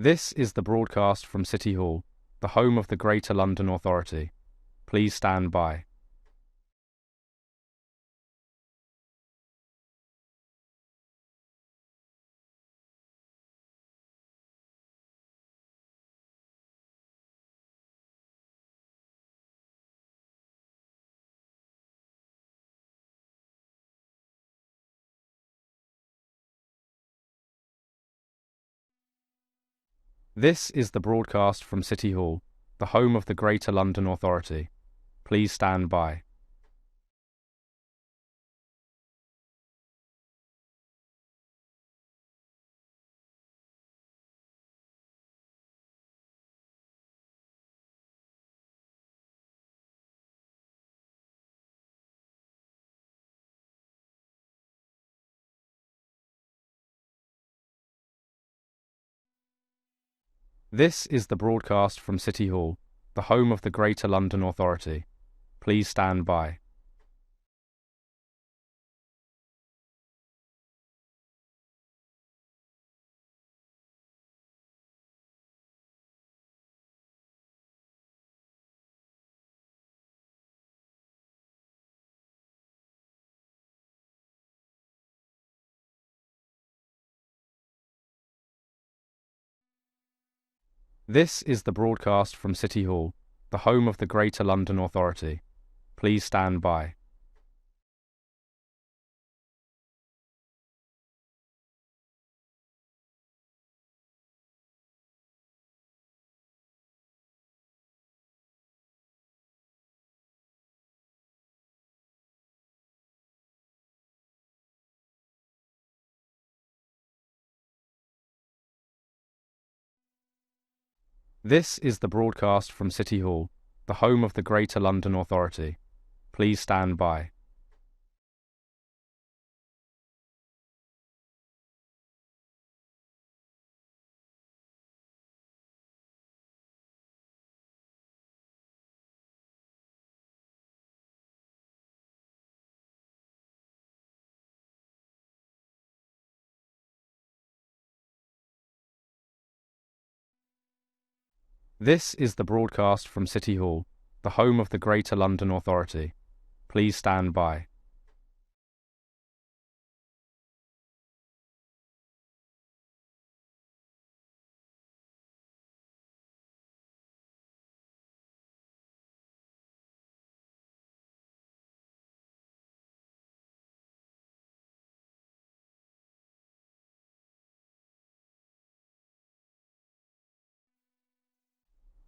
This is the broadcast from City Hall, the home of the Greater London Authority. Please stand by. This is the broadcast from City Hall, the home of the Greater London Authority. Please stand by. This is the broadcast from City Hall, the home of the Greater London Authority. Please stand by. This is the broadcast from City Hall, the home of the Greater London Authority. Please stand by. This is the broadcast from City Hall, the home of the Greater London Authority. Please stand by. This is the broadcast from City Hall, the home of the Greater London Authority. Please stand by.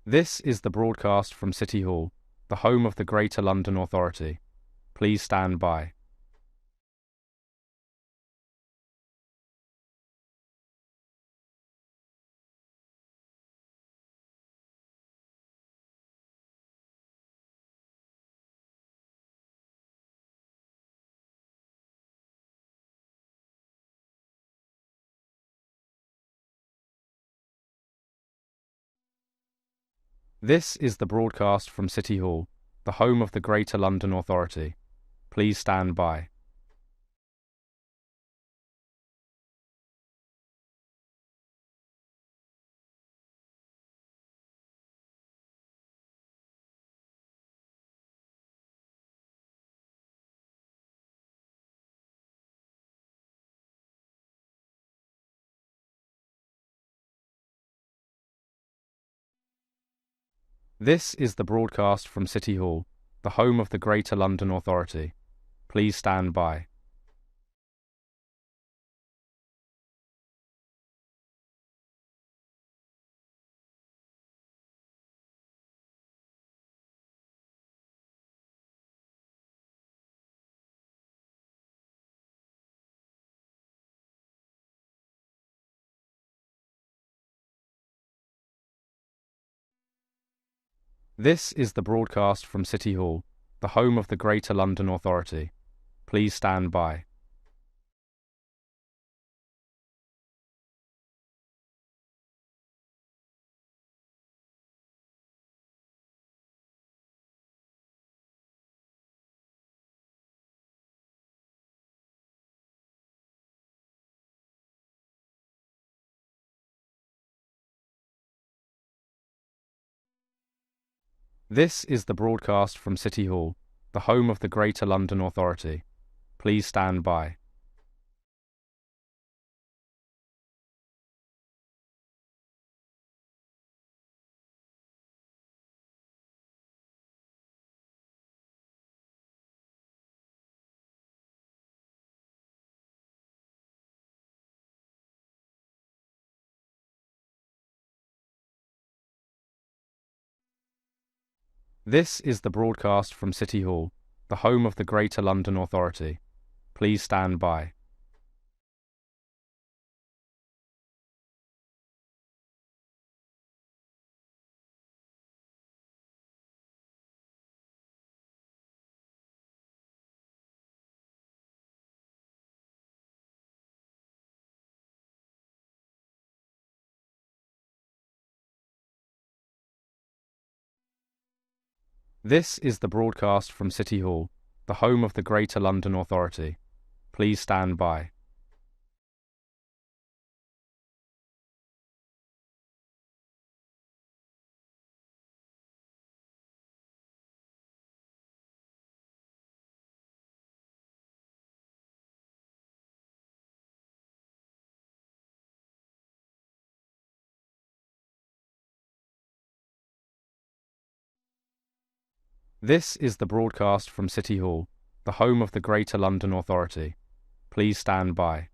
This is the broadcast from City Hall, the home of the Greater London Authority. Please stand by. This is the broadcast from City Hall, the home of the Greater London Authority. Please stand by. This is the broadcast from City Hall, the home of the Greater London Authority. Please stand by. This is the broadcast from City Hall, the home of the Greater London Authority. Please stand by. This is the broadcast from City Hall, the home of the Greater London Authority. Please stand by. This is the broadcast from City Hall, the home of the Greater London Authority. Please stand by. This is the broadcast from City Hall, the home of the Greater London Authority. Please stand by. This is the broadcast from City Hall, the home of the Greater London Authority. Please stand by.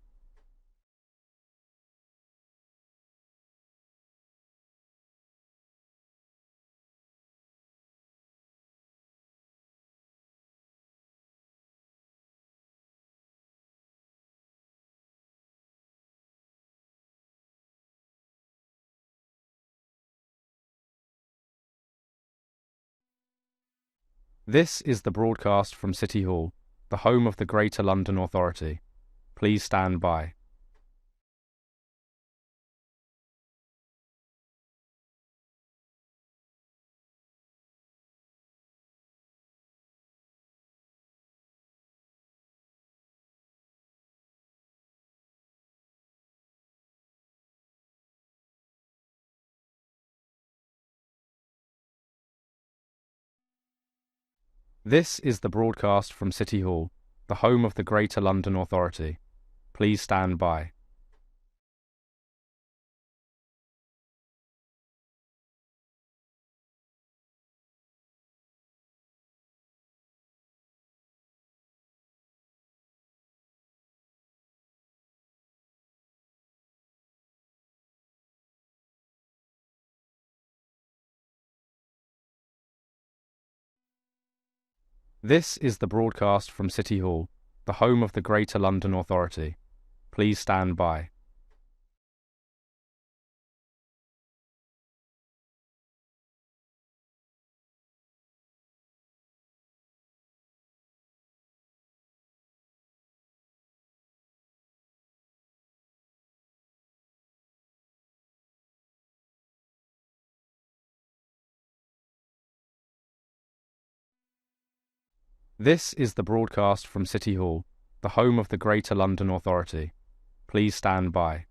This is the broadcast from City Hall, the home of the Greater London Authority. Please stand by. This is the broadcast from City Hall, the home of the Greater London Authority. Please stand by. This is the broadcast from City Hall, the home of the Greater London Authority. Please stand by. This is the broadcast from City Hall, the home of the Greater London Authority. Please stand by.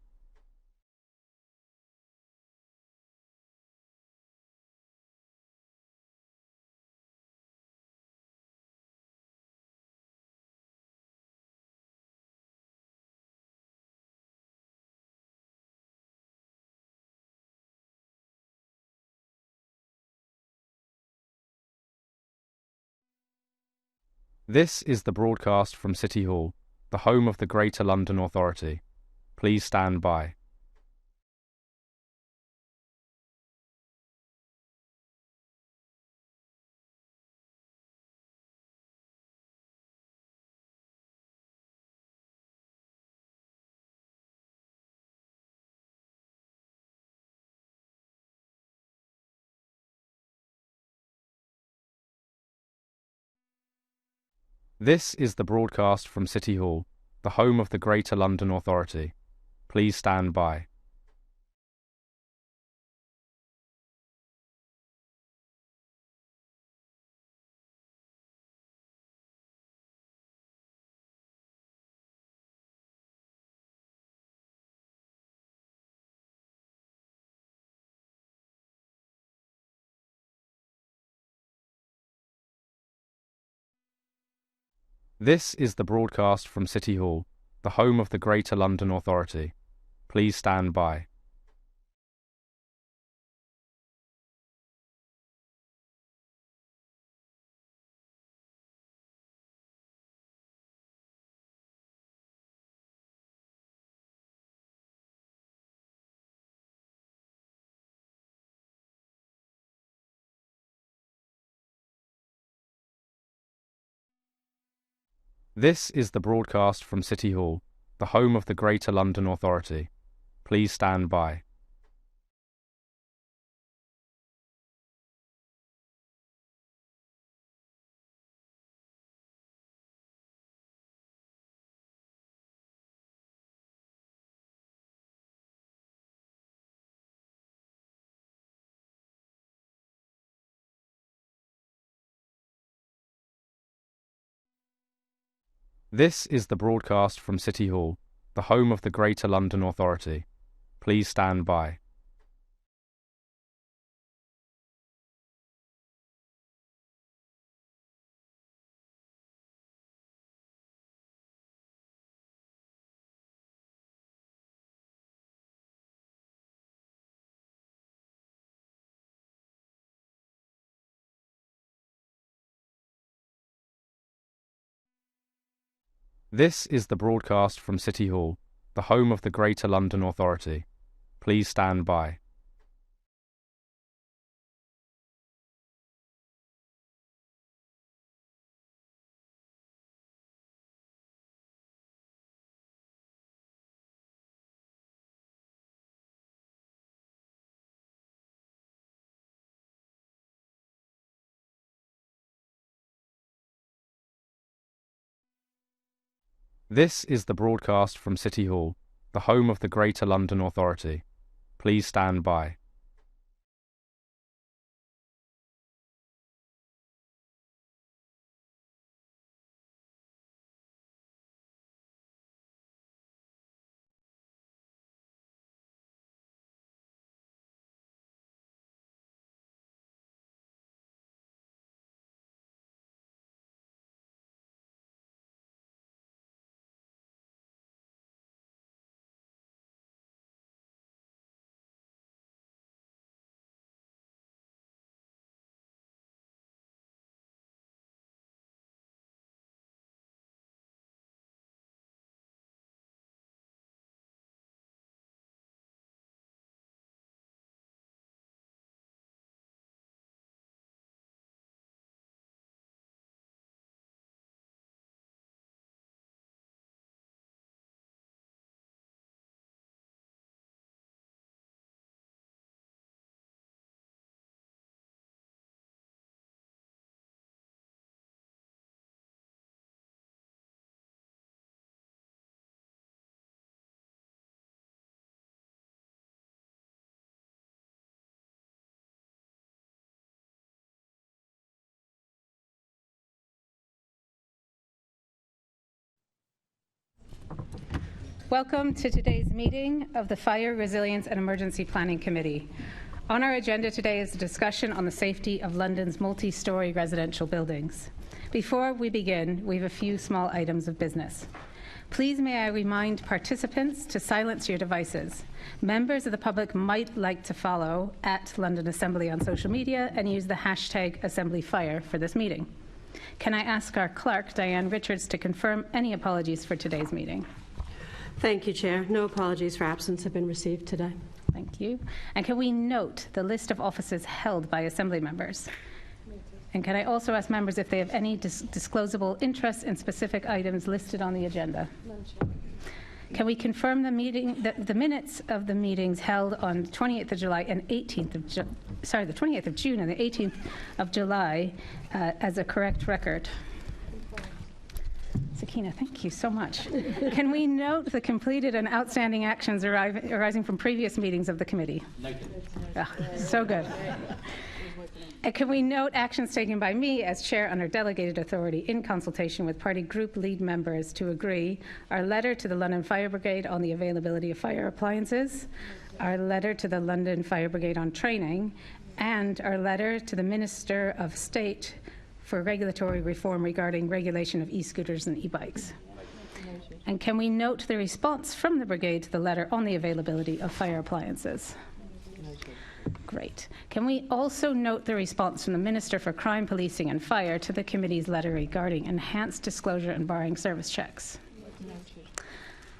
This is the broadcast from City Hall, the home of the Greater London Authority. Please stand by. This is the broadcast from City Hall, the home of the Greater London Authority. Please stand by. This is the broadcast from City Hall, the home of the Greater London Authority. Please stand by. This is the broadcast from City Hall, the home of the Greater London Authority. Please stand by. This is the broadcast from City Hall, the home of the Greater London Authority. Please stand by. This is the broadcast from City Hall, the home of the Greater London Authority. Please stand by. This is the broadcast from City Hall, the home of the Greater London Authority. Please stand by. Welcome to today's meeting of the Fire, Resilience and Emergency Planning Committee. On our agenda today is a discussion on the safety of London's multi-storey residential buildings. Before we begin, we have a few small items of business. Please may I remind participants to silence your devices. Members of the public might like to follow @London Assembly on social media and use the hashtag #AssemblyFire for this meeting. Can I ask our clerk, Diane Richards, to confirm any apologies for today's meeting? Thank you, Chair. No apologies for absence have been received today. Thank you. And can we note the list of offices held by Assembly members? And can I also ask members if they have any disclosable interest in specific items listed on the agenda? Can we confirm the minutes of the meetings held on 28th of July and 18th of the 28th of June and the 18th of July as a correct record? Sakina, thank you so much. Can we note the completed and outstanding actions arising from previous meetings of the committee? Noted. So good. And can we note actions taken by me as chair under delegated authority in consultation with party group lead members to agree our letter to the London Fire Brigade on the availability of fire appliances, our letter to the London Fire Brigade on training, and our letter to the Minister of State for regulatory reform regarding regulation of e-scooters and e-bikes? And can we note the response from the Brigade to the letter on the availability of fire appliances? Great. Can we also note the response from the Minister for Crime, Policing and Fire to the committee's letter regarding enhanced disclosure and barring service checks?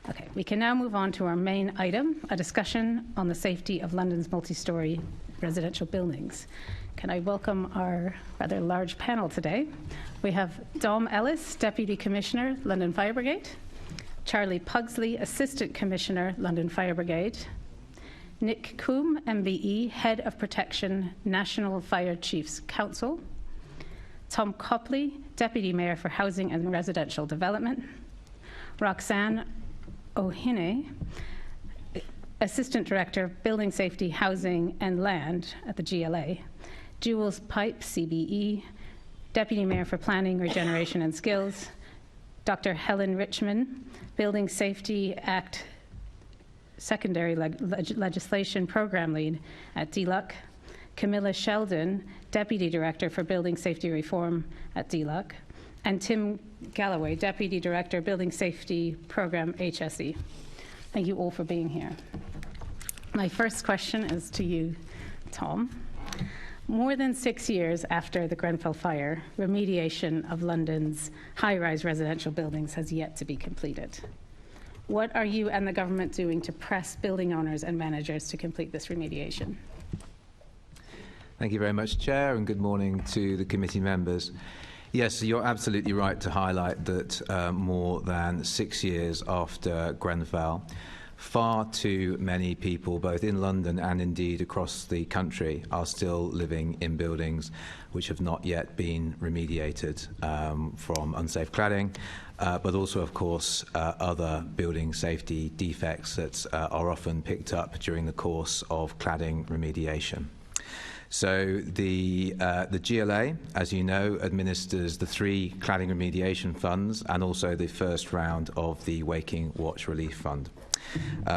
Okay, we can now move on to our main item, a discussion on the safety of London's multi-storey residential buildings. Can I welcome our rather large panel today? We have Dom Ellis, Deputy Commissioner, London Fire Brigade; Charlie Pugsley, Assistant Commissioner, London Fire Brigade; Nick Coombe, MBE, Head of Protection, National Fire Chiefs Council; Tom Copley, Deputy Mayor for Housing and Residential Development; Roxanne Ohene, Assistant Director, Building Safety, Housing and Land at the GLA; Jules Pipe, CBE, Deputy Mayor for Planning, Regeneration and Skills; Dr. Helen Richman, Building Safety Act Secondary Legislation Program Lead at DLUC; Camilla Sheldon, Deputy Director for Building Safety Reform at DLUC; and Tim Galloway, Deputy Director, Building Safety Program, HSE. Thank you all for being here. My first question is to you, Tom. More than 6 years after the Grenfell fire, remediation of London's high-rise residential buildings has yet to be completed. What are you and the government doing to press building owners and managers to complete this remediation? Thank you very much, Chair, and good morning to the committee members. Yes, you're absolutely right to highlight that more than 6 years after Grenfell, far too many people, both in London and indeed across the country, are still living in buildings which have not yet been remediated from unsafe cladding, but also, of course, other building safety defects that are often picked up during the course of cladding remediation. So the GLA, as you know, administers the 3 cladding remediation funds and also the first round of the Waking Watch Relief Fund.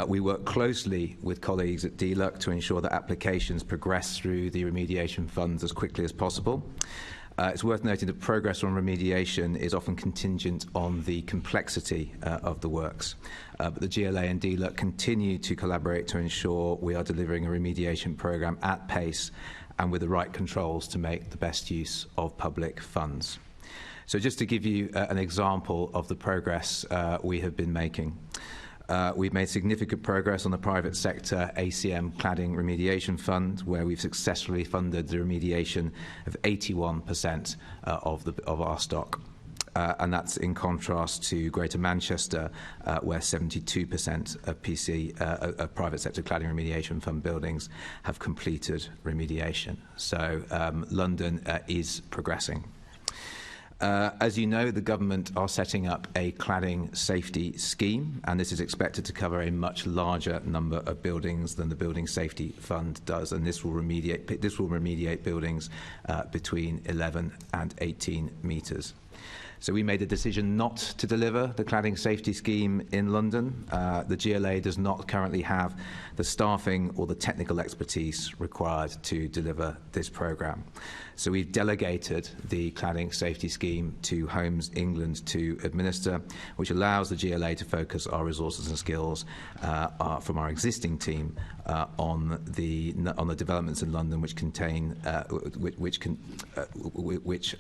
We work closely with colleagues at DLUC to ensure that applications progress through the remediation funds as quickly as possible. It's worth noting that progress on remediation is often contingent on the complexity of the works. But the GLA and DLUC continue to collaborate to ensure we are delivering a remediation programme at pace and with the right controls to make the best use of public funds. So just to give you an example of the progress we have been making. We've made significant progress on the private sector ACM cladding remediation fund, where we've successfully funded the remediation of 81% of our stock. And that's in contrast to Greater Manchester, where 72% of private sector cladding remediation fund buildings have completed remediation. So London is progressing. As you know, the government are setting up a cladding safety scheme, and this is expected to cover a much larger number of buildings than the Building Safety Fund does, and this will remediate buildings between 11 and 18 metres. So we made a decision not to deliver the cladding safety scheme in London. The GLA does not currently have the staffing or the technical expertise required to deliver this programme. So we've delegated the cladding safety scheme to Homes England to administer, which allows the GLA to focus our resources and skills from our existing team on the developments in London which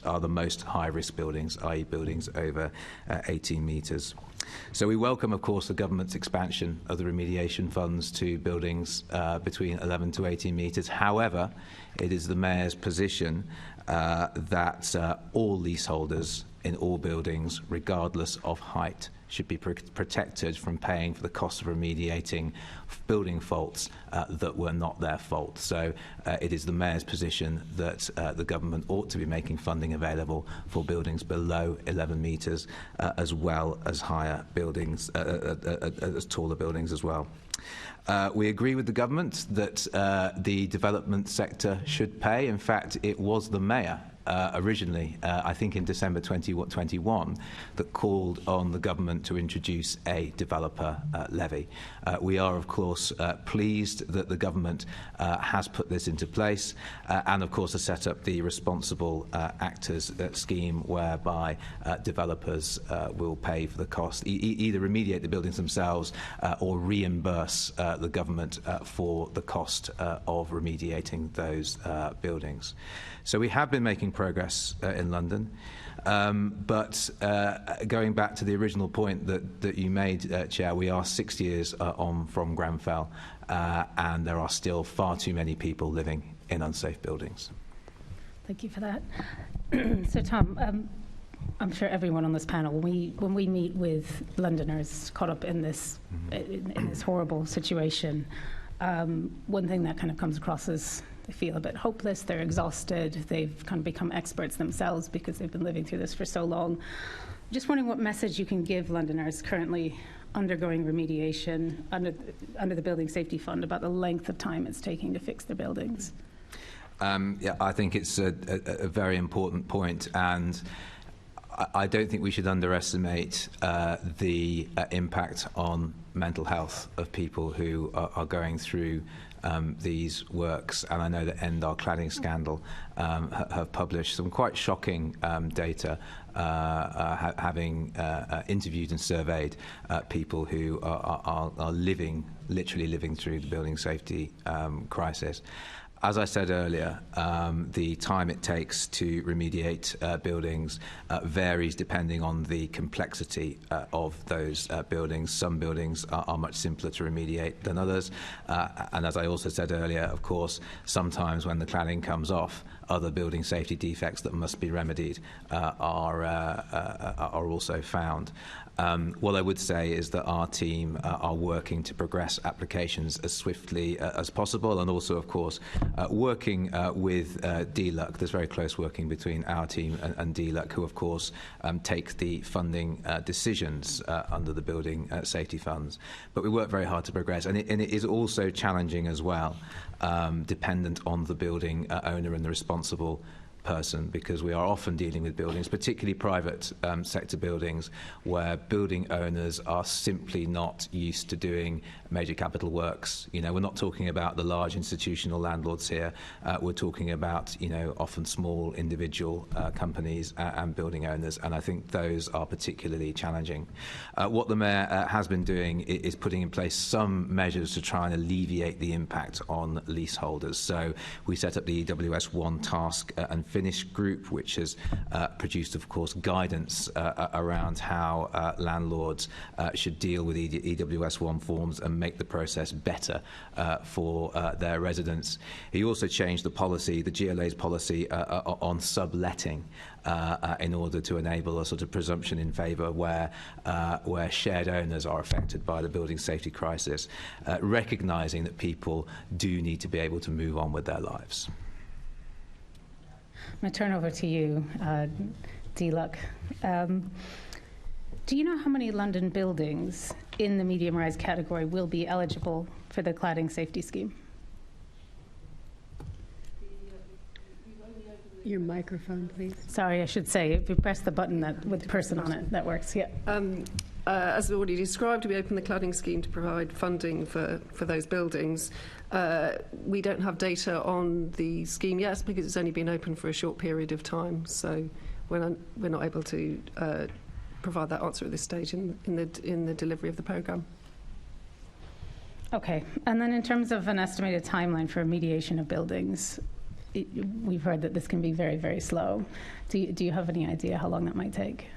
are the most high-risk buildings, i.e. buildings over 18 metres. So we welcome, of course, the government's expansion of the remediation funds to buildings between 11 to 18 metres. However, it is the Mayor's position that all leaseholders in all buildings, regardless of height, should be protected from paying for the cost of remediating building faults that were not their fault. So it is the Mayor's position that the government ought to be making funding available for buildings below 11 metres, as well as higher buildings, as taller buildings as well. We agree with the government that the development sector should pay. In fact, it was the Mayor originally, I think in December 2021, that called on the government to introduce a developer levy. We are, of course, pleased that the government has put this into place and, of course, has set up the responsible actors scheme whereby developers will pay for the cost, either remediate the buildings themselves or reimburse the government for the cost of remediating those buildings. So we have been making progress in London. But going back to the original point that you made, Chair, we are 6 years on from Grenfell, and there are still far too many people living in unsafe buildings. Thank you for that. So, Tom, I'm sure everyone on this panel, when we meet with Londoners caught up in this in this horrible situation, one thing that kind of comes across is they feel a bit hopeless, they're exhausted, they've kind of become experts themselves because they've been living through this for so long. Just wondering what message you can give Londoners currently undergoing remediation under the Building Safety Fund about the length of time it's taking to fix their buildings. Yeah, I think it's a very important point, and I don't think we should underestimate the impact on mental health of people who are going through these works. And I know that End Our Cladding Scandal have published some quite shocking data, having interviewed and surveyed people who are literally living through the building safety crisis. As I said earlier, the time it takes to remediate buildings varies depending on the complexity of those buildings. Some buildings are much simpler to remediate than others. And as I also said earlier, of course, sometimes when the cladding comes off, other building safety defects that must be remedied are also found. What I would say is that our team are working to progress applications as swiftly as possible, and also, of course, working with DLUC. There's very close working between our team and DLUC, who, of course, take the funding decisions under the building safety funds. But we work very hard to progress, and it is also challenging as well, dependent on the building owner and the responsible person, because we are often dealing with buildings, particularly private sector buildings, where building owners are simply not used to doing major capital works. You know, we're not talking about the large institutional landlords here. We're talking about, you know, often small individual companies and building owners, and I think those are particularly challenging. What the Mayor has been doing is putting in place some measures to try and alleviate the impact on leaseholders. So we set up the EWS1 task and finish group, which has produced, of course, guidance around how landlords should deal with EWS1 forms and make the process better for their residents. He also changed the policy, the GLA's policy, on subletting in order to enable a sort of presumption in favour where shared owners are affected by the building safety crisis, recognising that people do need to be able to move on with their lives. I'm going to turn over to you, DLUC. Do you know how many London buildings in the medium rise category will be eligible for the cladding safety scheme? Your microphone, please. Sorry, I should say, if you press the button with the person on it, that works, yeah. As already described, we opened the cladding scheme to provide funding for those buildings. We don't have data on the scheme yet because it's only been open for a short period of time, so we're not able to provide that answer at this stage in the delivery of the programme. Okay, and then in terms of an estimated timeline for remediation of buildings, we've heard that this can be very, very slow. Do you have any idea how long that might take?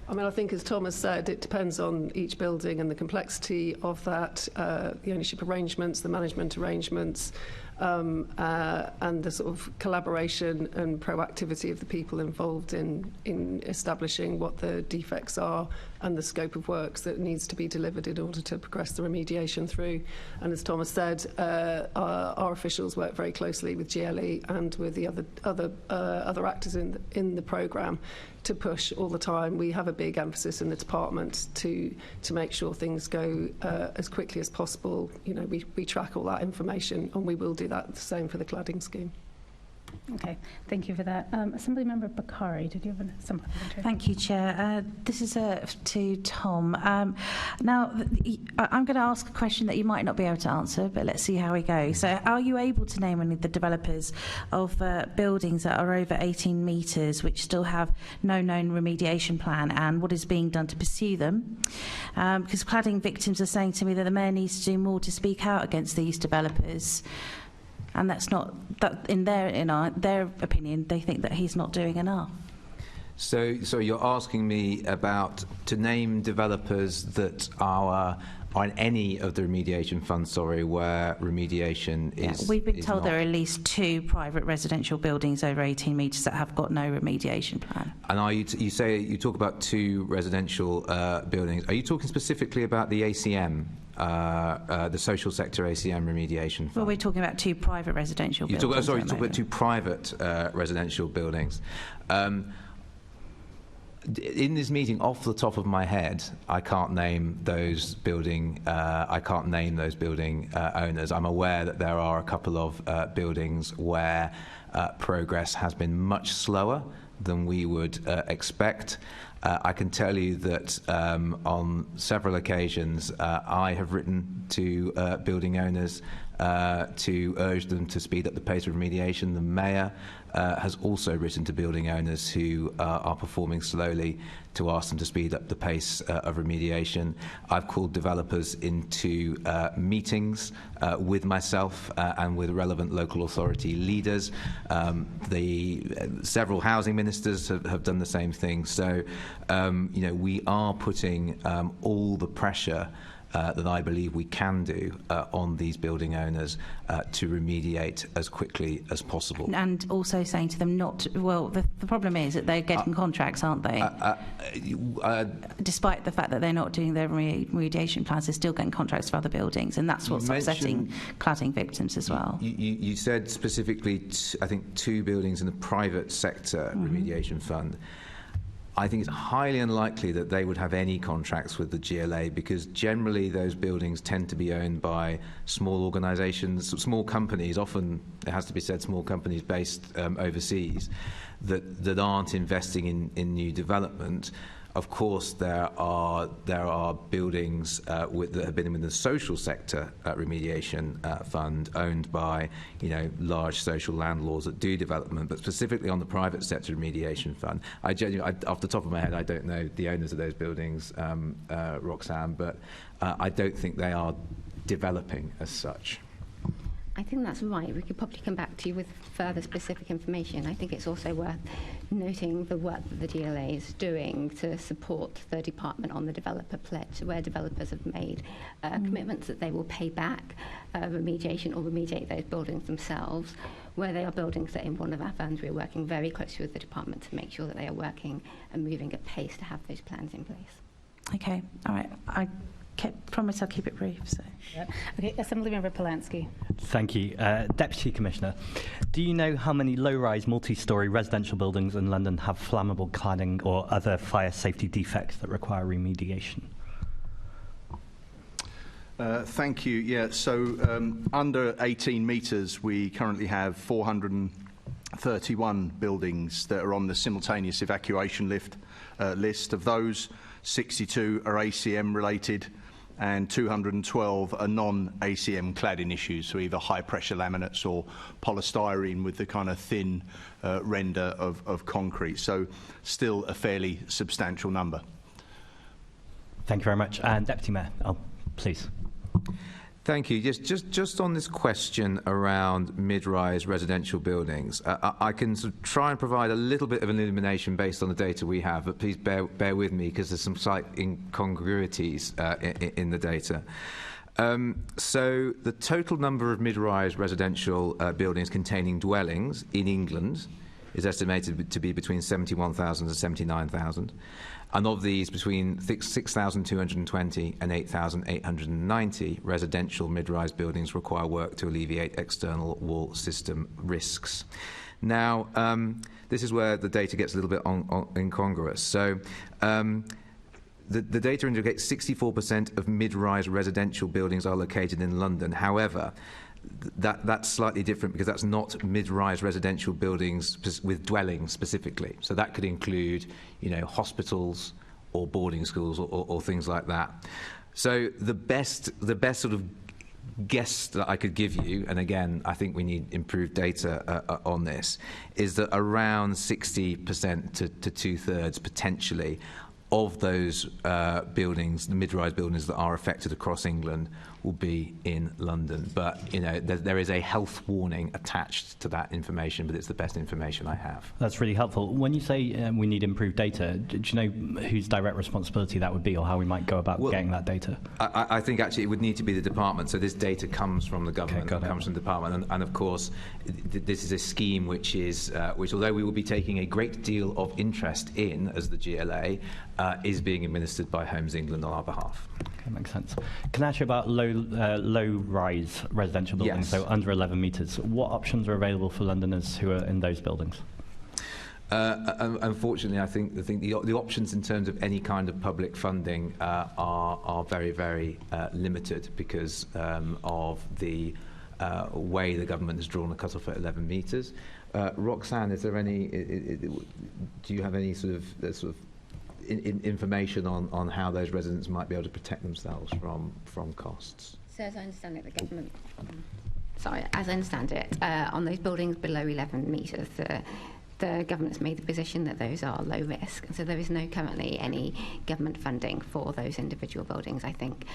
I mean, I think, as Thomas said, it depends on each building and the complexity of that, the ownership arrangements, the management arrangements, and the sort of collaboration and proactivity of the people involved in establishing what the defects are and the scope of works that needs to be delivered in order to progress the remediation through. And as Thomas said, our officials work very closely with GLE and with the other actors in the programme to push all the time. We have a big emphasis in the department to make sure things go as quickly as possible. You know, we track all that information, and we will do that the same for the cladding scheme. Okay, thank you for that. Assemblymember Bakari, did you have something? Thank you, Chair. This is to Tom. Now, I'm going to ask a question that you might not be able to answer, but let's see how we go. So, are you able to name any of the developers of buildings that are over 18 metres which still have no known remediation plan, and what is being done to pursue them? Because cladding victims are saying to me that the Mayor needs to do more to speak out against these developers. And that's not, that in their opinion, they think that he's not doing enough. So you're asking me about to name developers that are on any of the remediation funds, where remediation is. We've been told not. there are at least 2 private residential buildings over 18 metres that have got no remediation plan. And are you you talk about 2 residential buildings. Are you talking specifically about the ACM? The social sector ACM remediation fund. Well, we're talking about 2 private residential buildings. You're talking about 2 private residential buildings. In this meeting, off the top of my head, I can't name those building. I can't name those building owners. I'm aware that there are a couple of buildings where progress has been much slower than we would expect. I can tell you that on several occasions I have written to building owners to urge them to speed up the pace of remediation. The Mayor has also written to building owners who are performing slowly to ask them to speed up the pace of remediation. I've called developers into meetings with myself and with relevant local authority leaders. Several housing ministers have done the same thing. So, we are putting all the pressure that I believe we can do on these building owners to remediate as quickly as possible. And also saying to them not to, well, the problem is that they're getting contracts, aren't they? Despite the fact that they're not doing their remediation plans, they're still getting contracts for other buildings, and that's what's upsetting cladding victims as well. You said specifically, I think, 2 buildings in the private sector remediation fund. I think it's highly unlikely that they would have any contracts with the GLA, because generally those buildings tend to be owned by small organisations, small companies, often, it has to be said, small companies based overseas that aren't investing in new development. Of course, there are buildings that have been in the social sector remediation fund, owned by large social landlords that do development. But specifically on the private sector remediation fund, I genuinely, off the top of my head, I don't know the owners of those buildings, Roxanne, but I don't think they are developing as such. I think that's right. We could probably come back to you with further specific information. I think it's also worth noting the work that the GLA is doing to support the department on the developer pledge, where developers have made commitments that they will pay back remediation or remediate those buildings themselves. Where they are buildings that in one of our funds, we're working very closely with the department to make sure that they are working and moving at pace to have those plans in place. Okay, all right. I promise I'll keep it brief. So. Yeah. Okay, Assemblymember Polanski. Thank you. Deputy Commissioner, do you know how many low-rise multi-storey residential buildings in London have flammable cladding or other fire safety defects that require remediation? Thank you. Yeah, so under 18 metres, we currently have 431 buildings that are on the simultaneous evacuation list. Of those, 62 are ACM related and 212 are non-ACM cladding issues, so either high-pressure laminates or polystyrene with the kind of thin render of concrete. So still a fairly substantial number. Thank you very much. And Deputy Mayor, please. Thank you. Just on this question around mid-rise residential buildings, I can sort of try and provide a little bit of an illumination based on the data we have, but please bear with me because there's some slight incongruities in the data. So the total number of mid-rise residential buildings containing dwellings in England is estimated to be between 71,000 and 79,000. And of these, between 6,220 and 8,890 residential mid-rise buildings require work to alleviate external wall system risks. Now, this is where the data gets a little bit incongruous. So the data indicates 64% of mid-rise residential buildings are located in London. However, that's slightly different because that's not mid-rise residential buildings with dwellings specifically. So that could include, hospitals or boarding schools or things like that. So the best sort of guess that I could give you, and again, I think we need improved data on this, is that around 60% to two-thirds potentially of those buildings, the mid-rise buildings that are affected across England, will be in London. But, there is a health warning attached to that information, but it's the best information I have. That's really helpful. When you say we need improved data, do you know whose direct responsibility that would be, or how we might go about getting that data? I think actually it would need to be the department. So this data comes from the government, comes from the department, and of course this is a scheme which although we will be taking a great deal of interest in as the GLA, is being administered by Homes England on our behalf. Okay, makes sense. Can I ask you about low-rise residential buildings, so under 11 metres? What options are available for Londoners who are in those buildings? Unfortunately, I think the options in terms of any kind of public funding are very, very limited because of the way the government has drawn the cut-off at 11 metres. Roxanne, is there any? Do you have any sort of information on how those residents might be able to protect themselves from costs? So as I understand it, the government... as I understand it, on those buildings below 11 metres, the government's made the position that those are low risk, and so there is currently any government funding for those individual buildings. I think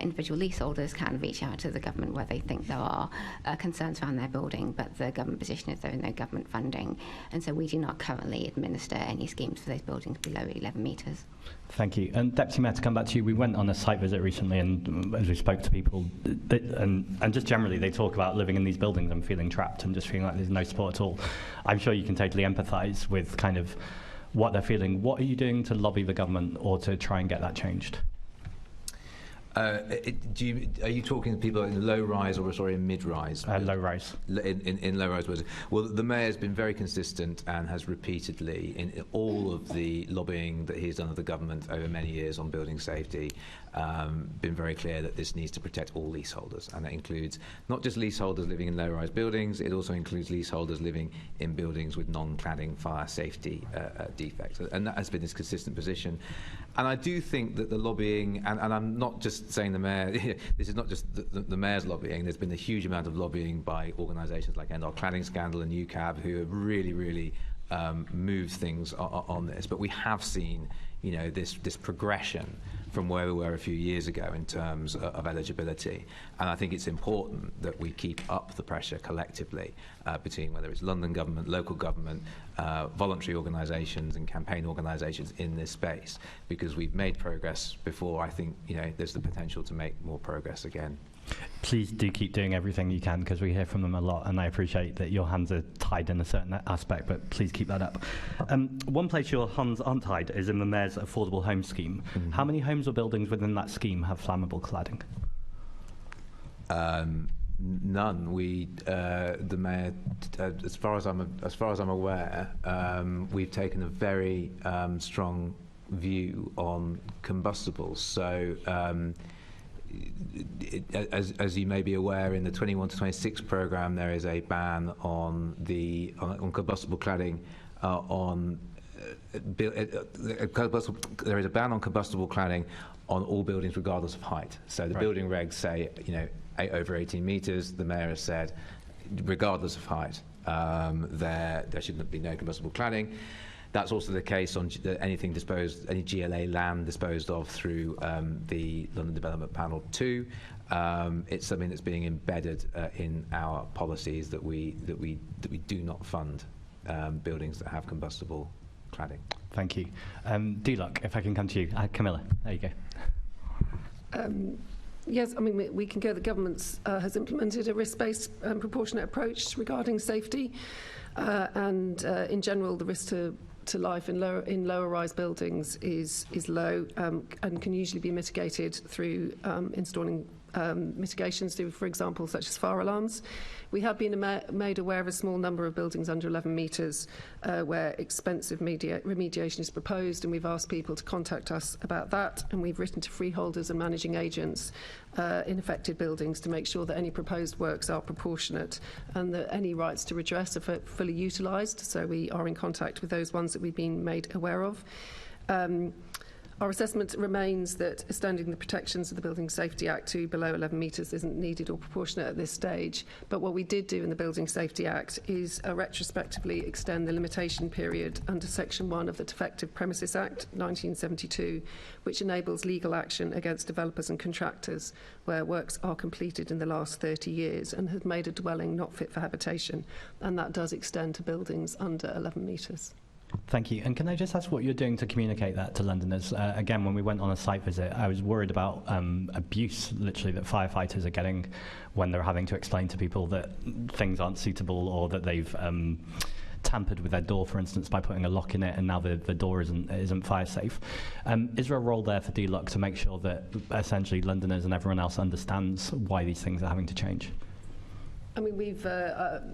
individual leaseholders can reach out to the government where they think there are concerns around their building, but the government position is there is no government funding, and so we do not currently administer any schemes for those buildings below 11 metres. Thank you. And Deputy Mayor, to come back to you, we went on a site visit recently, and as we spoke to people, and just generally, they talk about living in these buildings and feeling trapped and just feeling like there's no support at all. I'm sure you can totally empathise with kind of what they're feeling. What are you doing to lobby the government or to try and get that changed? Are you talking to people in low-rise or in mid-rise? Low-rise. In low-rise. Well, the Mayor has been very consistent and has repeatedly, in all of the lobbying that he's done of the government over many years on building safety, been very clear that this needs to protect all leaseholders. And that includes not just leaseholders living in low-rise buildings, it also includes leaseholders living in buildings with non-cladding fire safety defects. And that has been his consistent position. And I do think that the lobbying, and I'm not just saying the Mayor, this is not just the Mayor's lobbying, there's been a huge amount of lobbying by organisations like End Our Cladding Scandal and UCAB who have really moved things on this. But we have seen, this progression from where we were a few years ago in terms of eligibility. And I think it's important that we keep up the pressure collectively between whether it's London government, local government, voluntary organisations and campaign organisations in this space, because we've made progress before. I think, there's the potential to make more progress again. Please do keep doing everything you can, because we hear from them a lot, and I appreciate that your hands are tied in a certain aspect, but please keep that up. One place your hands aren't tied is in the Mayor's Affordable Home Scheme. Mm-hmm. How many homes or buildings within that scheme have flammable cladding? None. The Mayor, as far as I'm aware, we've taken a very strong view on combustibles. So. As you may be aware, in the 21 to 26 programme, there is a ban on combustible cladding. There is a ban on combustible cladding on all buildings, regardless of height. So the building regs say, over 18 metres. The Mayor has said, regardless of height, there should be no combustible cladding. That's also the case on any GLA land disposed of through the London Development Panel 2. It's something that's being embedded in our policies that we do not fund buildings that have combustible cladding. Thank you. D-Luck, if I can come to you. Camilla, there you go. Yes, I mean, we can go. The government has implemented a risk-based and proportionate approach regarding safety, and in general, the risk to life in lower-rise buildings is low and can usually be mitigated through installing mitigations, for example, such as fire alarms. We have been made aware of a small number of buildings under 11 metres where expensive remediation is proposed, and we've asked people to contact us about that, and we've written to freeholders and managing agents in affected buildings to make sure that any proposed works are proportionate and that any rights to redress are fully utilised. So we are in contact with those ones that we've been made aware of. Our assessment remains that extending the protections of the Building Safety Act to below 11 metres isn't needed or proportionate at this stage. But what we did do in the Building Safety Act is retrospectively extend the limitation period under Section 1 of the Defective Premises Act 1972, which enables legal action against developers and contractors where works are completed in the last 30 years and have made a dwelling not fit for habitation. And that does extend to buildings under 11 metres. Thank you. And can I just ask what you're doing to communicate that to Londoners? Again, when we went on a site visit, I was worried about abuse, literally, that firefighters are getting when they're having to explain to people that things aren't suitable or that they've tampered with their door, for instance, by putting a lock in it, and now the door isn't fire safe. Is there a role there for DLUC to make sure that essentially Londoners and everyone else understands why these things are having to change? I mean, we've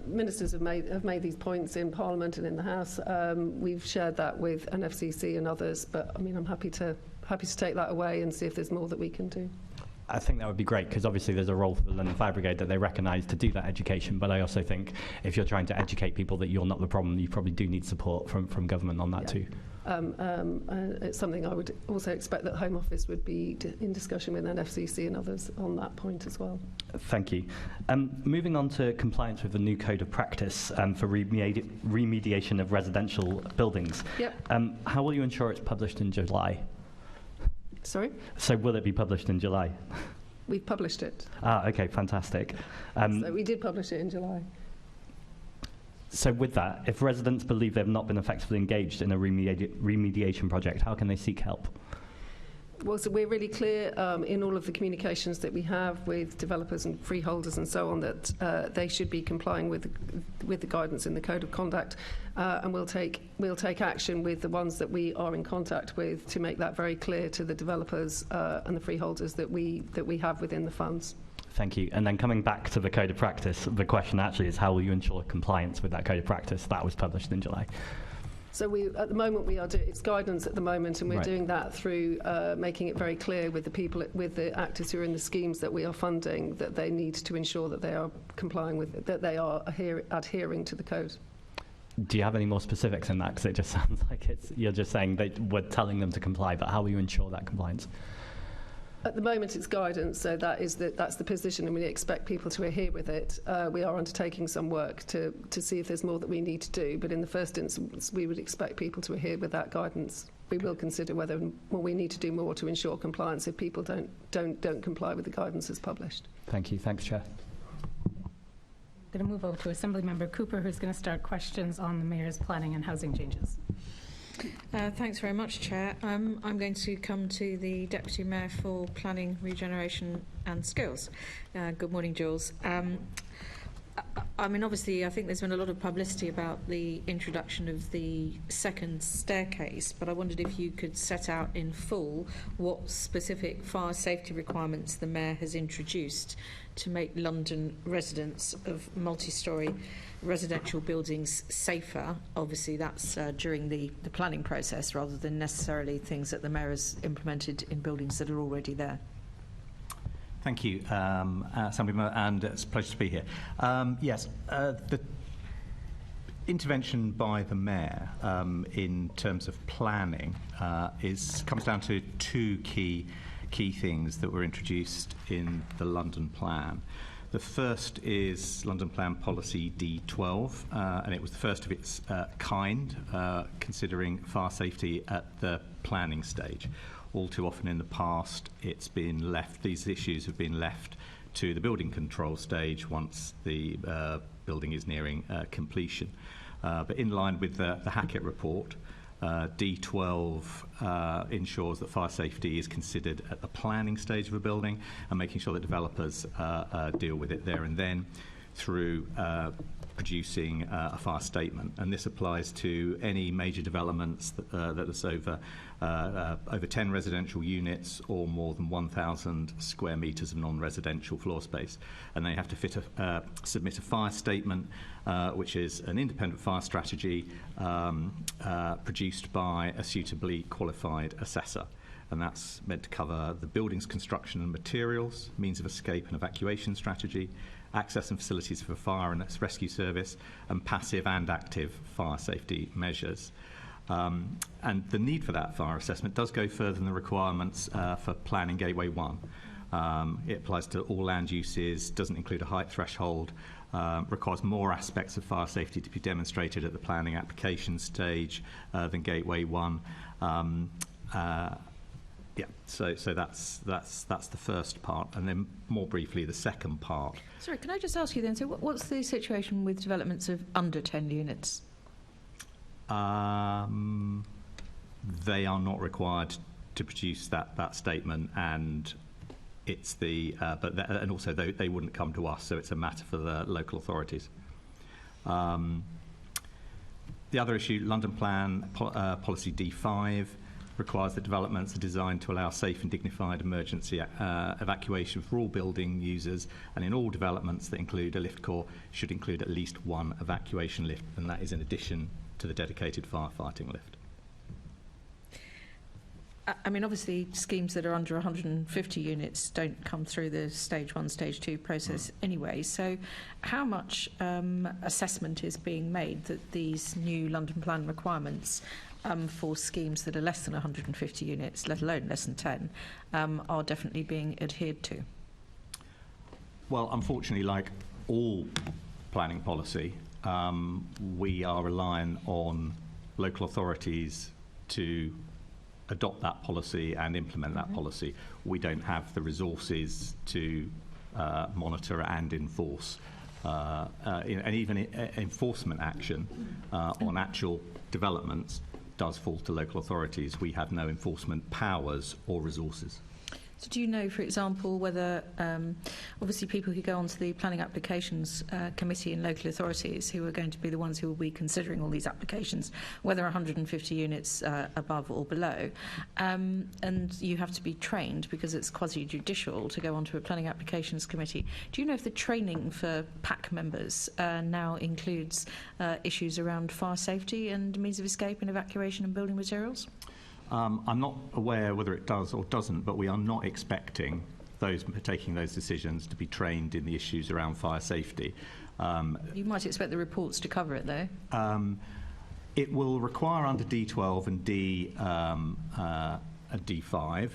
ministers have made these points in Parliament and in the House. We've shared that with NFCC and others, but I mean, I'm happy to take that away and see if there's more that we can do. I think that would be great, because obviously there's a role for the London Fire Brigade that they recognise to do that education, but I also think if you're trying to educate people that you're not the problem, you probably do need support from government on that too. It's something I would also expect that Home Office would be in discussion with NFCC and others on that point as well. Thank you. Moving on to compliance with the new Code of Practice for remediation of residential buildings. Yep. How will you ensure it's published in July? Sorry? So will it be published in July? We've published it. Okay, fantastic. So we did publish it in July. So with that, if residents believe they've not been effectively engaged in a remediation project, how can they seek help? Well, so we're really clear in all of the communications that we have with developers and freeholders and so on that they should be complying with the guidance in the Code of Conduct, and we'll take action with the ones that we are in contact with to make that very clear to the developers and the freeholders that we have within the funds. Thank you. And then coming back to the Code of Practice, the question actually is how will you ensure compliance with that Code of Practice that was published in July? So at the moment it's guidance at the moment, and we're doing that through making it very clear with the actors who are in the schemes that we are funding, that they need to ensure that they are complying with, that they are adhering to the code. Do you have any more specifics in that? Because it just sounds like you're just saying that we're telling them to comply, but how will you ensure that compliance? At the moment, it's guidance, so that's the position, and we expect people to adhere with it. We are undertaking some work to see if there's more that we need to do, but in the first instance, we would expect people to adhere with that guidance. We will consider whether we need to do more to ensure compliance if people don't comply with the guidance as published. Thank you. Thanks, Chair. I'm going to move over to Assemblymember Cooper, who's going to start questions on the Mayor's planning and housing changes. Thanks very much, Chair. I'm going to come to the Deputy Mayor for Planning, Regeneration and Skills. Good morning, Jules. I mean, obviously, I think there's been a lot of publicity about the introduction of the second staircase, but I wondered if you could set out in full what specific fire safety requirements the Mayor has introduced to make London residents of multi-storey residential buildings safer. Obviously, that's during the planning process rather than necessarily things that the Mayor has implemented in buildings that are already there. Thank you, Assemblymember, and it's a pleasure to be here. Yes, the intervention by the Mayor in terms of planning comes down to two key things that were introduced in the London Plan. The first is London Plan Policy D12, and it was the first of its kind, considering fire safety at the planning stage. All too often in the past, these issues have been left to the building control stage once the building is nearing completion. But in line with the Hackett report, D12 ensures that fire safety is considered at the planning stage of a building and making sure that developers deal with it there and then. through producing a fire statement, and this applies to any major developments that is over 10 residential units or more than 1,000 square metres of non-residential floor space. And they have to submit a fire statement, which is an independent fire strategy produced by a suitably qualified assessor. And that's meant to cover the building's construction and materials, means of escape and evacuation strategy, access and facilities for fire and rescue service, and passive and active fire safety measures. And the need for that fire assessment does go further than the requirements for planning Gateway 1. It applies to all land uses, doesn't include a height threshold, requires more aspects of fire safety to be demonstrated at the planning application stage than Gateway 1. Yeah, so that's the first part, and then more briefly the second part. Sorry, can I just ask you then? So, what's the situation with developments of under 10 units? They are not required to produce that statement, and it's and also they wouldn't come to us, so it's a matter for the local authorities. The other issue, London Plan Policy D5. Requires that developments are designed to allow safe and dignified emergency evacuation for all building users, and in all developments that include a lift core should include at least one evacuation lift, and that is in addition to the dedicated firefighting lift. I mean, obviously, schemes that are under 150 units don't come through the stage 1, stage 2 process anyway. So how much assessment is being made that these new London Plan requirements for schemes that are less than 150 units, let alone less than 10, are definitely being adhered to? Well, unfortunately, like all planning policy, we are relying on local authorities to adopt that policy and implement that policy. We don't have the resources to monitor and enforce. And even enforcement action on actual developments does fall to local authorities. We have no enforcement powers or resources. So do you know, for example, whether obviously people who go onto the planning applications committee in local authorities, who are going to be the ones who will be considering all these applications, whether 150 units above or below, and you have to be trained because it's quasi-judicial to go onto a planning applications committee. Do you know if the training for PAC members now includes issues around fire safety and means of escape and evacuation and building materials? I'm not aware whether it does or doesn't, but we are not expecting those taking those decisions to be trained in the issues around fire safety. You might expect the reports to cover it, though. It will require under D12 and D5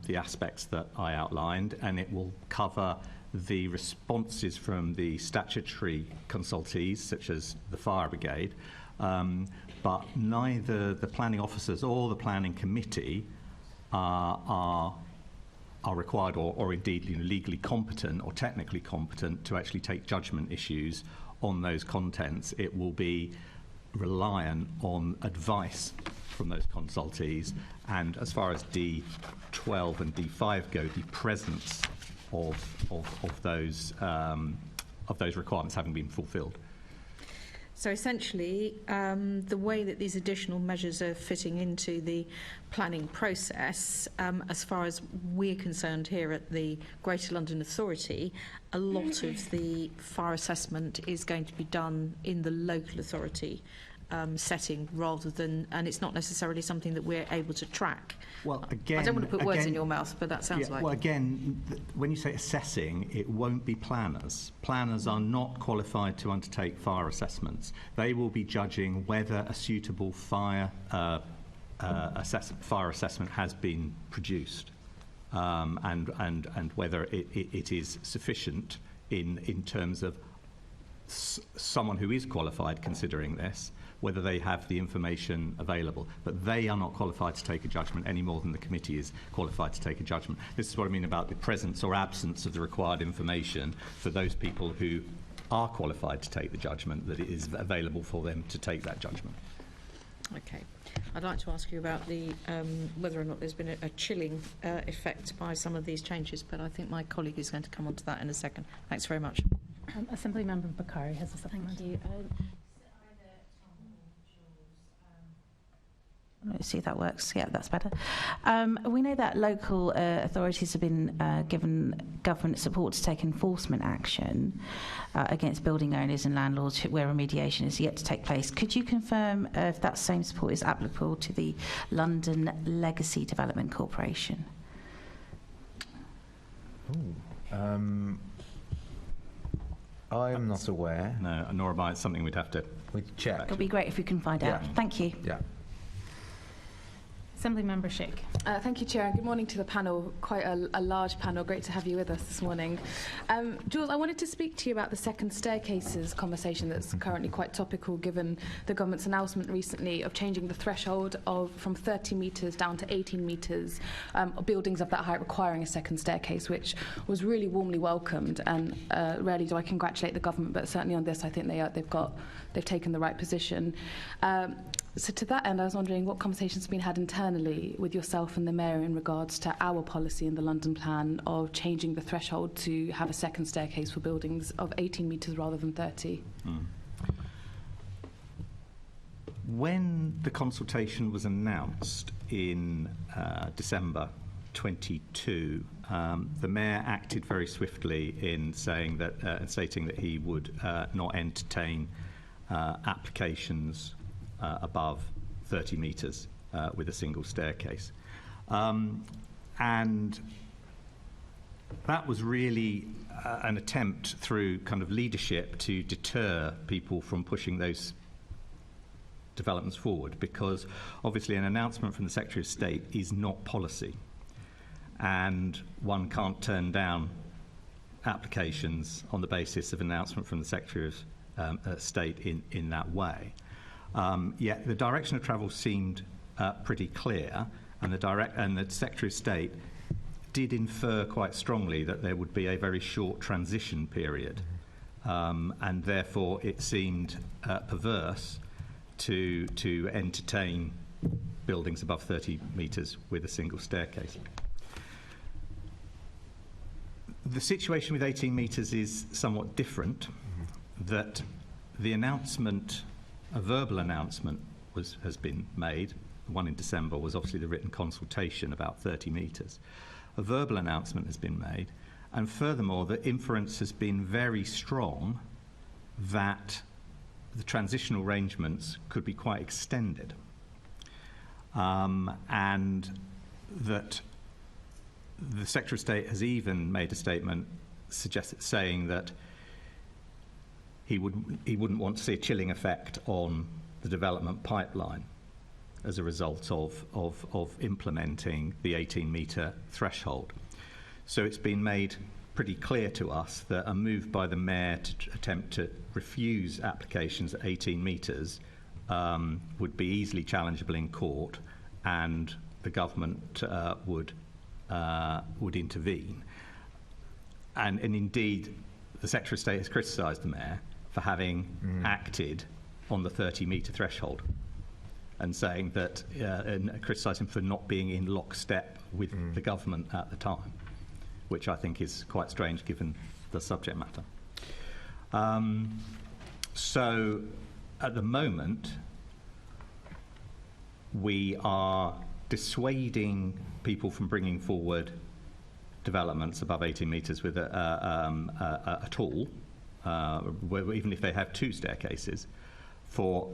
the aspects that I outlined, and it will cover the responses from the statutory consultees, such as the Fire Brigade. But neither the planning officers or the planning committee are required or indeed legally competent or technically competent to actually take judgment issues on those contents. It will be reliant on advice from those consultees, and as far as D12 and D5 go, the presence of those requirements having been fulfilled. So essentially, the way that these additional measures are fitting into the planning process, as far as we're concerned here at the Greater London Authority, a lot of the fire assessment is going to be done in the local authority setting rather than, and it's not necessarily something that we're able to track. Well, again, I don't want to put words in your mouth, but that sounds like. Well, again, when you say assessing, it won't be planners. Planners are not qualified to undertake fire assessments. They will be judging whether a suitable fire assessment has been produced, and whether it is sufficient in terms of someone who is qualified considering this, whether they have the information available. But they are not qualified to take a judgment any more than the committee is qualified to take a judgment. This is what I mean about the presence or absence of the required information for those people who are qualified to take the judgment, that it is available for them to take that judgment. Okay. I'd like to ask you about the whether or not there's been a chilling effect by some of these changes, but I think my colleague is going to come on to that in a second. Thanks very much. Assemblymember Bakari has a supplement. Thank you. Let's see if that works. Yeah, that's better. We know that local authorities have been given government support to take enforcement action against building owners and landlords where remediation is yet to take place. Could you confirm if that same support is applicable to the London Legacy Development Corporation? I am not aware. No, nor am I. It's something we'd have to check. It would be great if we can find out. Thank you. Yeah. Assemblymember Sheikh. Thank you, Chair, and good morning to the panel. Quite a large panel. Great to have you with us this morning. Jules, I wanted to speak to you about the second staircases conversation that's currently quite topical, given the government's announcement recently of changing the threshold from 30 metres down to 18 metres, buildings of that height requiring a second staircase, which was really warmly welcomed. And rarely do I congratulate the government, but certainly on this, I think they've taken the right position. So to that end, I was wondering what conversations have been had internally with yourself and the Mayor in regards to our policy in the London plan of changing the threshold to have a second staircase for buildings of 18 metres rather than 30. When the consultation was announced in December 22, the Mayor acted very swiftly in saying that, stating that he would not entertain applications above 30 metres with a single staircase. And that was really an attempt through kind of leadership to deter people from pushing those developments forward, because obviously an announcement from the Secretary of State is not policy, and one can't turn down applications on the basis of an announcement from the Secretary of State in that way. Yet the direction of travel seemed pretty clear, and the Secretary of State did infer quite strongly that there would be a very short transition period, and therefore it seemed perverse to entertain buildings above 30 metres with a single staircase. The situation with 18 metres is somewhat different. That the announcement, a verbal announcement, has been made. The one in December was obviously the written consultation about 30 metres. A verbal announcement has been made, and furthermore, the inference has been very strong that the transitional arrangements could be quite extended, and that the Secretary of State has even made a statement saying that he wouldn't want to see a chilling effect on the development pipeline as a result of implementing the 18-metre threshold. So it's been made pretty clear to us that a move by the Mayor to attempt to refuse applications at 18 metres would be easily challengeable in court, and the government would intervene. And indeed, the Secretary of State has criticised the Mayor for having acted on the 30-metre threshold, and saying that, and criticised him for not being in lockstep with the government at the time, which I think is quite strange given the subject matter. So at the moment, we are dissuading people from bringing forward developments above 18 metres with at all, even if they have two staircases, for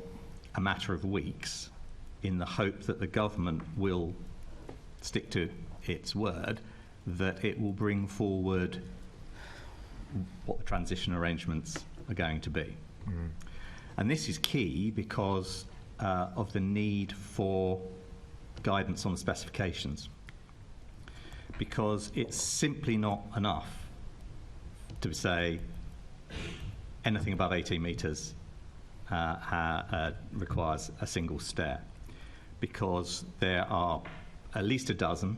a matter of weeks, in the hope that the government will stick to its word, that it will bring forward what the transition arrangements are going to be. And this is key because of the need for guidance on the specifications, because it's simply not enough to say anything above 18 metres requires a single stair, because there are at least a dozen,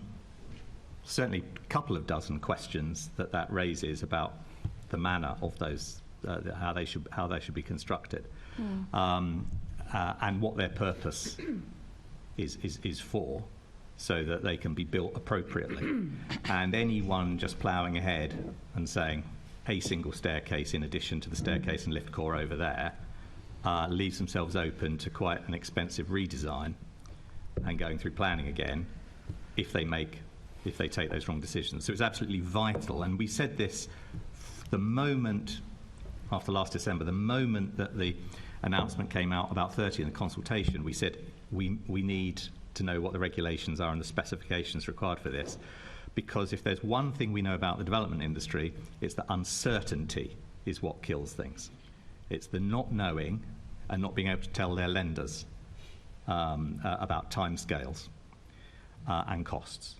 certainly a couple of dozen questions that raises about the manner of those, how they should be constructed, and what their purpose is for, so that they can be built appropriately. And anyone just ploughing ahead and saying a single staircase in addition to the staircase and lift core over there, leaves themselves open to quite an expensive redesign and going through planning again if they take those wrong decisions. So it's absolutely vital, and we said this the moment after last December, the moment that the announcement came out about 30 in the consultation, we said we need to know what the regulations are and the specifications required for this, because if there's one thing we know about the development industry, it's that uncertainty is what kills things. It's the not knowing and not being able to tell their lenders about timescales and costs.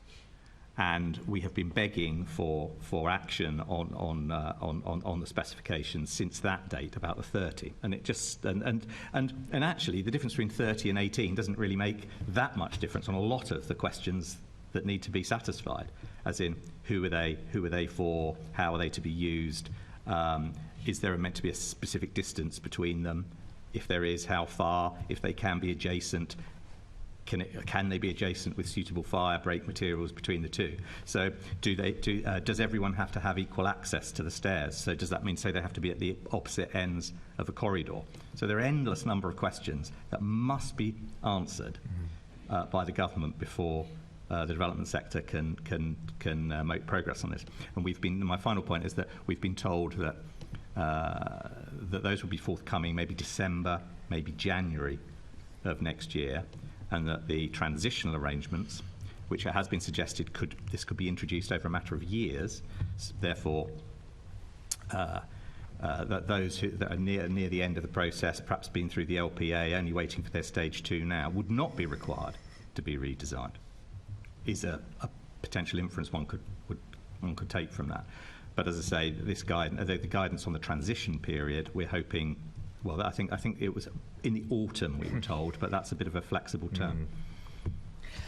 And we have been begging for action on the specifications since that date, about the 30. And it just and actually the difference between 30 and 18 doesn't really make that much difference on a lot of the questions that need to be satisfied, as in who are they for, how are they to be used, is there meant to be a specific distance between them, if there is, how far, if they can be adjacent. Can they be adjacent with suitable fire break materials between the two? So does everyone have to have equal access to the stairs? So does that mean, say, they have to be at the opposite ends of a corridor? So there are endless number of questions that must be answered by the government before the development sector can make progress on this. And my final point is that we've been told that that those will be forthcoming maybe December, maybe January of next year, and that the transitional arrangements, which it has been suggested could be introduced over a matter of years, therefore that those that are near the end of the process, perhaps been through the LPA, only waiting for their stage 2 now, would not be required to be redesigned, is a potential inference one could take from that. But as I say, this the guidance on the transition period, we're hoping. Well, I think it was in the autumn we were told, but that's a bit of a flexible term.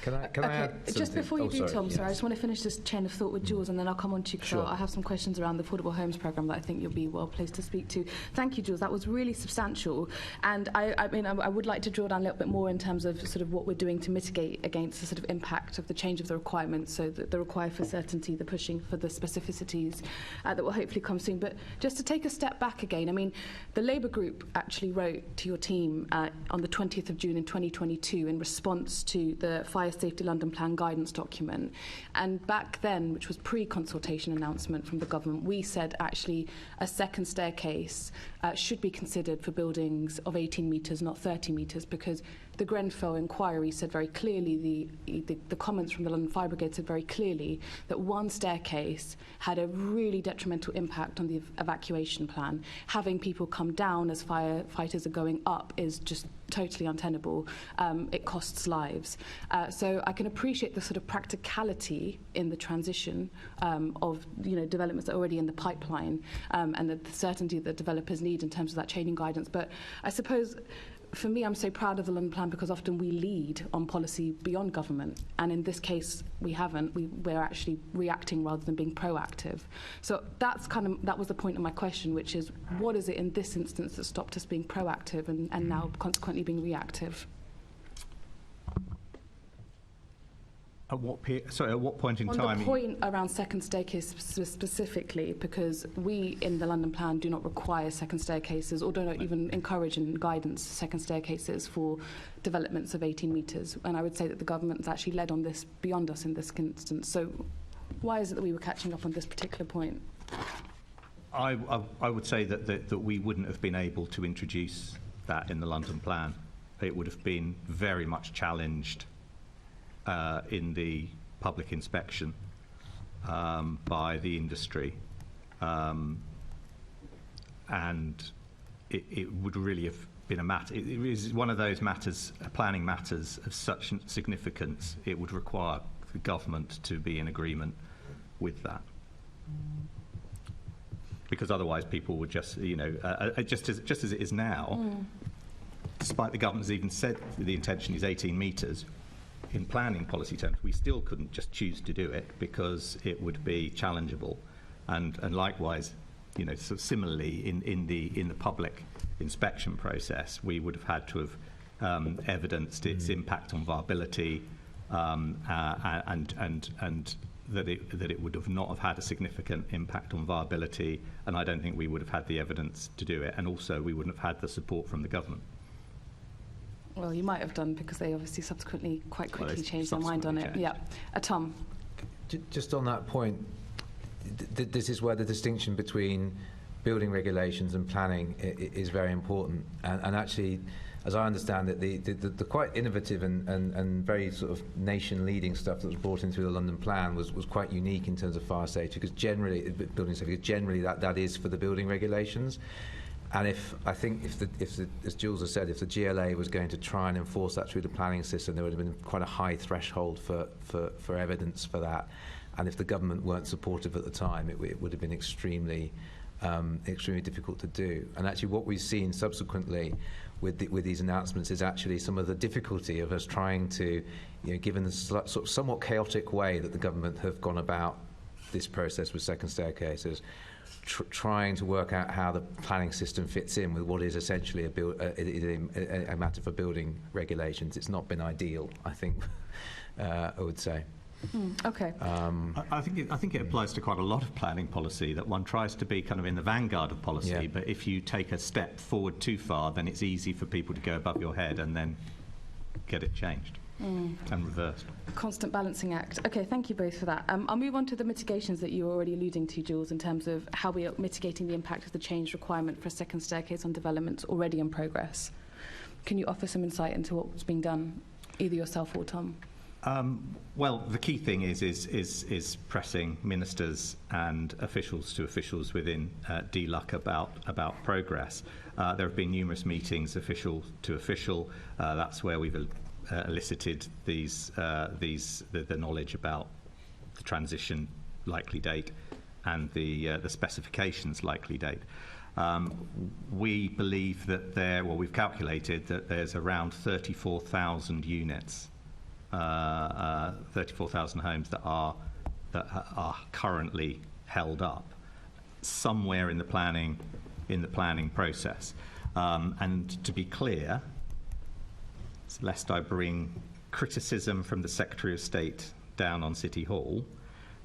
Can I add something? Just before you do, Tom, yes. sorry, I just want to finish this chain of thought with Jules, and then I'll come on to you, because Sure. I have some questions around the Affordable Homes Programme that I think you'll be well placed to speak to. Thank you, Jules. That was really substantial. And I would like to drill down a little bit more in terms of sort of what we're doing to mitigate against the sort of impact of the change of the requirements, so that the require for certainty, the pushing for the specificities that will hopefully come soon. But just to take a step back again, I mean, the Labour group actually wrote to your team on the 20th of June in 2022 in response to the Fire Safety London Plan guidance document. And back then, which was pre-consultation announcement from the government, we said actually a second staircase should be considered for buildings of 18 metres, not 30 metres, because the Grenfell inquiry said very clearly, the comments from the London Fire Brigade said very clearly that one staircase had a really detrimental impact on the evacuation plan. Having people come down as firefighters are going up is just totally untenable. It costs lives. So I can appreciate the sort of practicality in the transition of developments that are already in the pipeline, and the certainty that developers need in terms of that chaining guidance. But I suppose, for me, I'm so proud of the London Plan because often we lead on policy beyond government, and in this case we haven't. We're actually reacting rather than being proactive. So that was the point of my question, which is, what is it in this instance that stopped us being proactive and now consequently being reactive? At what point in time? On the point around second staircase specifically, because we in the London Plan do not require second staircases, or don't even encourage in guidance second staircases for developments of 18 metres. And I would say that the government has actually led on this beyond us in this instance. So why is it that we were catching up on this particular point? I would say that we wouldn't have been able to introduce that in the London Plan. It would have been very much challenged in the public inspection by the industry, and it would really have been a matter. It is one of those matters, planning matters of such significance. It would require the government to be in agreement with that, because otherwise people would just, just as it is now. Despite the government's even said the intention is 18 metres. In planning policy terms, we still couldn't just choose to do it because it would be challengeable, and likewise, sort of similarly in the public inspection process, we would have had to have evidenced its impact on viability, and that it would have not have had a significant impact on viability, and I don't think we would have had the evidence to do it, and also we wouldn't have had the support from the government. Well, you might have done, because they obviously subsequently quite quickly changed their mind on it. Changed. Yeah. Tom? Just on that point, this is where the distinction between building regulations and planning is very important. And actually, as I understand it, the quite innovative and very sort of nation-leading stuff that was brought in through the London Plan was quite unique in terms of fire safety, because generally, building safety, because generally that is for the building regulations. And if as Jules has said, if the GLA was going to try and enforce that through the planning system, there would have been quite a high threshold for evidence for that. And if the government weren't supportive at the time, it would have been extremely difficult to do. And actually, what we've seen subsequently with these announcements is actually some of the difficulty of us trying to, given the sort of somewhat chaotic way that the government have gone about this process with second staircases, trying to work out how the planning system fits in with what is essentially a matter for building regulations. It's not been ideal, I think, I would say. Okay. I think it applies to quite a lot of planning policy, that one tries to be kind of in the vanguard of policy, but if you take a step forward too far, then it's easy for people to go above your head and then get it changed and reversed. Constant balancing act. Okay, thank you both for that. I'll move on to the mitigations that you were already alluding to, Jules, in terms of how we are mitigating the impact of the change requirement for a second staircase on developments already in progress. Can you offer some insight into what's being done, either yourself or Tom? Well, the key thing is pressing ministers and officials within DLUC about progress. There have been numerous meetings, official to official. That's where we've elicited the knowledge about the transition likely date and the specifications likely date. We believe that we've calculated that there's around 34,000 units. 34,000 homes that are currently held up somewhere in the planning process. And to be clear, lest I bring criticism from the Secretary of State down on City Hall,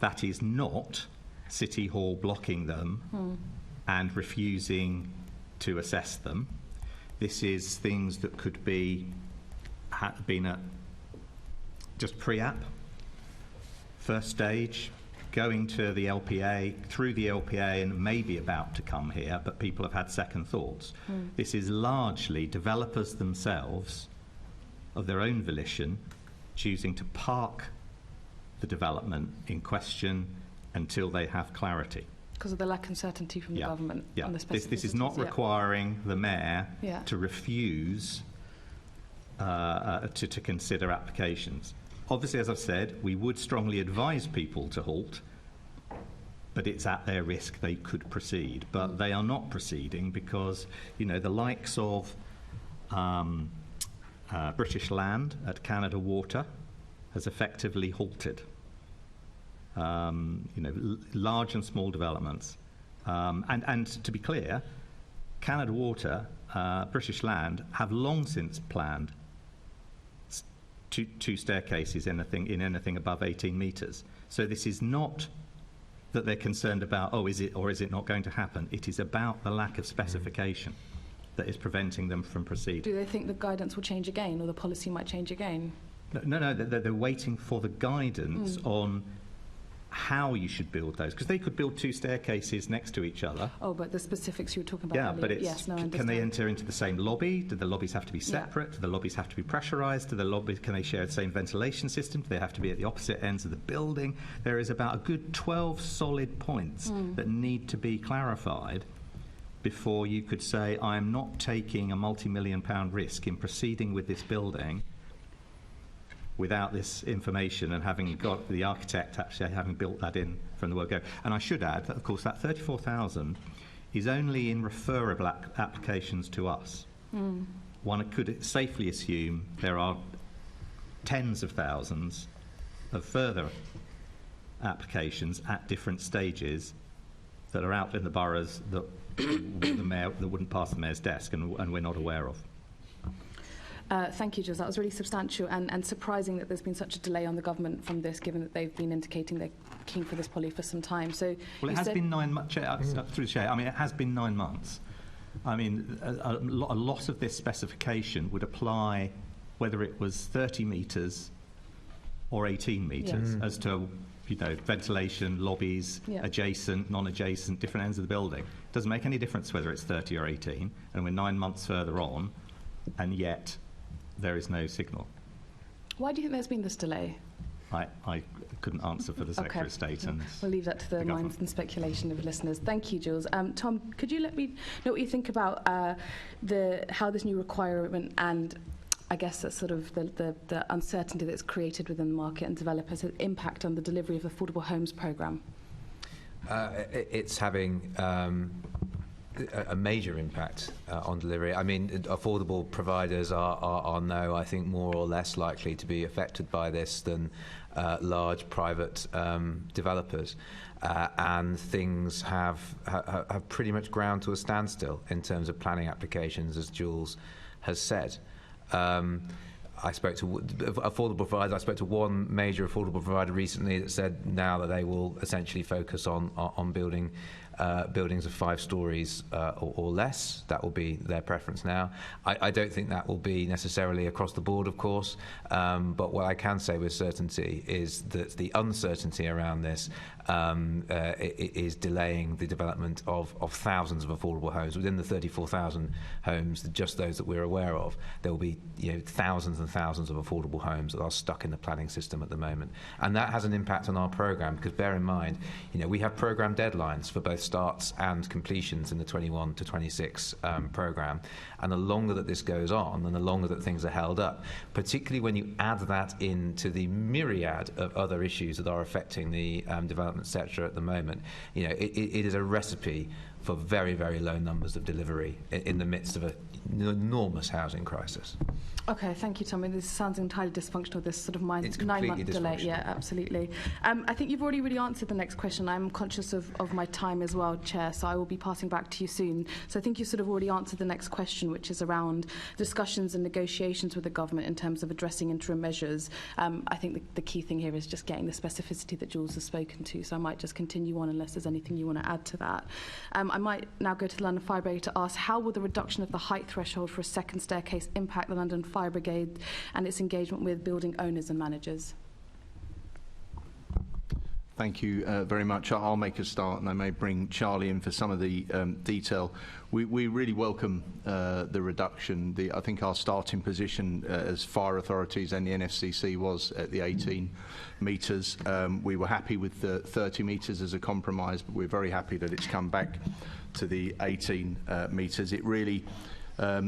that is not City Hall blocking them and refusing to assess them. This is things that could been at just pre-app, first stage, going to the LPA, through the LPA, and maybe about to come here, but people have had second thoughts. This is largely developers themselves, of their own volition, choosing to park the development in question until they have clarity. Because of the lack of certainty from the government on the specificities. This is not requiring the mayor to refuse to consider applications. Obviously, as I've said, we would strongly advise people to halt, but it's at their risk they could proceed. But they are not proceeding because, the likes of British Land at Canada Water has effectively halted. Large and small developments. And to be clear, Canada Water, British Land have long since planned two staircases in anything above 18 metres. So this is not that they're concerned about, is it or is it not going to happen? It is about the lack of specification that is preventing them from proceeding. Do they think the guidance will change again, or the policy might change again? No, they're waiting for the guidance on how you should build those, because they could build two staircases next to each other. Oh, but the specifics you were talking about earlier. But can they enter into the same lobby? Do the lobbies have to be separate? Do the lobbies have to be pressurised? Can they share the same ventilation system? Do they have to be at the opposite ends of the building? There is about a good 12 solid points that need to be clarified before you could say, I am not taking a multi-million-pound risk in proceeding with this building without this information and having got the architect actually having built that in from the word go. And I should add that, of course, that 34,000 is only in referable applications to us. One could safely assume there are tens of thousands of further applications at different stages that are out in the boroughs that the mayor that wouldn't pass the mayor's desk and we're not aware of. Thank you, Jules. That was really substantial and surprising that there's been such a delay on the government from this, given that they've been indicating they're keen for this poly for some time. So, well, it has been 9 months. Through the chair, I mean, it has been 9 months. I mean, a lot of this specification would apply whether it was 30 metres or 18 metres as to, you know, ventilation, lobbies, adjacent, non-adjacent, different ends of the building. It doesn't make any difference whether it's 30 or 18, and we're 9 months further on, and yet there is no signal. Why do you think there's been this delay? I couldn't answer for the Secretary of State. And we'll leave that to the minds and speculation of listeners. Thank you, Jules. Tom, could you let me know what you think about how this new requirement and I guess that's sort of the uncertainty that's created within the market and developers has impact on the delivery of the affordable homes programme? It's having a major impact on delivery. I mean, affordable providers are now, I think, more or less likely to be affected by this than large private developers. And things have pretty much ground to a standstill in terms of planning applications, as Jules has said. I spoke to affordable providers. I spoke to one major affordable provider recently that said now that they will essentially focus on building buildings of 5 stories or less. That will be their preference now. I don't think that will be necessarily across the board, of course, but what I can say with certainty is that the uncertainty around this is delaying the development of thousands of affordable homes. Within the 34,000 homes, just those that we're aware of, there will be thousands and thousands of affordable homes that are stuck in the planning system at the moment. And that has an impact on our programme, because bear in mind, we have programme deadlines for both starts and completions in the 21 to 26 programme. And the longer that this goes on, and the longer that things are held up, particularly when you add that into the myriad of other issues that are affecting the development sector at the moment, it is a recipe for very, very low numbers of delivery in the midst of an enormous housing crisis. Okay, thank you, Tommy. This sounds entirely dysfunctional, this sort of 9-month delay. Yeah, absolutely. I think you've already really answered the next question. I'm conscious of my time as well, Chair, so I will be passing back to you soon. So I think you sort of already answered the next question, which is around discussions and negotiations with the government in terms of addressing interim measures. I think the key thing here is just getting the specificity that Jules has spoken to, so I might just continue on unless there's anything you want to add to that. I might now go to the London Fire Brigade to ask, how will the reduction of the height threshold for a second staircase impact the London Fire Brigade and its engagement with building owners and managers? Thank you very much. I'll make a start, and I may bring Charlie in for some of the detail. We really welcome the reduction. I think our starting position as fire authorities and the NFCC was at the 18 metres. We were happy with the 30 metres as a compromise, but we're very happy that it's come back to the 18 metres. It really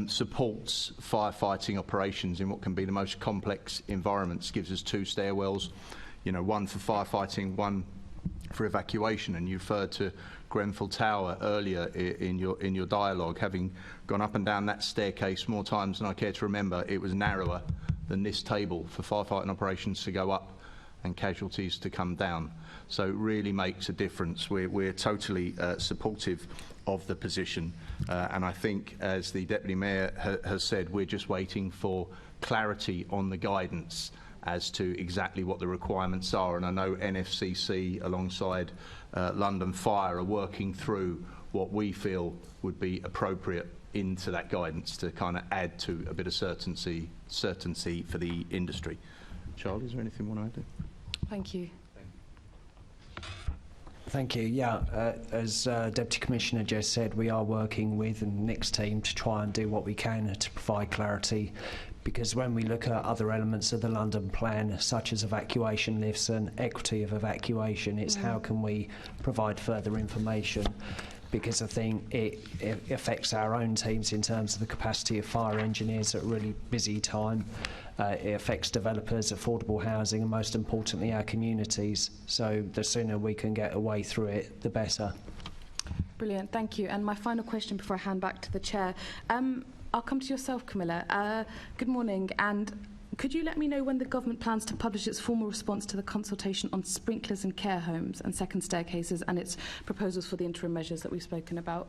supports firefighting operations in what can be the most complex environments. Gives us 2 stairwells, one for firefighting, one for evacuation. And you referred to Grenfell Tower earlier in your dialogue. Having gone up and down that staircase more times than I care to remember, it was narrower than this table for firefighting operations to go up and casualties to come down. So it really makes a difference. We're totally supportive of the position, and I think, as the Deputy Mayor has said, we're just waiting for clarity on the guidance as to exactly what the requirements are. And I know NFCC alongside London Fire are working through what we feel would be appropriate into that guidance to kind of add to a bit of certainty for the industry. Charlie, is there anything you want to add? Thank you. Thank you. Yeah, as Deputy Commissioner just said, we are working with Nick's team to try and do what we can to provide clarity, because when we look at other elements of the London plan, such as evacuation lifts and equity of evacuation, it's how can we provide further information, because I think it affects our own teams in terms of the capacity of fire engineers at a really busy time. It affects developers, affordable housing, and most importantly our communities. So the sooner we can get a way through it, the better. Brilliant, thank you. And my final question before I hand back to the Chair. I'll come to yourself, Camilla. Good morning, and could you let me know when the government plans to publish its formal response to the consultation on sprinklers in care homes and second staircases and its proposals for the interim measures that we've spoken about?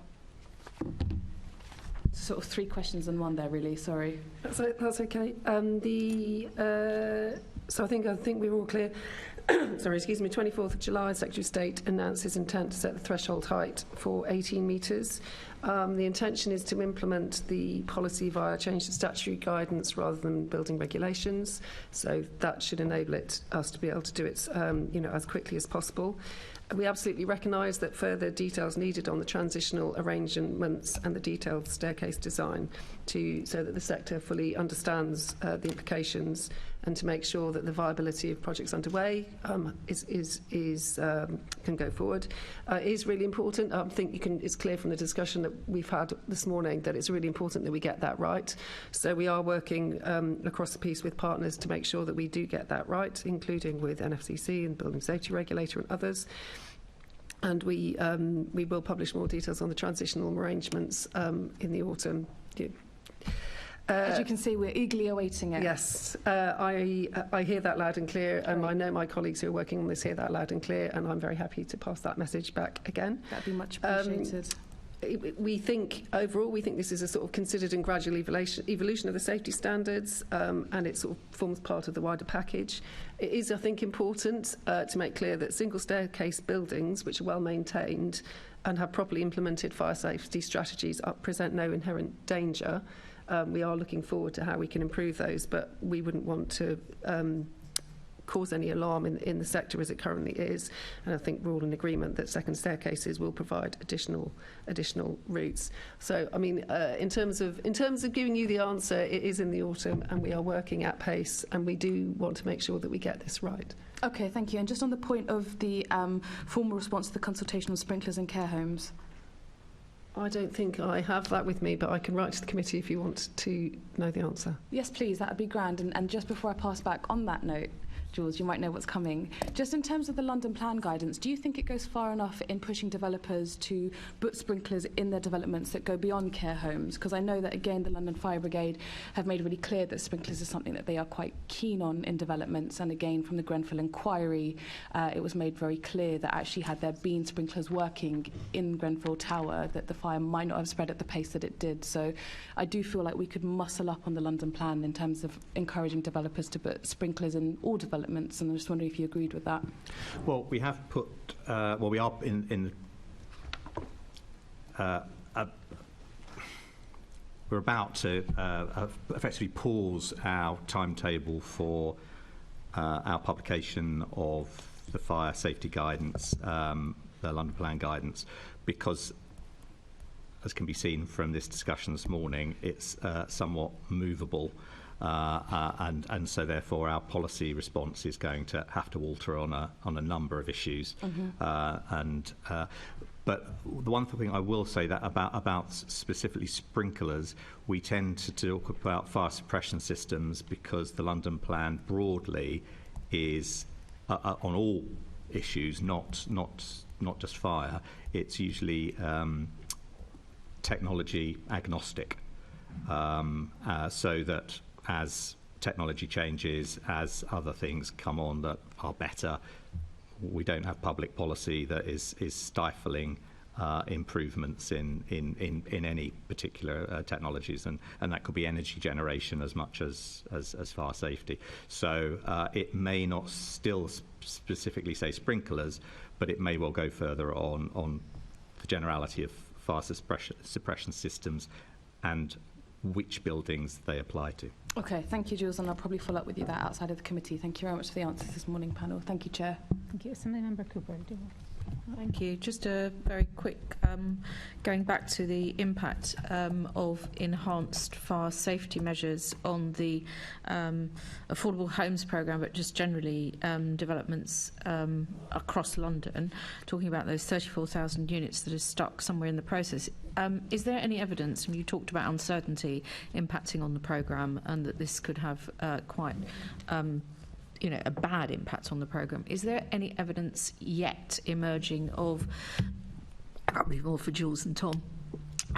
sort of three questions in one there, really. Sorry. That's okay. So I think we were all clear. Sorry, excuse me. 24th of July, Secretary of State announced his intent to set the threshold height for 18 metres. The intention is to implement the policy via change to statutory guidance rather than building regulations. So that should enable us to be able to do it, as quickly as possible. We absolutely recognise that further details needed on the transitional arrangements and the detailed staircase design so that the sector fully understands the implications and to make sure that the viability of projects underway can go forward. It is really important. I think it's clear from the discussion that we've had this morning that it's really important that we get that right. So we are working across the piece with partners to make sure that we do get that right, including with NFCC and Building Safety Regulator and others. And we will publish more details on the transitional arrangements in the autumn. As you can see, we're eagerly awaiting it. Yes, I hear that loud and clear, and I know my colleagues who are working on this hear that loud and clear, and I'm very happy to pass that message back again. That'd be much appreciated. We think this is a sort of considered and gradual evolution of the safety standards, and it sort of forms part of the wider package. It is, I think, important to make clear that single staircase buildings, which are well maintained and have properly implemented fire safety strategies, present no inherent danger. We are looking forward to how we can improve those, but we wouldn't want to cause any alarm in the sector as it currently is. And I think we're all in agreement that second staircases will provide additional routes. So, I mean, in terms of giving you the answer, it is in the autumn, and we are working at pace, and we do want to make sure that we get this right. Okay, thank you. And just on the point of the formal response to the consultation on sprinklers in care homes. I don't think I have that with me, but I can write to the committee if you want to know the answer. Yes, please, that would be grand. And just before I pass back on that note, Jules, you might know what's coming. Just in terms of the London Plan guidance, do you think it goes far enough in pushing developers to put sprinklers in their developments that go beyond care homes? Because I know that, again, the London Fire Brigade have made really clear that sprinklers is something that they are quite keen on in developments. And again, from the Grenfell inquiry, it was made very clear that actually had there been sprinklers working in Grenfell Tower, that the fire might not have spread at the pace that it did. So I do feel like we could muscle up on the London Plan in terms of encouraging developers to put sprinklers in all developments, and I'm just wondering if you agreed with that. Well, we have put, we are we're about to effectively pause our timetable for our publication of the fire safety guidance, the London Plan guidance, because, as can be seen from this discussion this morning, it's somewhat movable. And so therefore our policy response is going to have to alter on a number of issues. But the one thing I will say that about specifically sprinklers, we tend to talk about fire suppression systems because the London Plan broadly is on all issues, not just fire. It's usually technology agnostic, so that as technology changes, as other things come on that are better, we don't have public policy that is stifling improvements in any particular technologies, and that could be energy generation as much as fire safety. So it may not still specifically say sprinklers, but it may well go further on the generality of fire suppression systems and which buildings they apply to. Okay, thank you, Jules, and I'll probably follow up with you that outside of the committee. Thank you very much for the answers this morning, panel. Thank you, Chair. Thank you. Assemblymember Cooper. Thank you. Just a very quick, going back to the impact of enhanced fire safety measures on the affordable homes programme, but just generally developments across London, talking about those 34,000 units that are stuck somewhere in the process. Is there any evidence, and you talked about uncertainty impacting on the programme and that this could have quite a bad impact on the programme. Is there any evidence yet emerging of, probably more for Jules and Tom,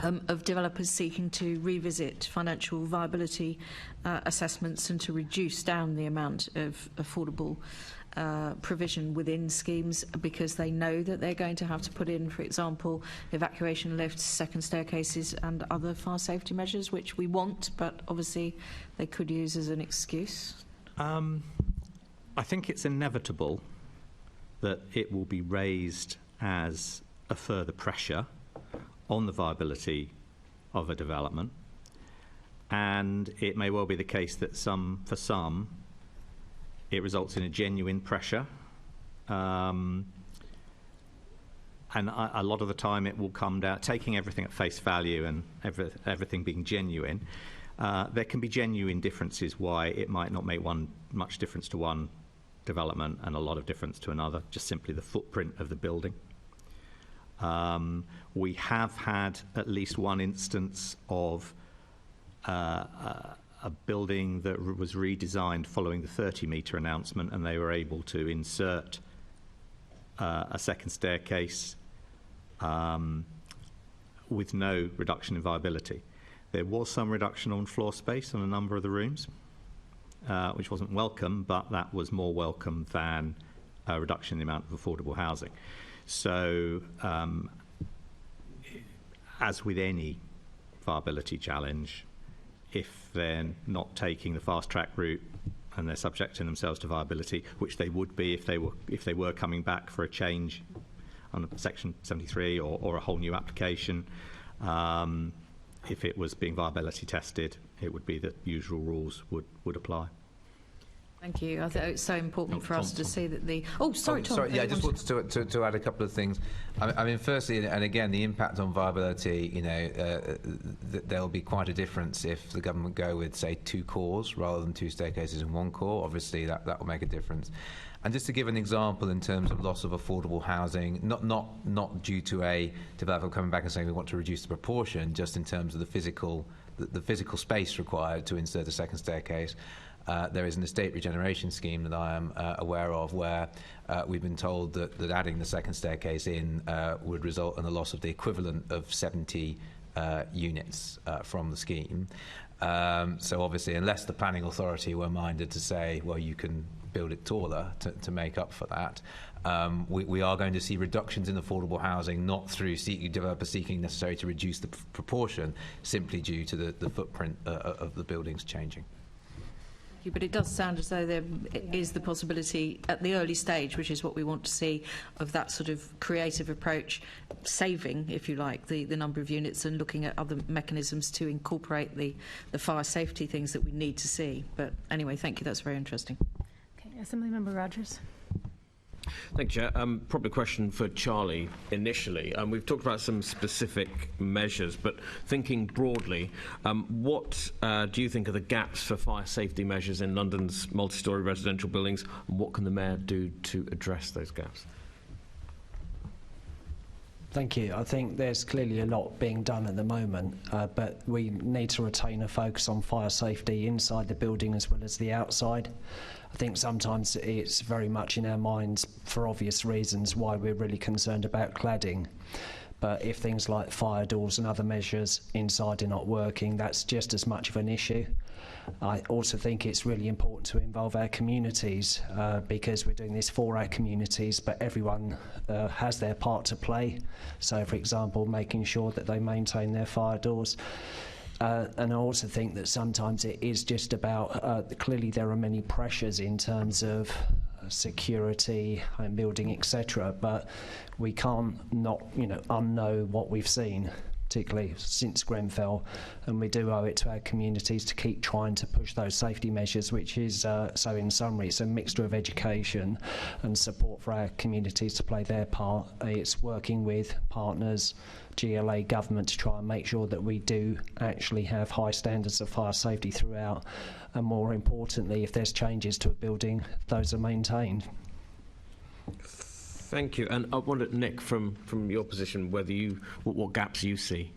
of developers seeking to revisit financial viability assessments and to reduce down the amount of affordable provision within schemes because they know that they're going to have to put in, for example, evacuation lifts, second staircases and other fire safety measures, which we want, but obviously they could use as an excuse? I think it's inevitable that it will be raised as a further pressure on the viability of a development, and it may well be the case that for some it results in a genuine pressure, and a lot of the time it will come down, taking everything at face value and everything being genuine, there can be genuine differences why it might not make much difference to one development and a lot of difference to another, just simply the footprint of the building. We have had at least one instance of a building that was redesigned following the 30-metre announcement, and they were able to insert a second staircase with no reduction in viability. There was some reduction on floor space on a number of the rooms, which wasn't welcome, but that was more welcome than a reduction in the amount of affordable housing. So, as with any viability challenge, if they're not taking the fast track route and they're subjecting themselves to viability, which they would be if they were coming back for a change on Section 73 or a whole new application, if it was being viability tested, it would be that usual rules would apply. Thank you. I think it's so important for us to see that the... Oh, sorry, Tom. Sorry, yeah, I just wanted to add a couple of things. I mean, firstly, and again, the impact on viability, there'll be quite a difference if the government go with, say, 2 cores rather than 2 staircases and 1 core. Obviously, that will make a difference. And just to give an example in terms of loss of affordable housing, not due to a developer coming back and saying we want to reduce the proportion, just in terms of the physical space required to insert a second staircase. There is an estate regeneration scheme that I am aware of where we've been told that adding the second staircase in would result in the loss of the equivalent of 70 units from the scheme. So obviously, unless the planning authority were minded to say, well, you can build it taller to make up for that, we are going to see reductions in affordable housing, not through developers seeking necessarily to reduce the proportion, simply due to the footprint of the buildings changing. But it does sound as though there is the possibility at the early stage, which is what we want to see, of that sort of creative approach, saving, if you like, the number of units and looking at other mechanisms to incorporate the fire safety things that we need to see. But anyway, thank you. That's very interesting. Okay, Assemblymember Rogers. Thank you, Chair. Probably a question for Charlie initially. We've talked about some specific measures, but thinking broadly, what do you think are the gaps for fire safety measures in London's multi-storey residential buildings, and what can the Mayor do to address those gaps? Thank you. I think there's clearly a lot being done at the moment, but we need to retain a focus on fire safety inside the building as well as the outside. I think sometimes it's very much in our minds, for obvious reasons, why we're really concerned about cladding. But if things like fire doors and other measures inside are not working, that's just as much of an issue. I also think it's really important to involve our communities because we're doing this for our communities, but everyone has their part to play. So, for example, making sure that they maintain their fire doors. And I also think that sometimes it is just about, clearly there are many pressures in terms of security, home building, etc. But we can't not, unknow what we've seen, particularly since Grenfell, and we do owe it to our communities to keep trying to push those safety measures, which is, so in summary, it's a mixture of education and support for our communities to play their part. It's working with partners, GLA, government, to try and make sure that we do actually have high standards of fire safety throughout, and more importantly, if there's changes to a building, those are maintained. Thank you. And I wonder, Nick, from your position, whether what gaps you see.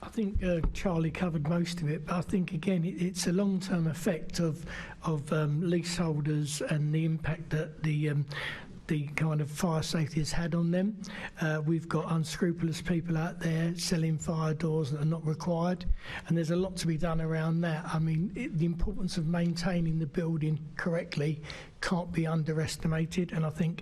I think Charlie covered most of it, but I think again it's a long-term effect of leaseholders and the impact that the the kind of fire safety has had on them. We've got unscrupulous people out there selling fire doors that are not required, and there's a lot to be done around that. I mean, the importance of maintaining the building correctly can't be underestimated, and I think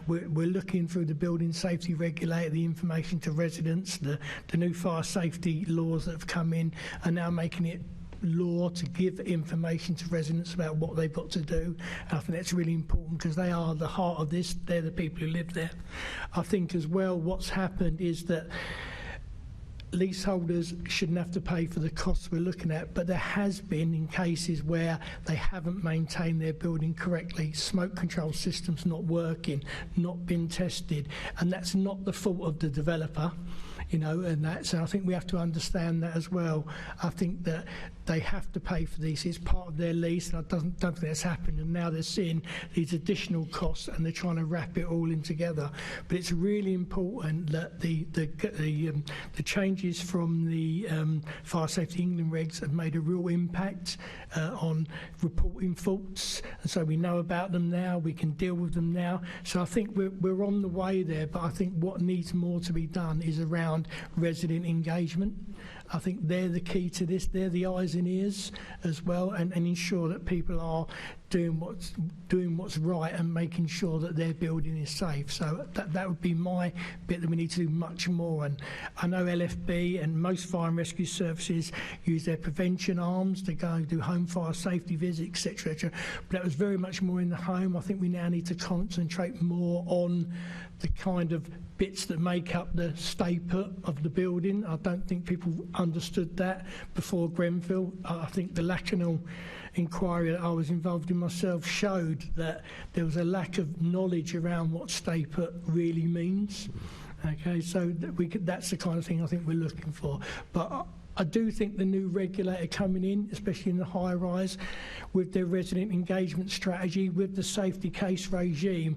we're looking through the building safety regulator, the information to residents, the new fire safety laws that have come in are now making it law to give information to residents about what they've got to do. And I think that's really important because they are the heart of this. They're the people who live there. I think as well what's happened is that leaseholders shouldn't have to pay for the costs we're looking at, but there has been in cases where they haven't maintained their building correctly, smoke control systems not working, not been tested, and that's not the fault of the developer, you know, and that's, and I think we have to understand that as well. I think that they have to pay for these. It's part of their lease, and I don't think that's happened. And now they're seeing these additional costs, and they're trying to wrap it all in together. But it's really important that the changes from the Fire Safety England regs have made a real impact on reporting faults, and so we know about them now. We can deal with them now. So I think we're on the way there. But I think what needs more to be done is around resident engagement. I think they're the key to this. They're the eyes and ears as well, and ensure that people are doing what's right and making sure that their building is safe. So that would be my bit, that we need to do much more. And I know LFB and most fire and rescue services use their prevention arms to go and do home fire safety visits, etc. But that was very much more in the home. I think we now need to concentrate more on the kind of bits that make up the stay put of the building. I don't think people understood that before Grenfell. I think the Lacanal inquiry that I was involved in myself showed that there was a lack of knowledge around what stay put really means. Okay, so that's the kind of thing I think we're looking for. But I do think the new regulator coming in, especially in the high rise, with their resident engagement strategy, with the safety case regime,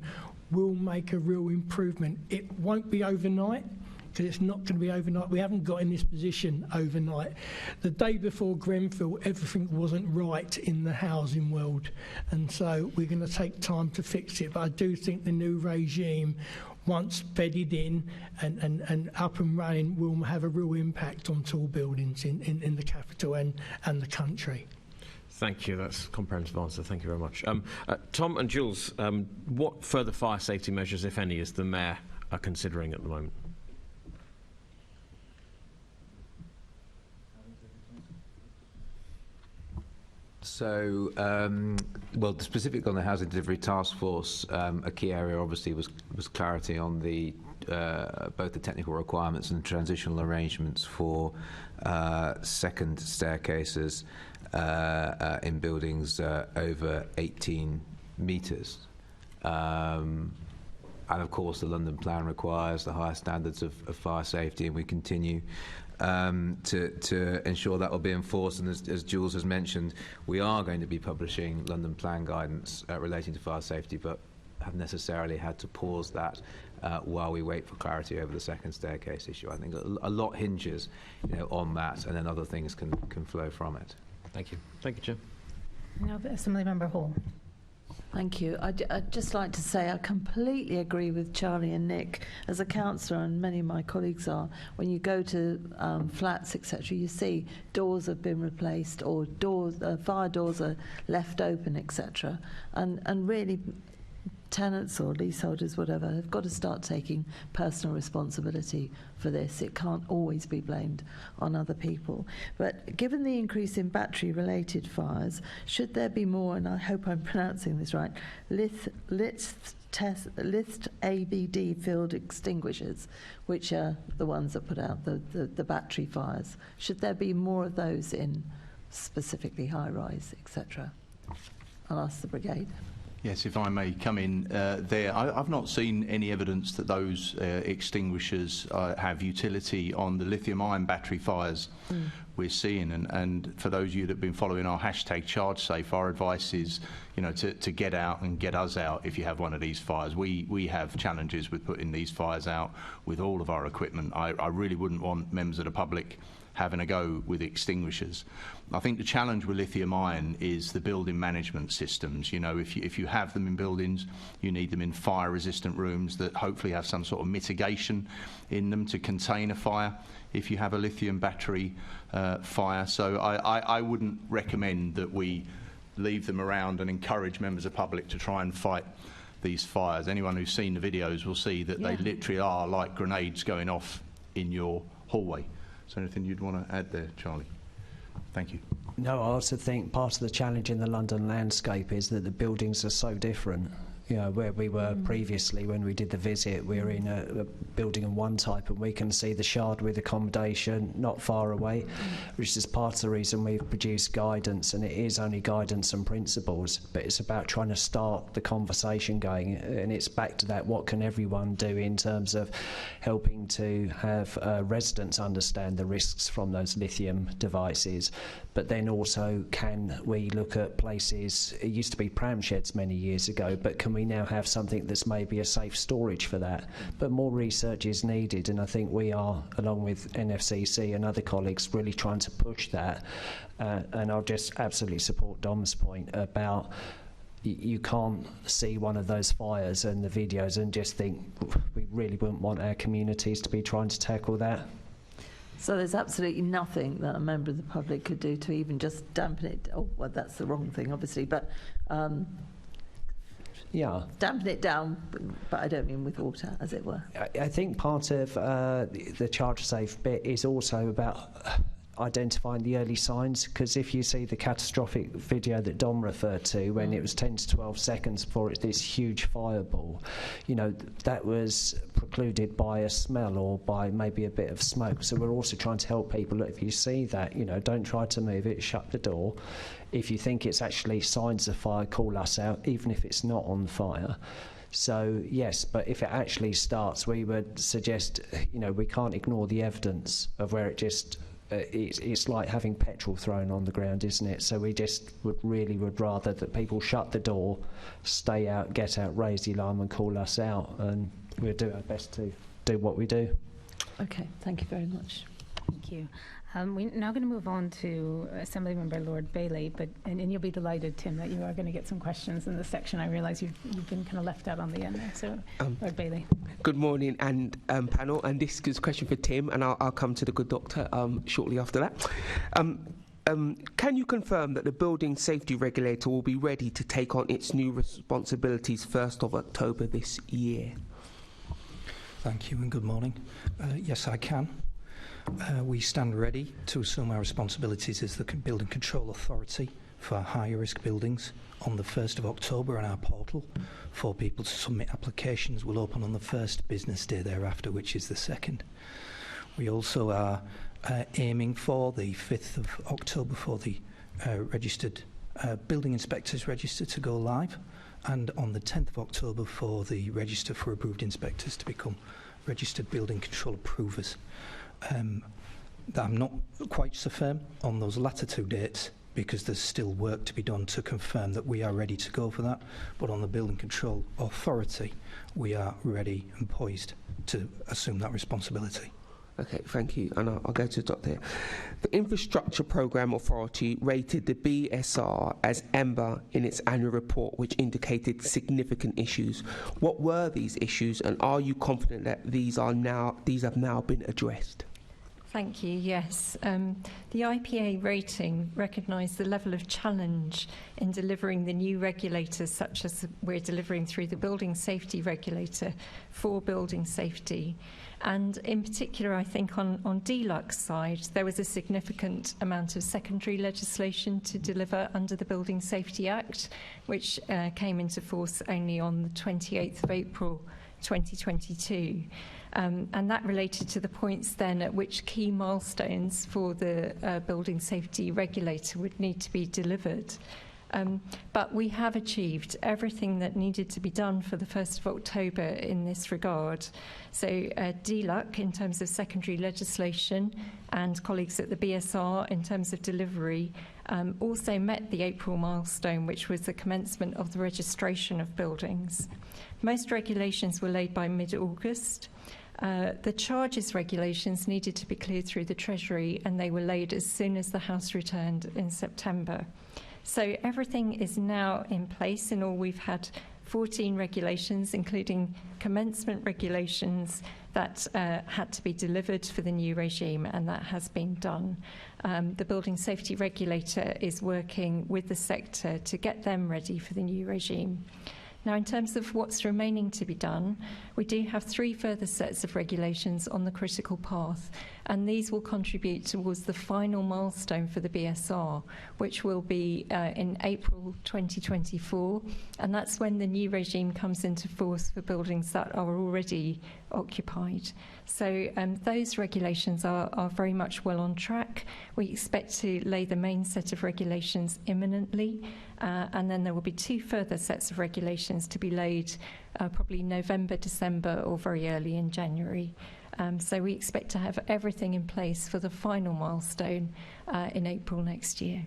will make a real improvement. It won't be overnight, because it's not going to be overnight. We haven't got in this position overnight. The day before Grenfell, everything wasn't right in the housing world, and so we're going to take time to fix it. But I do think the new regime, once bedded in and up and running, will have a real impact on tall buildings in the capital and the country. Thank you. That's a comprehensive answer. Thank you very much. Tom and Jules, what further fire safety measures, if any, is the Mayor considering at the moment? So, well, specific on the Housing Delivery Task Force, a key area obviously was clarity on the both the technical requirements and transitional arrangements for second staircases in buildings over 18 metres. And of course the London Plan requires the highest standards of fire safety, and we continue to ensure that will be enforced. And as Jules has mentioned, we are going to be publishing London Plan guidance relating to fire safety, but have necessarily had to pause that while we wait for clarity over the second staircase issue. I think a lot hinges, on that, and then other things can flow from it. Thank you. Thank you, Chair. Now, Assemblymember Hall. Thank you. I'd just like to say I completely agree with Charlie and Nick. As a councillor, and many of my colleagues are, when you go to flats, etc., you see doors have been replaced, or fire doors are left open, etc. And really, tenants or leaseholders, whatever, have got to start taking personal responsibility for this. It can't always be blamed on other people. But given the increase in battery-related fires, should there be more, and I hope I'm pronouncing this right, list ABD field extinguishers, which are the ones that put out the battery fires? Should there be more of those in specifically high-rise, etc.? I'll ask the Brigade. Yes, if I may come in there. I've not seen any evidence that those extinguishers have utility on the lithium-ion battery fires we're seeing. And for those of you that have been following our hashtag ChargeSafe, our advice is, to get out and get us out if you have one of these fires. We have challenges with putting these fires out with all of our equipment. I really wouldn't want members of the public having a go with extinguishers. I think the challenge with lithium ion is the building management systems. You know, if you have them in buildings, you need them in fire-resistant rooms that hopefully have some sort of mitigation in them to contain a fire if you have a lithium battery fire. So I wouldn't recommend that we leave them around and encourage members of the public to try and fight these fires. Anyone who's seen the videos will see that they literally are like grenades going off in your hallway. Is there anything you'd want to add there, Charlie? Thank you. No, I also think part of the challenge in the London landscape is that the buildings are so different. You know, where we were previously when we did the visit, we were in a building of one type, and we can see the Shard with accommodation not far away, which is part of the reason we've produced guidance, and it is only guidance and principles, but it's about trying to start the conversation going, and it's back to that, what can everyone do in terms of helping to have residents understand the risks from those lithium devices, but then also can we look at places, it used to be pram sheds many years ago, but can we now have something that's maybe a safe storage for that? But more research is needed, and I think we are, along with NFCC and other colleagues, really trying to push that. And I'll just absolutely support Dom's point about you can't see one of those fires and the videos and just think we really wouldn't want our communities to be trying to tackle that. So there's absolutely nothing that a member of the public could do to even just dampen it. Oh, well, that's the wrong thing, obviously, but dampen it down, but I don't mean with water, as it were. I think part of the charge safe bit is also about identifying the early signs, because if you see the catastrophic video that Dom referred to, when it was 10 to 12 seconds before it's this huge fireball, you know, that was precluded by a smell or by maybe a bit of smoke. So we're also trying to help people, look, if you see that, you know, don't try to move it, shut the door. If you think it's actually signs of fire, call us out, even if it's not on fire. So yes, but if it actually starts, we would suggest, you know, we can't ignore the evidence of where it just it's like having petrol thrown on the ground, isn't it? So we just would rather that people shut the door, stay out, get out, raise the alarm and call us out, and we'll do our best to do what we do. Okay, thank you very much. Thank you. We're now going to move on to Assemblymember Lord Bailey, and you'll be delighted, Tim, that you are going to get some questions in this section. I realise you've been kind of left out on the end there. So, Lord Bailey. Good morning, and panel. And this is a question for Tim, and I'll come to the good doctor shortly after that. Can you confirm that the building safety regulator will be ready to take on its new responsibilities 1st of October this year? Thank you, and good morning. Yes, I can. We stand ready to assume our responsibilities as the Building Control Authority for higher risk buildings on the 1st of October, and our portal for people to submit applications will open on the first business day thereafter, which is the 2nd. We also are aiming for the 5th of October for the registered building inspectors register to go live, and on the 10th of October for the register for approved inspectors to become registered building control approvers. I'm not quite so firm on those latter two dates because there's still work to be done to confirm that we are ready to go for that, but on the Building Control Authority we are ready and poised to assume that responsibility. Okay, thank you. And I'll go to the doctor. The Infrastructure Programme Authority rated the BSR as amber in its annual report, which indicated significant issues. What were these issues, and are you confident that these have now been addressed? Thank you. Yes. The IPA rating recognised the level of challenge in delivering the new regulators, such as we're delivering through the Building Safety Regulator for building safety. And in particular, I think on DLUC's side, there was a significant amount of secondary legislation to deliver under the Building Safety Act, which came into force only on the 28th of April 2022. And that related to the points then at which key milestones for the building safety regulator would need to be delivered. But we have achieved everything that needed to be done for the 1st of October in this regard. So DLUC in terms of secondary legislation and colleagues at the BSR in terms of delivery also met the April milestone, which was the commencement of the registration of buildings. Most regulations were laid by mid-August. The charges regulations needed to be cleared through the Treasury, and they were laid as soon as the House returned in September. So everything is now in place. In all, we've had 14 regulations, including commencement regulations that had to be delivered for the new regime, and that has been done. The Building Safety Regulator is working with the sector to get them ready for the new regime. Now, in terms of what's remaining to be done, we do have 3 further sets of regulations on the critical path, and these will contribute towards the final milestone for the BSR, which will be in April 2024, and that's when the new regime comes into force for buildings that are already occupied. So those regulations are very much well on track. We expect to lay the main set of regulations imminently, and then there will be 2 further sets of regulations to be laid probably November, December, or very early in January. So we expect to have everything in place for the final milestone in April next year.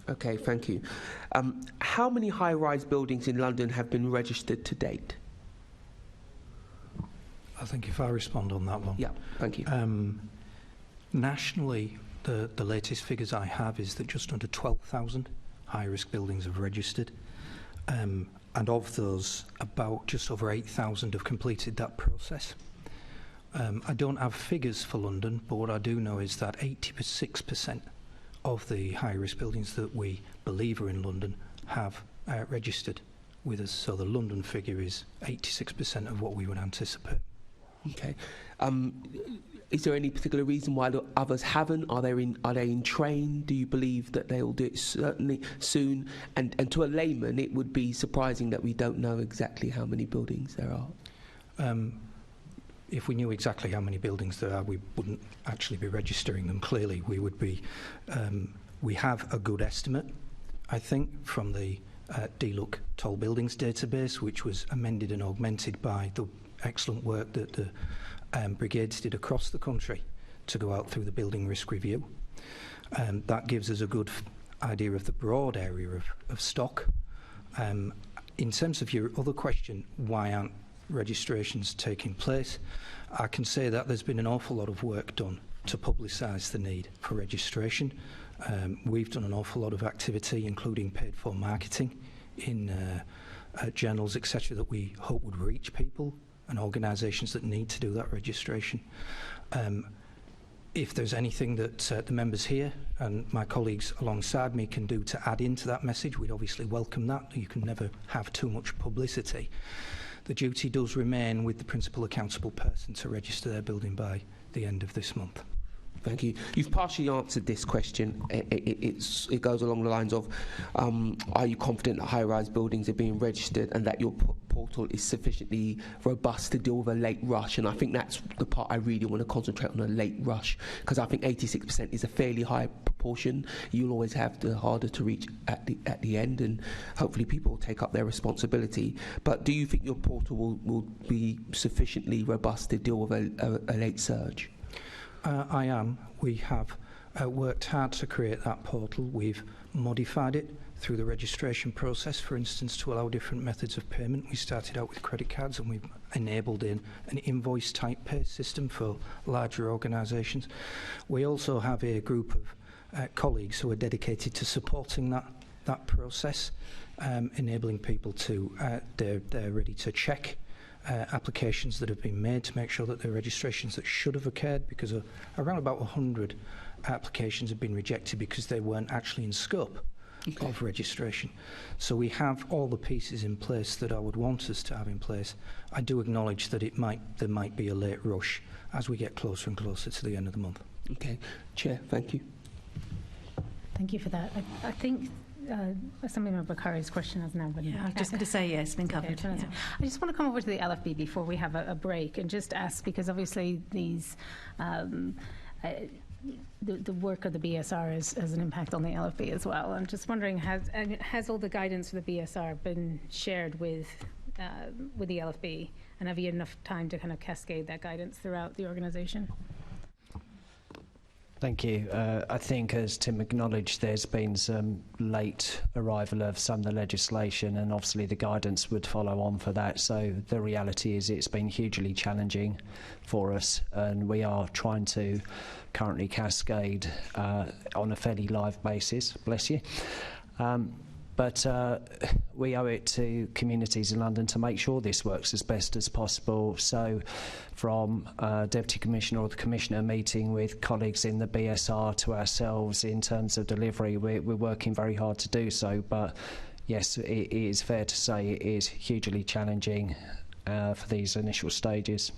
Okay, thank you. How many high-rise buildings in London have been registered to date? I think if I respond on that one. Yeah, thank you. Nationally, the latest figures I have is that just under 12,000 high-risk buildings have registered. And of those, about just over 8,000 have completed that process. I don't have figures for London, but what I do know is that 86% of the high-risk buildings that we believe are in London have registered with us. So the London figure is 86% of what we would anticipate. Okay. Is there any particular reason why the others haven't? Are they in train? Do you believe that they will do it certainly soon? And to a layman, it would be surprising that we don't know exactly how many buildings there are. If we knew exactly how many buildings there are, we wouldn't actually be registering them. Clearly, we would be. We have a good estimate, I think, from the DLUC Tall Buildings database, which was amended and augmented by the excellent work that the brigades did across the country to go out through the building risk review. That gives us a good idea of the broad area of stock. In terms of your other question, why aren't registrations taking place, I can say that there's been an awful lot of work done to publicise the need for registration. We've done an awful lot of activity, including paid for marketing in journals, etc., that we hope would reach people and organisations that need to do that registration. If there's anything that the members here and my colleagues alongside me can do to add into that message, we'd obviously welcome that. You can never have too much publicity. The duty does remain with the principal accountable person to register their building by the end of this month. Thank you. You've partially answered this question. It goes along the lines of, are you confident that high-rise buildings are being registered and that your portal is sufficiently robust to deal with a late rush? And I think that's the part I really want to concentrate on, a late rush, because I think 86% is a fairly high proportion. You'll always have the harder to reach at the end, and hopefully people will take up their responsibility. But do you think your portal will be sufficiently robust to deal with a late surge? I am. We have worked hard to create that portal. We've modified it through the registration process, for instance, to allow different methods of payment. We started out with credit cards, and we've enabled an invoice-type pay system for larger organisations. We also have a group of colleagues who are dedicated to supporting that process, enabling people to, they're ready to check applications that have been made to make sure that they're registrations that should have occurred, because around about 100 applications have been rejected because they weren't actually in scope of registration. So we have all the pieces in place that I would want us to have in place. I do acknowledge that there might be a late rush as we get closer and closer to the end of the month. Okay. Chair, thank you. Thank you for that. I think Assemblyman Bakari's question has now been... Yeah, I was just going to say, yes, it's been covered. Okay, yeah. I just want to come over to the LFB before we have a break and just ask, because obviously these... the work of the BSR has an impact on the LFB as well. I'm just wondering, has all the guidance for the BSR been shared with the LFB, and have you had enough time to kind of cascade that guidance throughout the organisation? Thank you. I think, as Tim acknowledged, there's been some late arrival of some of the legislation, and obviously the guidance would follow on for that. So the reality is it's been hugely challenging for us, and we are trying to currently cascade on a fairly live basis. Bless you. But we owe it to communities in London to make sure this works as best as possible. So from Deputy Commissioner or the Commissioner meeting with colleagues in the BSR to ourselves in terms of delivery, we're working very hard to do so. But yes, it is fair to say it is hugely challenging for these initial stages.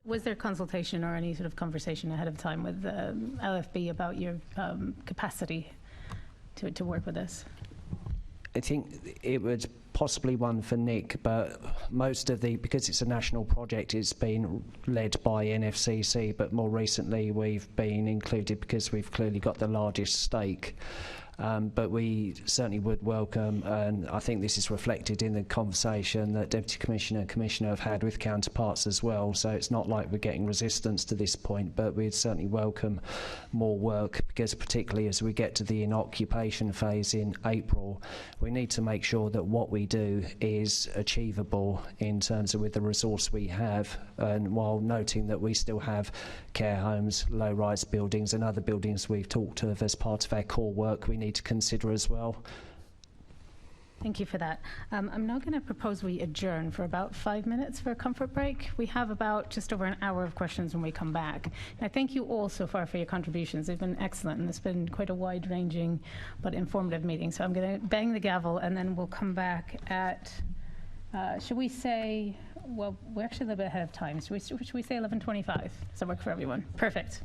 Was there consultation or any sort of conversation ahead of time with LFB about your capacity to work with this? I think it was possibly one for Nick, but most of because it's a national project, it's been led by NFCC, but more recently we've been included because we've clearly got the largest stake. But we certainly would welcome, and I think this is reflected in the conversation that Deputy Commissioner and Commissioner have had with counterparts as well, so it's not like we're getting resistance to this point, but we'd certainly welcome more work, because particularly as we get to the inoccupation phase in April, we need to make sure that what we do is achievable in terms of with the resource we have, and while noting that we still have care homes, low-rise buildings and other buildings we've talked of as part of our core work we need to consider as well. Thank you for that. I'm now going to propose we adjourn for about 5 minutes for a comfort break. We have about just over an hour of questions when we come back. And I thank you all so far for your contributions. They've been excellent, and it's been quite a wide-ranging but informative meeting. So I'm going to bang the gavel, and then we'll come back at, should we say, well, we're actually a little bit ahead of time. Should we say 11:25? Does that work for everyone? Perfect.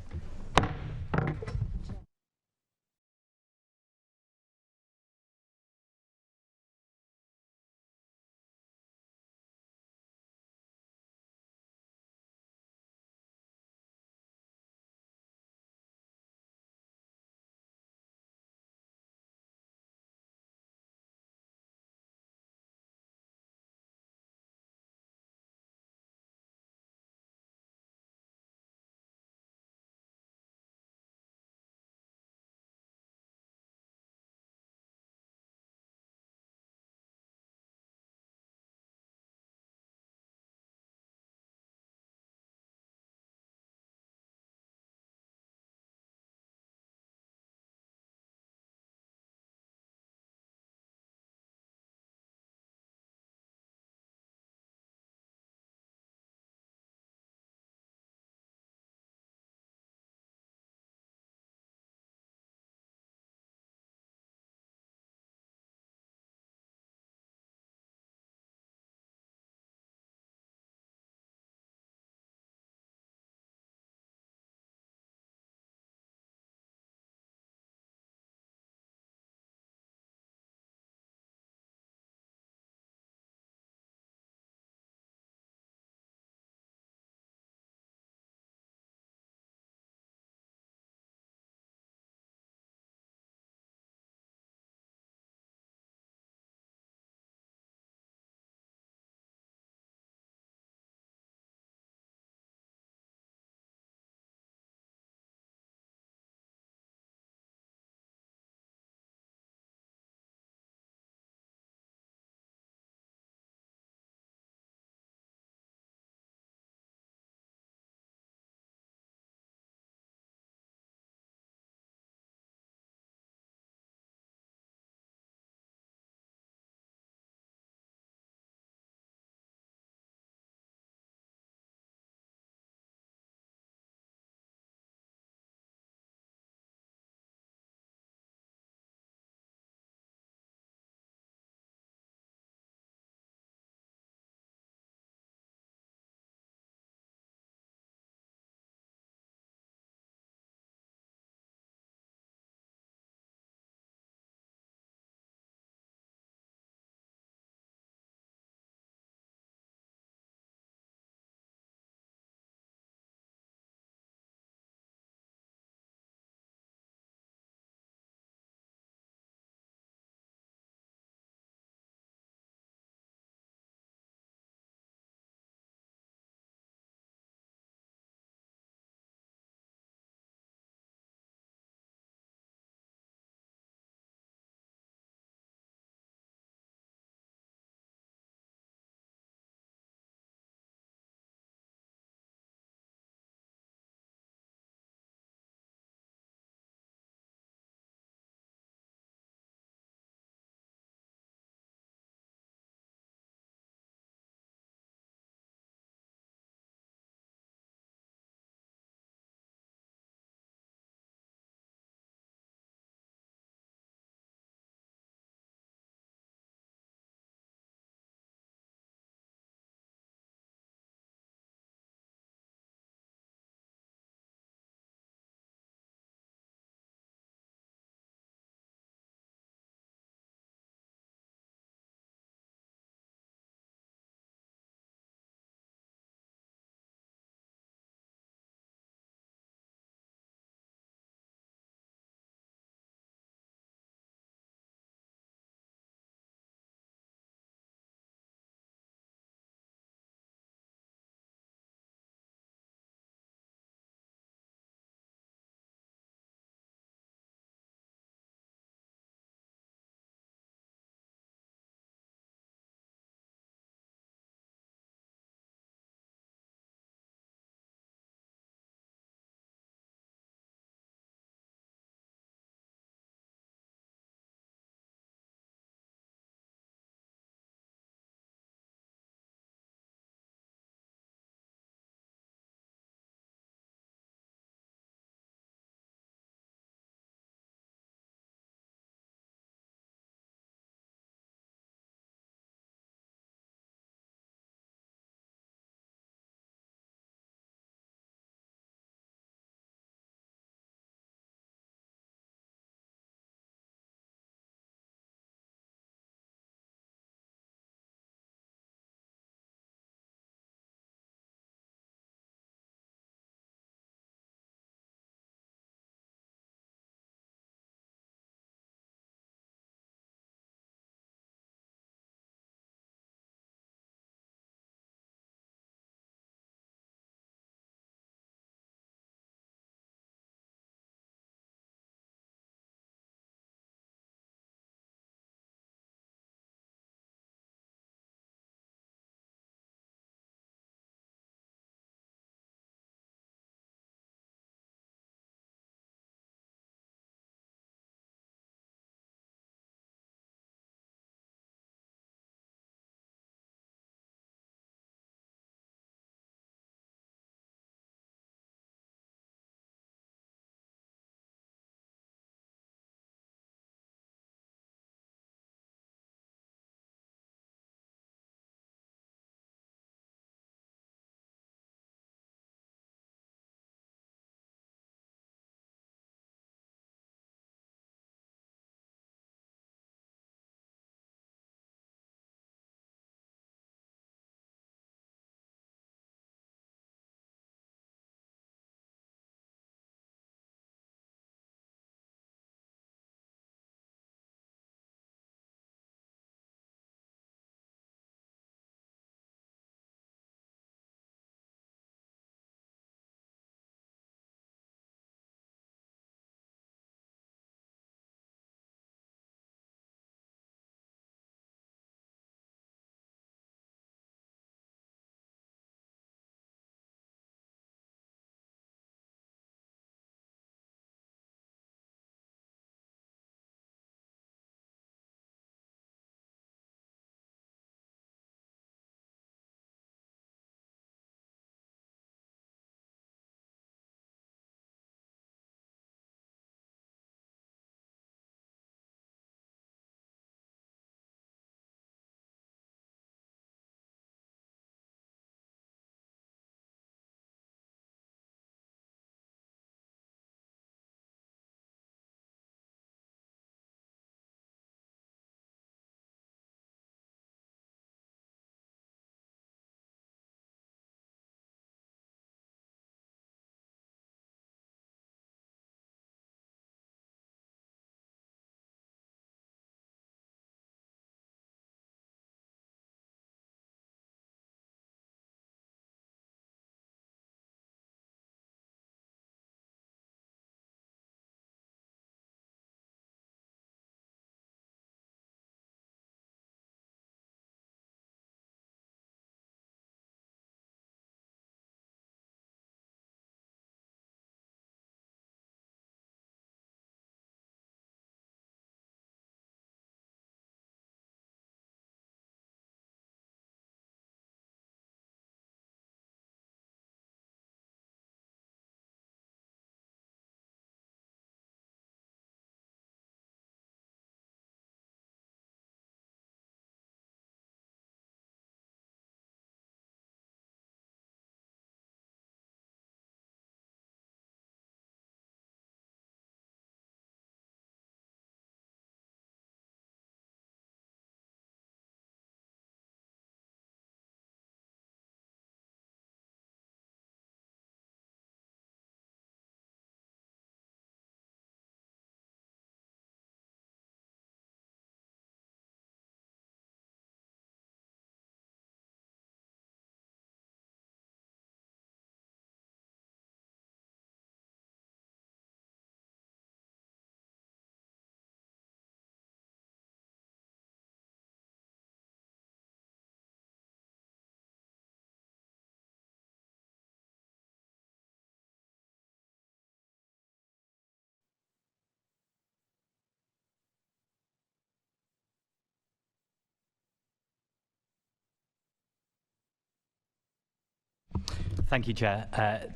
Thank you, Chair.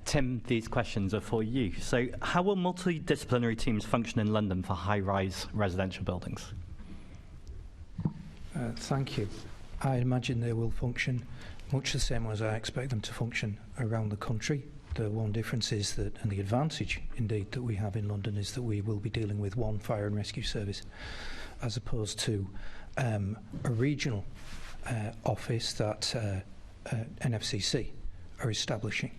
Tim, these questions are for you. So, how will multidisciplinary teams function in London for high-rise residential buildings? Thank you. I imagine they will function much the same as I expect them to function around the country. The one difference is that, and the advantage indeed that we have in London, is that we will be dealing with one fire and rescue service as opposed to a regional office that NFCC are establishing.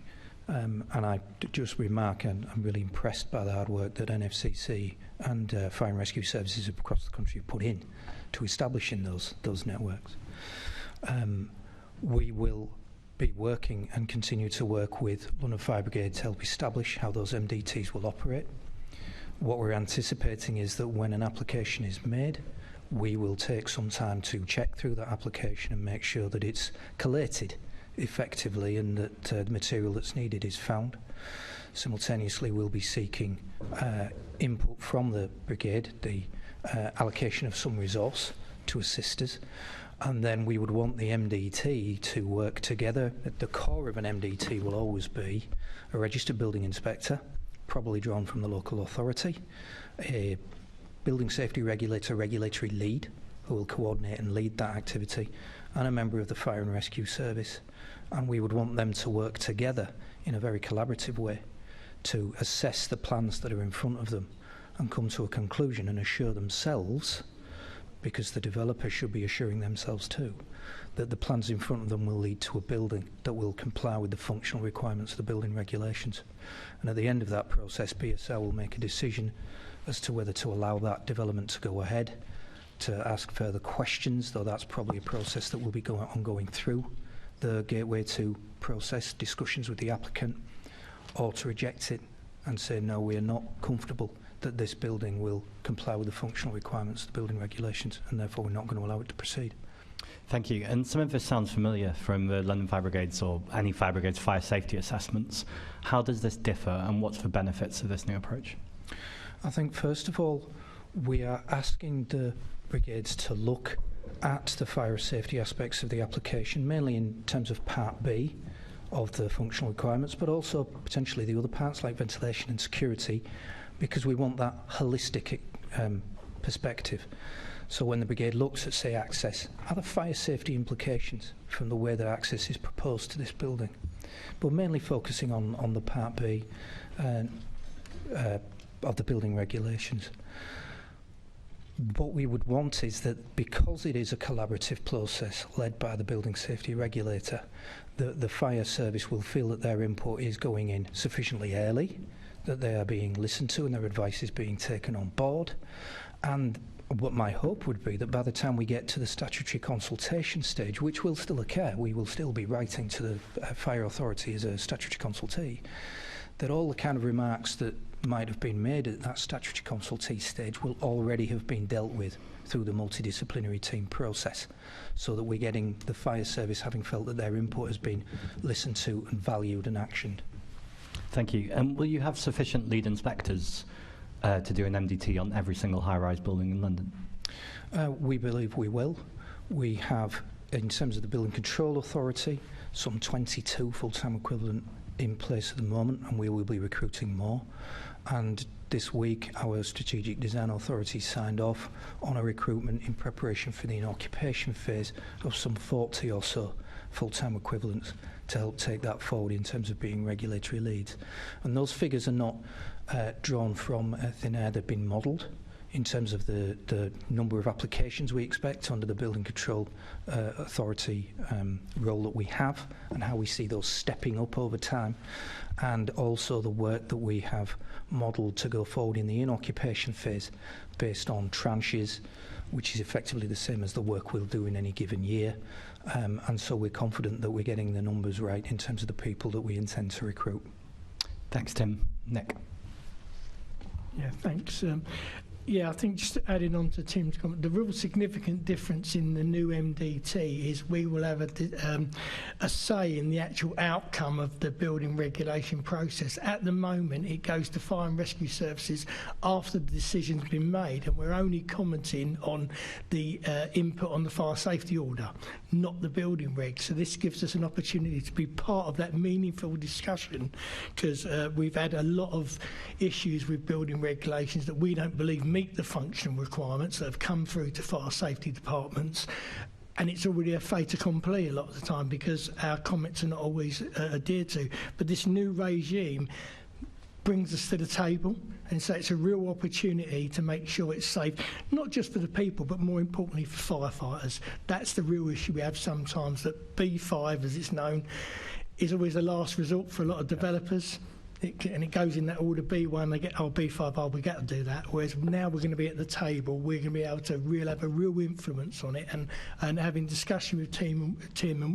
And I just remark, and I'm really impressed by the hard work that NFCC and fire and rescue services across the country have put in to establishing those networks. We will be working and continue to work with London Fire Brigade to help establish how those MDTs will operate. What we're anticipating is that when an application is made, we will take some time to check through that application and make sure that it's collated effectively and that the material that's needed is found. Simultaneously, we'll be seeking input from the Brigade, the allocation of some resource to assist us, and then we would want the MDT to work together. At the core of an MDT will always be a registered building inspector, probably drawn from the local authority, a building safety regulator, regulatory lead, who will coordinate and lead that activity, and a member of the fire and rescue service. And we would want them to work together in a very collaborative way to assess the plans that are in front of them and come to a conclusion and assure themselves, because the developer should be assuring themselves too, that the plans in front of them will lead to a building that will comply with the functional requirements of the building regulations. And at the end of that process, BSL will make a decision as to whether to allow that development to go ahead, to ask further questions, though that's probably a process that will be ongoing through the Gateway 2 process, discussions with the applicant, or to reject it and say, no, we are not comfortable that this building will comply with the functional requirements of the building regulations, and therefore we're not going to allow it to proceed. Thank you. And some of this sounds familiar from the London Fire Brigade's or any fire brigade's fire safety assessments. How does this differ, and what's the benefits of this new approach? I think, first of all, we are asking the brigades to look at the fire safety aspects of the application, mainly in terms of Part B of the functional requirements, but also potentially the other parts like ventilation and security, because we want that holistic perspective. So when the brigade looks at, say, access, are there fire safety implications from the way that access is proposed to this building? But mainly focusing on the Part B of the building regulations. What we would want is that, because it is a collaborative process led by the building safety regulator, the fire service will feel that their input is going in sufficiently early, that they are being listened to and their advice is being taken on board. And what my hope would be that by the time we get to the statutory consultation stage, which will still occur, we will still be writing to the fire authority as a statutory consultee, that all the kind of remarks that might have been made at that statutory consultee stage will already have been dealt with through the multidisciplinary team process, so that we're getting the fire service having felt that their input has been listened to and valued and actioned. Thank you. And will you have sufficient lead inspectors to do an MDT on every single high-rise building in London? We believe we will. We have, in terms of the Building Control Authority, some 22 full-time equivalent in place at the moment, and we will be recruiting more. And this week, our Strategic Design Authority signed off on a recruitment in preparation for the inoccupation phase of some 40 or so full-time equivalents to help take that forward in terms of being regulatory leads. And those figures are not drawn from thin air. They've been modelled in terms of the number of applications we expect under the Building Control Authority role that we have, and how we see those stepping up over time, and also the work that we have modelled to go forward in the inoccupation phase based on tranches, which is effectively the same as the work we'll do in any given year. And so we're confident that we're getting the numbers right in terms of the people that we intend to recruit. Thanks, Tim. Nick. Yeah, thanks. Yeah, I think just adding on to Tim's comment, the real significant difference in the new MDT is we will have a say in the actual outcome of the building regulation process. At the moment, it goes to fire and rescue services after the decision's been made, and we're only commenting on the input on the fire safety order, not the building reg. So this gives us an opportunity to be part of that meaningful discussion, because we've had a lot of issues with building regulations that we don't believe meet the functional requirements that have come through to fire safety departments, and it's already a fait accompli a lot of the time because our comments are not always adhered to. But this new regime brings us to the table, and so it's a real opportunity to make sure it's safe, not just for the people but more importantly for firefighters. That's the real issue we have sometimes, that B5 as it's known is always the last resort for a lot of developers. And it goes in that order, B1, they get, B5, we got to do that. Whereas now we're going to be at the table, we're going to be able to have a real influence on it, and having discussion with Tim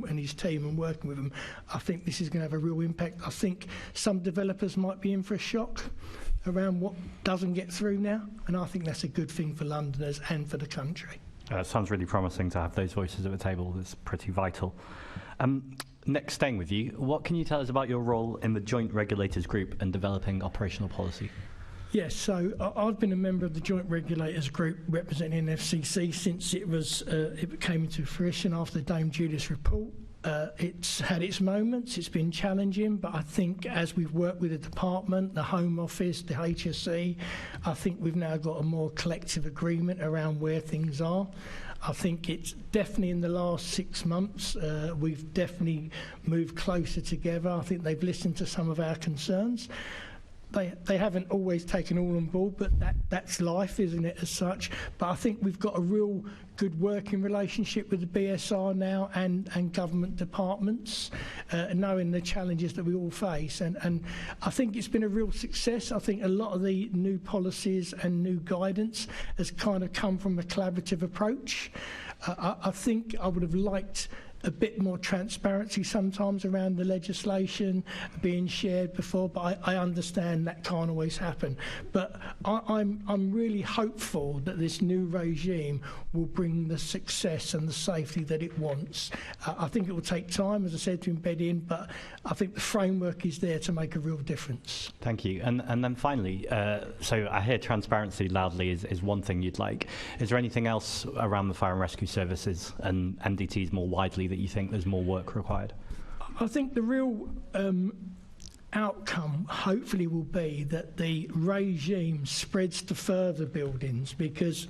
and his team and working with them, I think this is going to have a real impact. I think some developers might be in for a shock around what doesn't get through now, and I think that's a good thing for Londoners and for the country. It sounds really promising to have those voices at the table. It's pretty vital. Nick, staying with you, what can you tell us about your role in the Joint Regulators Group and developing operational policy? Yes, so I've been a member of the Joint Regulators Group representing FCC since it came into fruition after Dame Julius report. It's had its moments, it's been challenging, but I think as we've worked with the department, the Home Office, the HSE, I think we've now got a more collective agreement around where things are. I think it's definitely in the last 6 months, we've definitely moved closer together. I think they've listened to some of our concerns. They haven't always taken all on board, but that's life, isn't it, as such? But I think we've got a real good working relationship with the BSR now and government departments, knowing the challenges that we all face. And I think it's been a real success. I think a lot of the new policies and new guidance has kind of come from a collaborative approach. I think I would have liked a bit more transparency sometimes around the legislation being shared before, but I understand that can't always happen. But I'm really hopeful that this new regime will bring the success and the safety that it wants. I think it will take time, as I said, to embed in, but I think the framework is there to make a real difference. Thank you. And then finally, so I hear transparency loudly is one thing you'd like. Is there anything else around the fire and rescue services and MDTs more widely that you think there's more work required? I think the real outcome hopefully will be that the regime spreads to further buildings, because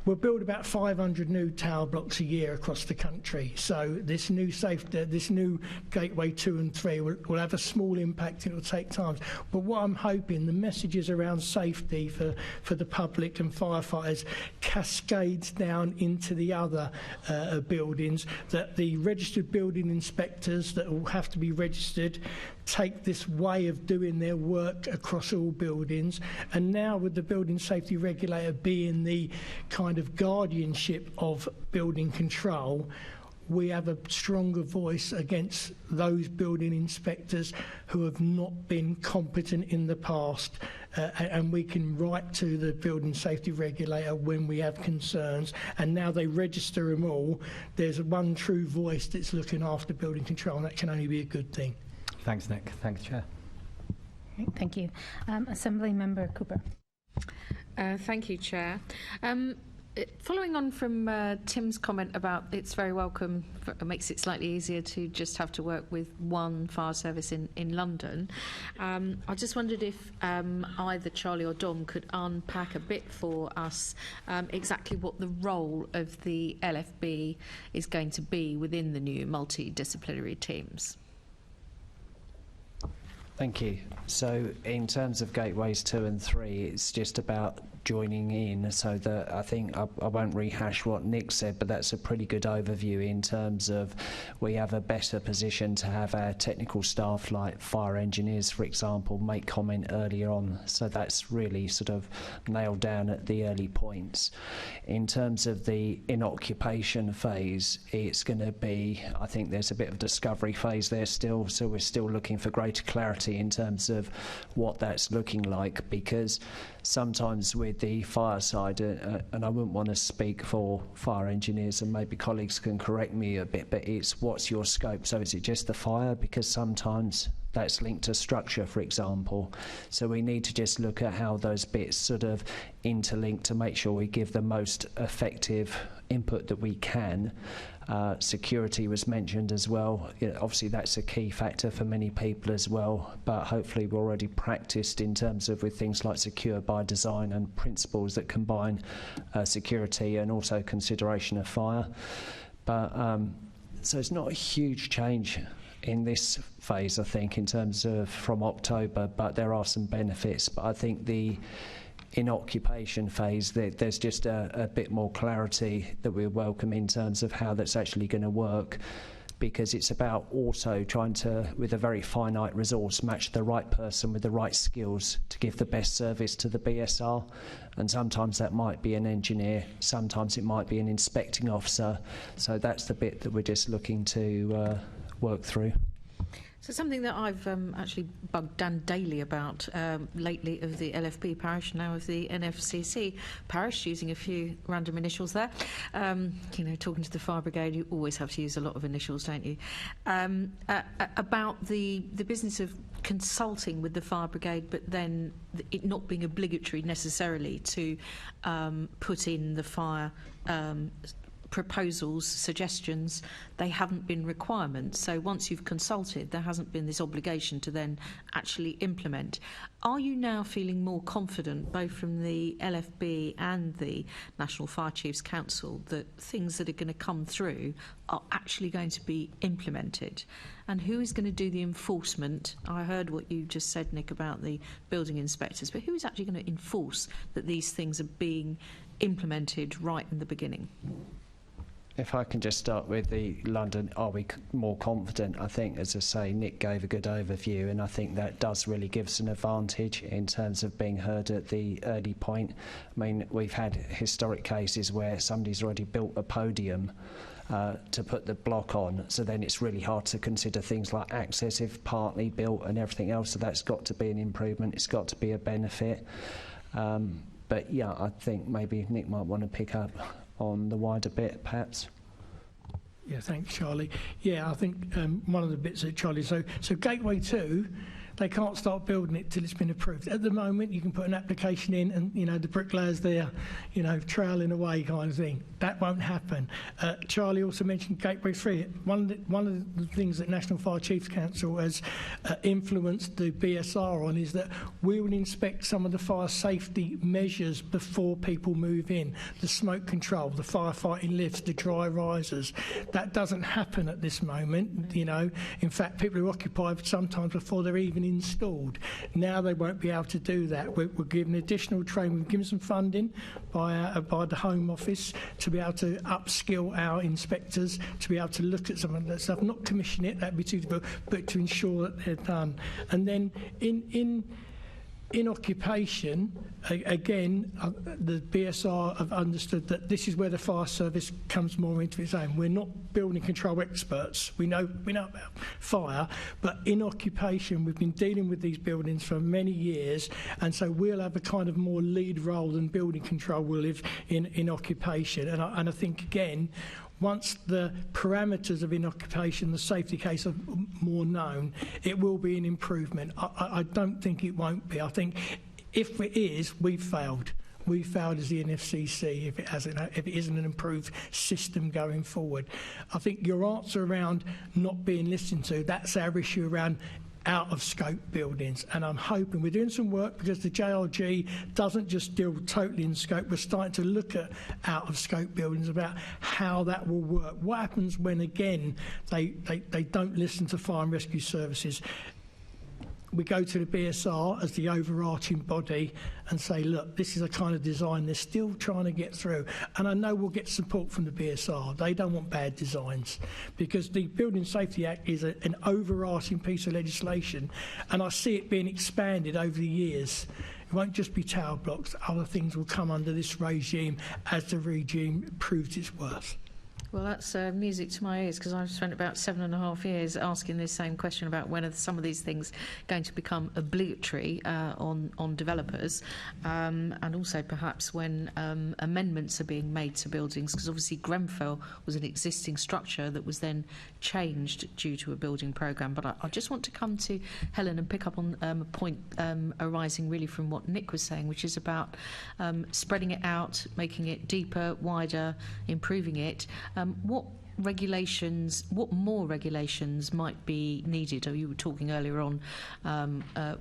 we'll build about 500 new tower blocks a year across the country. So this new Gateway 2 and 3 will have a small impact, and it will take time. But what I'm hoping, the messages around safety for the public and firefighters cascades down into the other buildings, that the registered building inspectors that will have to be registered take this way of doing their work across all buildings. And now with the building safety regulator being the kind of guardianship of building control, we have a stronger voice against those building inspectors who have not been competent in the past, and we can write to the building safety regulator when we have concerns, and now they register them all. There's one true voice that's looking after building control, and that can only be a good thing. Thanks, Nick. Thanks, Chair. Thank you. Assembly Member Cooper. Thank you, Chair. Following on from Tim's comment about it's very welcome, it makes it slightly easier to just have to work with one fire service in London. I just wondered if either Charlie or Dom could unpack a bit for us exactly what the role of the LFB is going to be within the new multidisciplinary teams. Thank you. So in terms of gateways 2 and 3, it's just about joining in, so that I think I won't rehash what Nick said, but that's a pretty good overview in terms of we have a better position to have our technical staff, like fire engineers, for example, make comment earlier on. So that's really sort of nailed down at the early points. In terms of the inoccupation phase, it's going to be, I think there's a bit of discovery phase there still, so we're still looking for greater clarity clarity in terms of what that's looking like, because sometimes with the fire side, and I wouldn't want to speak for fire engineers, and maybe colleagues can correct me a bit, but it's what's your scope? So is it just the fire? Because sometimes that's linked to structure, for example. So we need to just look at how those bits sort of interlink to make sure we give the most effective input that we can. Security was mentioned as well. Obviously that's a key factor for many people as well, but hopefully we're already practiced in terms of with things like secure by design and principles that combine security and also consideration of fire. But so it's not a huge change in this phase, I think, in terms of from October, but there are some benefits. But I think the in occupation phase, there's just a bit more clarity that we welcome in terms of how that's actually going to work, because it's about also trying to, with a very finite resource, match the right person with the right skills to give the best service to the BSR. And sometimes that might be an engineer, sometimes it might be an inspecting officer. So that's the bit that we're just looking to work through. So something that I've actually bugged Dan Daly about lately of the LFP parish, now of the NFCC parish, using a few random initials there. Talking to the fire brigade, you always have to use a lot of initials, don't you? About the business of consulting with the fire brigade, but then it not being obligatory necessarily to put in the fire proposals, suggestions. They haven't been requirements. So once you've consulted, there hasn't been this obligation to then actually implement. Are you now feeling more confident, both from the LFB and the National Fire Chiefs Council, that things that are going to come through are actually going to be implemented? And who is going to do the enforcement? I heard what you just said, Nick, about the building inspectors, but who is actually going to enforce that these things are being implemented right in the beginning? If I can just start with the London, are we more confident? I think, as I say, Nick gave a good overview, and I think that does really give us an advantage in terms of being heard at the early point. I mean, we've had historic cases where somebody's already built a podium to put the block on, so then it's really hard to consider things like access if partly built and everything else. So that's got to be an improvement. It's got to be a benefit. But yeah, I think maybe Nick might want to pick up on the wider bit, perhaps. Yeah, thanks, Charlie. Yeah, I think one of the bits that Charlie... So Gateway 2, they can't start building it till it's been approved. At the moment, you can put an application in and, the bricklayers there, trailing away kind of thing. That won't happen. Charlie also mentioned Gateway 3. One of the things that National Fire Chiefs Council has influenced the BSR on is that we will inspect some of the fire safety measures before people move in. The smoke control, the firefighting lifts, the dry risers. That doesn't happen at this moment, In fact, people are occupied sometimes before they're even installed. Now they won't be able to do that. We're giving additional training. We've given some funding by the Home Office to be able to upskill our inspectors, to be able to look at some of that stuff, not commission it, that'd be too difficult, but to ensure that they're done. And then in occupation, again, the BSR have understood that this is where the fire service comes more into its own. We're not building control experts. We know about fire, but in occupation, we've been dealing with these buildings for many years, and so we'll have a kind of more lead role than building control will have in occupation. And I think, again, once the parameters of in-occupation, the safety case are more known, it will be an improvement. I don't think it won't be. I think if it is, we've failed. We failed as the NFCC if it isn't an improved system going forward. I think your answer around not being listened to, that's our issue around out-of-scope buildings, and I'm hoping we're doing some work because the JRG doesn't just deal totally in scope. We're starting to look at out-of-scope buildings, about how that will work. What happens when, again, they don't listen to fire and rescue services? We go to the BSR as the overarching body and say, look, this is a kind of design they're still trying to get through. And I know we'll get support from the BSR. They don't want bad designs, because the Building Safety Act is an overarching piece of legislation, and I see it being expanded over the years. It won't just be tower blocks. Other things will come under this regime as the regime proves its worth. Well, that's music to my ears, because I've spent about 7.5 years asking this same question about when are some of these things going to become obligatory on developers, and also perhaps when amendments are being made to buildings, because obviously Grenfell was an existing structure that was then changed due to a building programme. But I just want to come to Helen and pick up on a point arising really from what Nick was saying, which is about spreading it out, making it deeper, wider, improving it. What more regulations might be needed? You were talking earlier on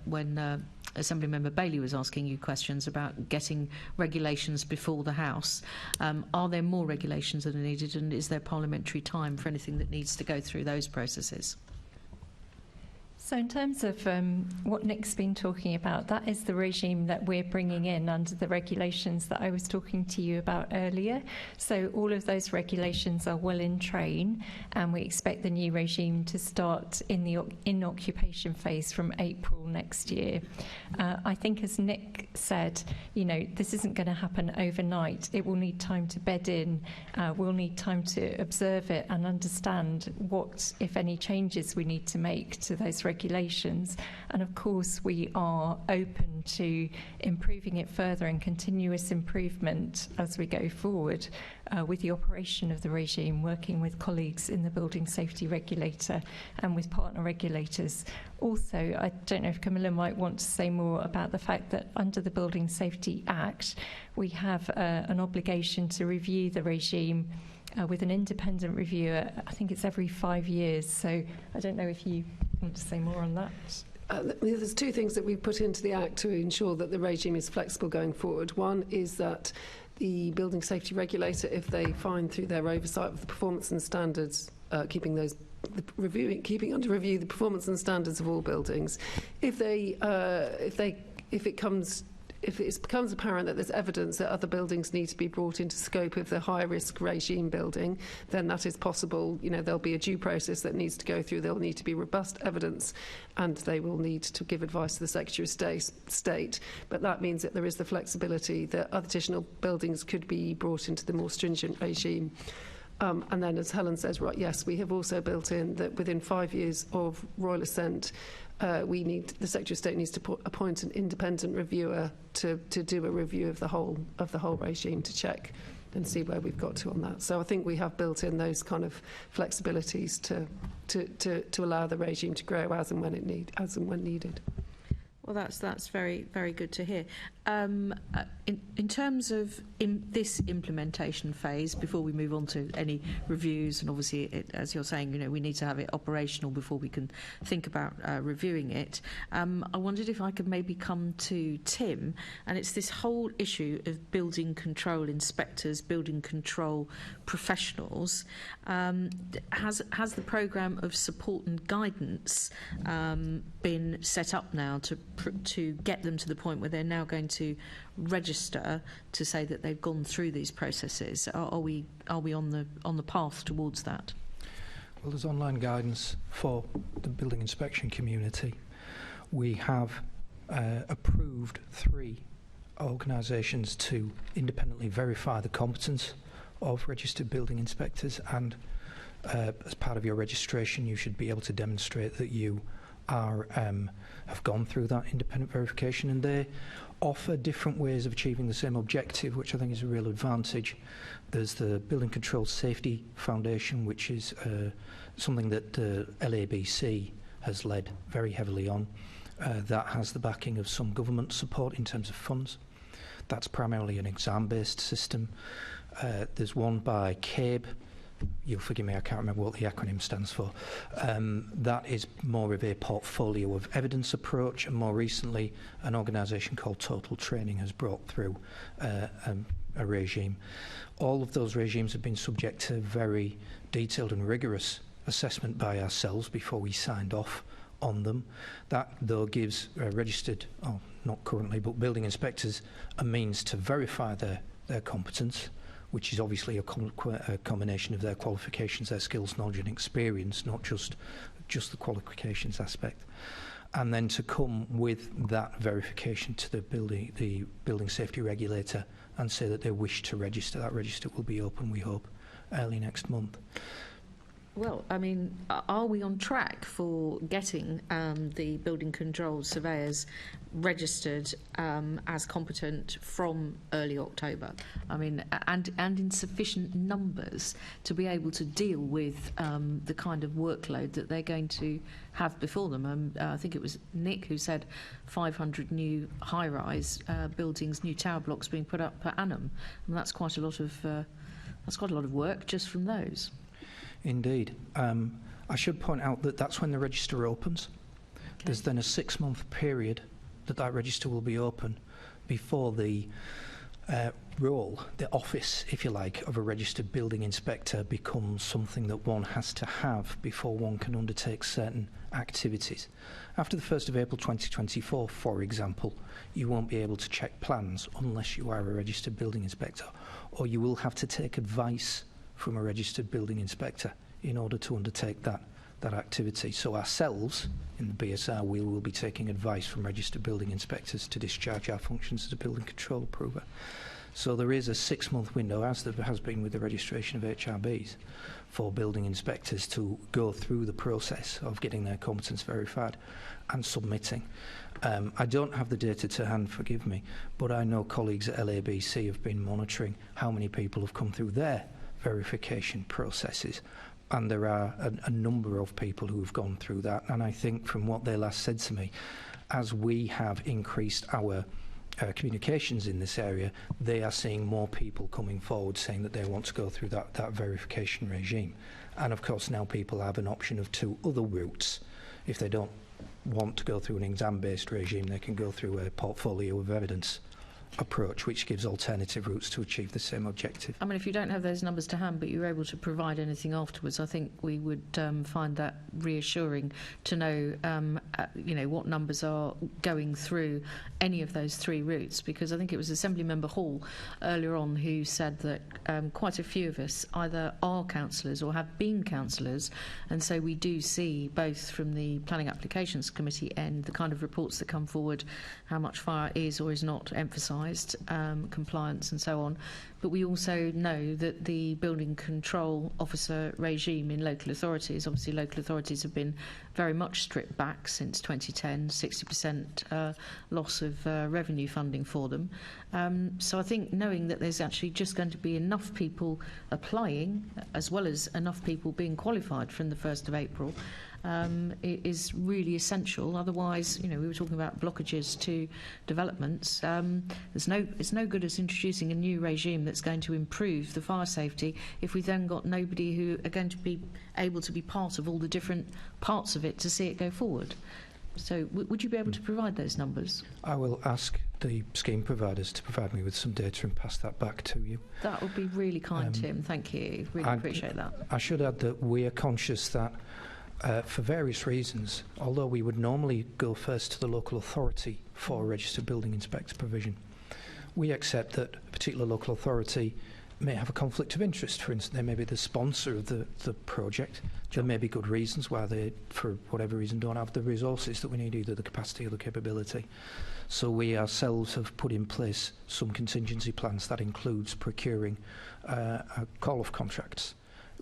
when Assemblymember Bailey was asking you questions about getting regulations before the House. Are there more regulations that are needed, and is there parliamentary time for anything that needs to go through those processes? So in terms of what Nick's been talking about, that is the regime that we're bringing in under the regulations that I was talking to you about earlier. So all of those regulations are well in train, and we expect the new regime to start in the in-occupation phase from April next year. I think, as Nick said, this isn't going to happen overnight. It will need time to bed in. We'll need time to observe it and understand what, if any, changes we need to make to those regulations. And of course we are open to improving it further and continuous improvement as we go forward with the operation of the regime, working with colleagues in the Building Safety Regulator and with partner regulators. Also, I don't know if Camilla might want to say more about the fact that under the Building Safety Act we have an obligation to review the regime with an independent reviewer. I think it's every 5 years. So I don't know if you want to say more on that. There's two things that we've put into the Act to ensure that the regime is flexible going forward. One is that the Building Safety Regulator, if they find through their oversight of the performance and standards, keeping under review the performance and standards of all buildings, if it becomes apparent that there's evidence that other buildings need to be brought into scope of the high-risk regime building, then that is possible. There'll be a due process that needs to go through. There'll need to be robust evidence, and they will need to give advice to the Secretary of State. But that means that there is the flexibility that other additional buildings could be brought into the more stringent regime. And then, as Helen says, right, yes, we have also built in that within 5 years of royal assent, the Secretary of State needs to appoint an independent reviewer to do a review of the whole regime, to check and see where we've got to on that. So I think we have built in those kind of flexibilities to allow the regime to grow as and when needed. Well, that's very, very good to hear. In terms of this implementation phase, before we move on to any reviews, and obviously, as you're saying, we need to have it operational before we can think about reviewing it. I wondered if I could maybe come to Tim, and it's this whole issue of building control inspectors, building control professionals. Has the programme of support and guidance been set up now to get them to the point where they're now going to register to say that they've gone through these processes? Are we on the path towards that? Well, there's online guidance for the building inspection community. We have approved 3 organisations to independently verify the competence of registered building inspectors, and as part of your registration you should be able to demonstrate that you have gone through that independent verification, and they offer different ways of achieving the same objective, which I think is a real advantage. There's the Building Control Safety Foundation, which is something that LABC has led very heavily on. That has the backing of some government support in terms of funds. That's primarily an exam-based system. There's one by CABE. You'll forgive me, I can't remember what the acronym stands for. That is more of a portfolio of evidence approach, and more recently an organisation called Total Training has brought through a regime. All of those regimes have been subject to very detailed and rigorous assessment by ourselves before we signed off on them. That, though, gives registered, not currently, but building inspectors a means to verify their competence, which is obviously a combination of their qualifications, their skills, knowledge and experience, not just the qualifications aspect. And then to come with that verification to the building safety regulator and say that they wish to register. That register will be open, we hope, early next month. Well, I mean, are we on track for getting the building control surveyors registered as competent from early October? I mean, and in sufficient numbers to be able to deal with the kind of workload that they're going to have before them. I think it was Nick who said 500 new high-rise buildings, new tower blocks being put up per annum, and that's quite a lot of work just from those. Indeed. I should point out that that's when the register opens. Okay. There's then a 6-month period that register will be open before the role, the office, if you like, of a registered building inspector becomes something that one has to have before one can undertake certain activities. After the 1st of April 2024, for example, you won't be able to check plans unless you are a registered building inspector, or you will have to take advice from a registered building inspector in order to undertake that activity. So ourselves, in the BSR, we will be taking advice from registered building inspectors to discharge our functions as a building control approver. So there is a 6-month window, as there has been with the registration of HRBs, for building inspectors to go through the process of getting their competence verified and submitting. I don't have the data to hand, forgive me, but I know colleagues at LABC have been monitoring how many people have come through their verification processes, and there are a number of people who have gone through that. And I think from what they last said to me, as we have increased our communications in this area, they are seeing more people coming forward saying that they want to go through that verification regime. And of course now people have an option of 2 other routes. If they don't want to go through an exam-based regime, they can go through a portfolio of evidence approach, which gives alternative routes to achieve the same objective. I mean, if you don't have those numbers to hand, but you're able to provide anything afterwards, I think we would find that reassuring to know, what numbers are going through any of those 3 routes. Because I think it was Assembly Member Hall earlier on who said that quite a few of us either are councillors or have been councillors, and so we do see both from the Planning Applications Committee end the kind of reports that come forward, how much fire is or is not emphasised, compliance and so on. But we also know that the building control officer regime in local authorities, obviously local authorities have been very much stripped back since 2010, 60% loss of revenue funding for them. So I think knowing that there's actually just going to be enough people applying, as well as enough people being qualified from the 1st of April, it is really essential. Otherwise, we were talking about blockages to developments. It's no good us introducing a new regime that's going to improve the fire safety if we've then got nobody who are going to be able to be part of all the different parts of it to see it go forward. So would you be able to provide those numbers? I will ask the scheme providers to provide me with some data and pass that back to you. That would be really kind, Tim. Thank you. Really appreciate that. I should add that we are conscious that for various reasons, although we would normally go first to the local authority for a registered building inspector provision, we accept that a particular local authority may have a conflict of interest. For instance, they may be the sponsor of the project. There may be good reasons why they, for whatever reason, don't have the resources that we need, either the capacity or the capability. So we ourselves have put in place some contingency plans that includes procuring a call-off contracts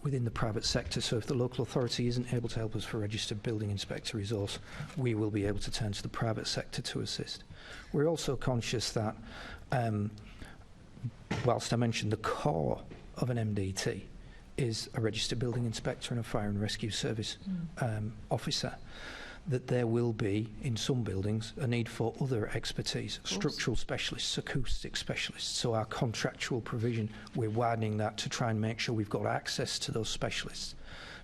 within the private sector. So if the local authority isn't able to help us for registered building inspector resource, we will be able to turn to the private sector to assist. We're also conscious that whilst I mentioned the core of an MDT is a registered building inspector and a fire and rescue service officer, that there will be, in some buildings, a need for other expertise, structural specialists, acoustic specialists. So our contractual provision, we're widening that to try and make sure we've got access to those specialists.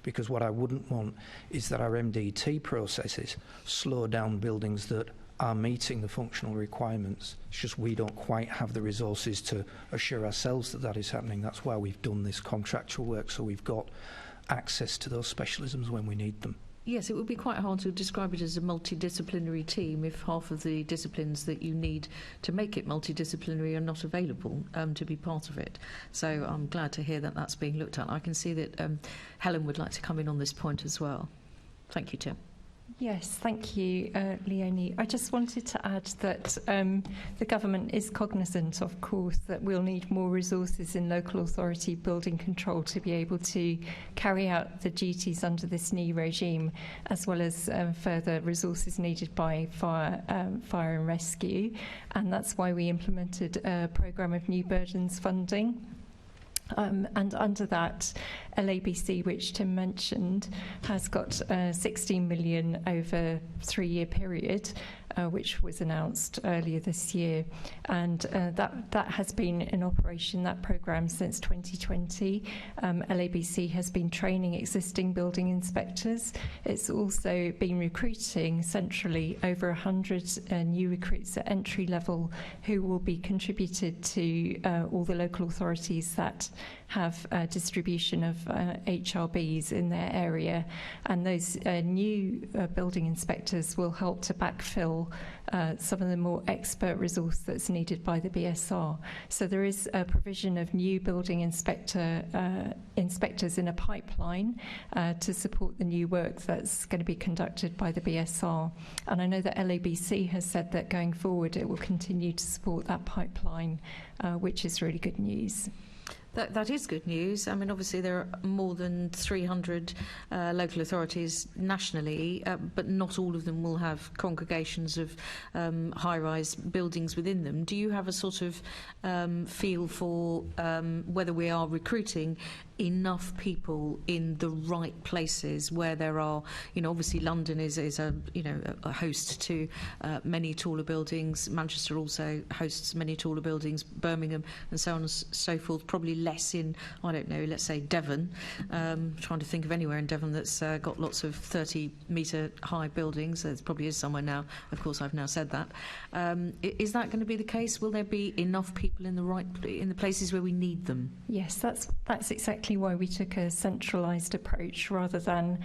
Because what I wouldn't want is that our MDT processes slow down buildings that are meeting the functional requirements. It's just we don't quite have the resources to assure ourselves that that is happening. That's why we've done this contractual work, so we've got access to those specialisms when we need them. Yes, it would be quite hard to describe it as a multidisciplinary team if half of the disciplines that you need to make it multidisciplinary are not available to be part of it. So I'm glad to hear that that's being looked at. I can see that Helen would like to come in on this point as well. Thank you, Tim. Yes, thank you, Leonie. I just wanted to add that the government is cognisant, of course, that we'll need more resources in local authority building control to be able to carry out the duties under this new regime, as well as further resources needed by fire and rescue. And that's why we implemented a programme of new burdens funding. And under that, LABC, which Tim mentioned, has got 16 million over a 3-year period, which was announced earlier this year. And that has been in operation, that programme, since 2020. LABC has been training existing building inspectors. It's also been recruiting centrally over 100 new recruits at entry level who will be contributed to all the local authorities that have distribution of HRBs in their area, and those new building inspectors will help to backfill some of the more expert resource that's needed by the BSR. So there is a provision of new building inspectors in a pipeline to support the new work that's going to be conducted by the BSR. And I know that LABC has said that going forward it will continue to support that pipeline, which is really good news. That is good news. I mean, obviously there are more than 300 local authorities nationally, but not all of them will have congregations of high-rise buildings within them. Do you have a sort of feel for whether we are recruiting enough people in the right places where there are, obviously London is a host to many taller buildings. Manchester also hosts many taller buildings, Birmingham and so on and so forth, probably less in, I don't know, let's say Devon. Trying to think of anywhere in Devon that's got lots of 30-metre high buildings. There probably is somewhere now. Of course, I've now said that. Is that going to be the case? Will there be enough people in the places where we need them? Yes, that's exactly why we took a centralised approach rather than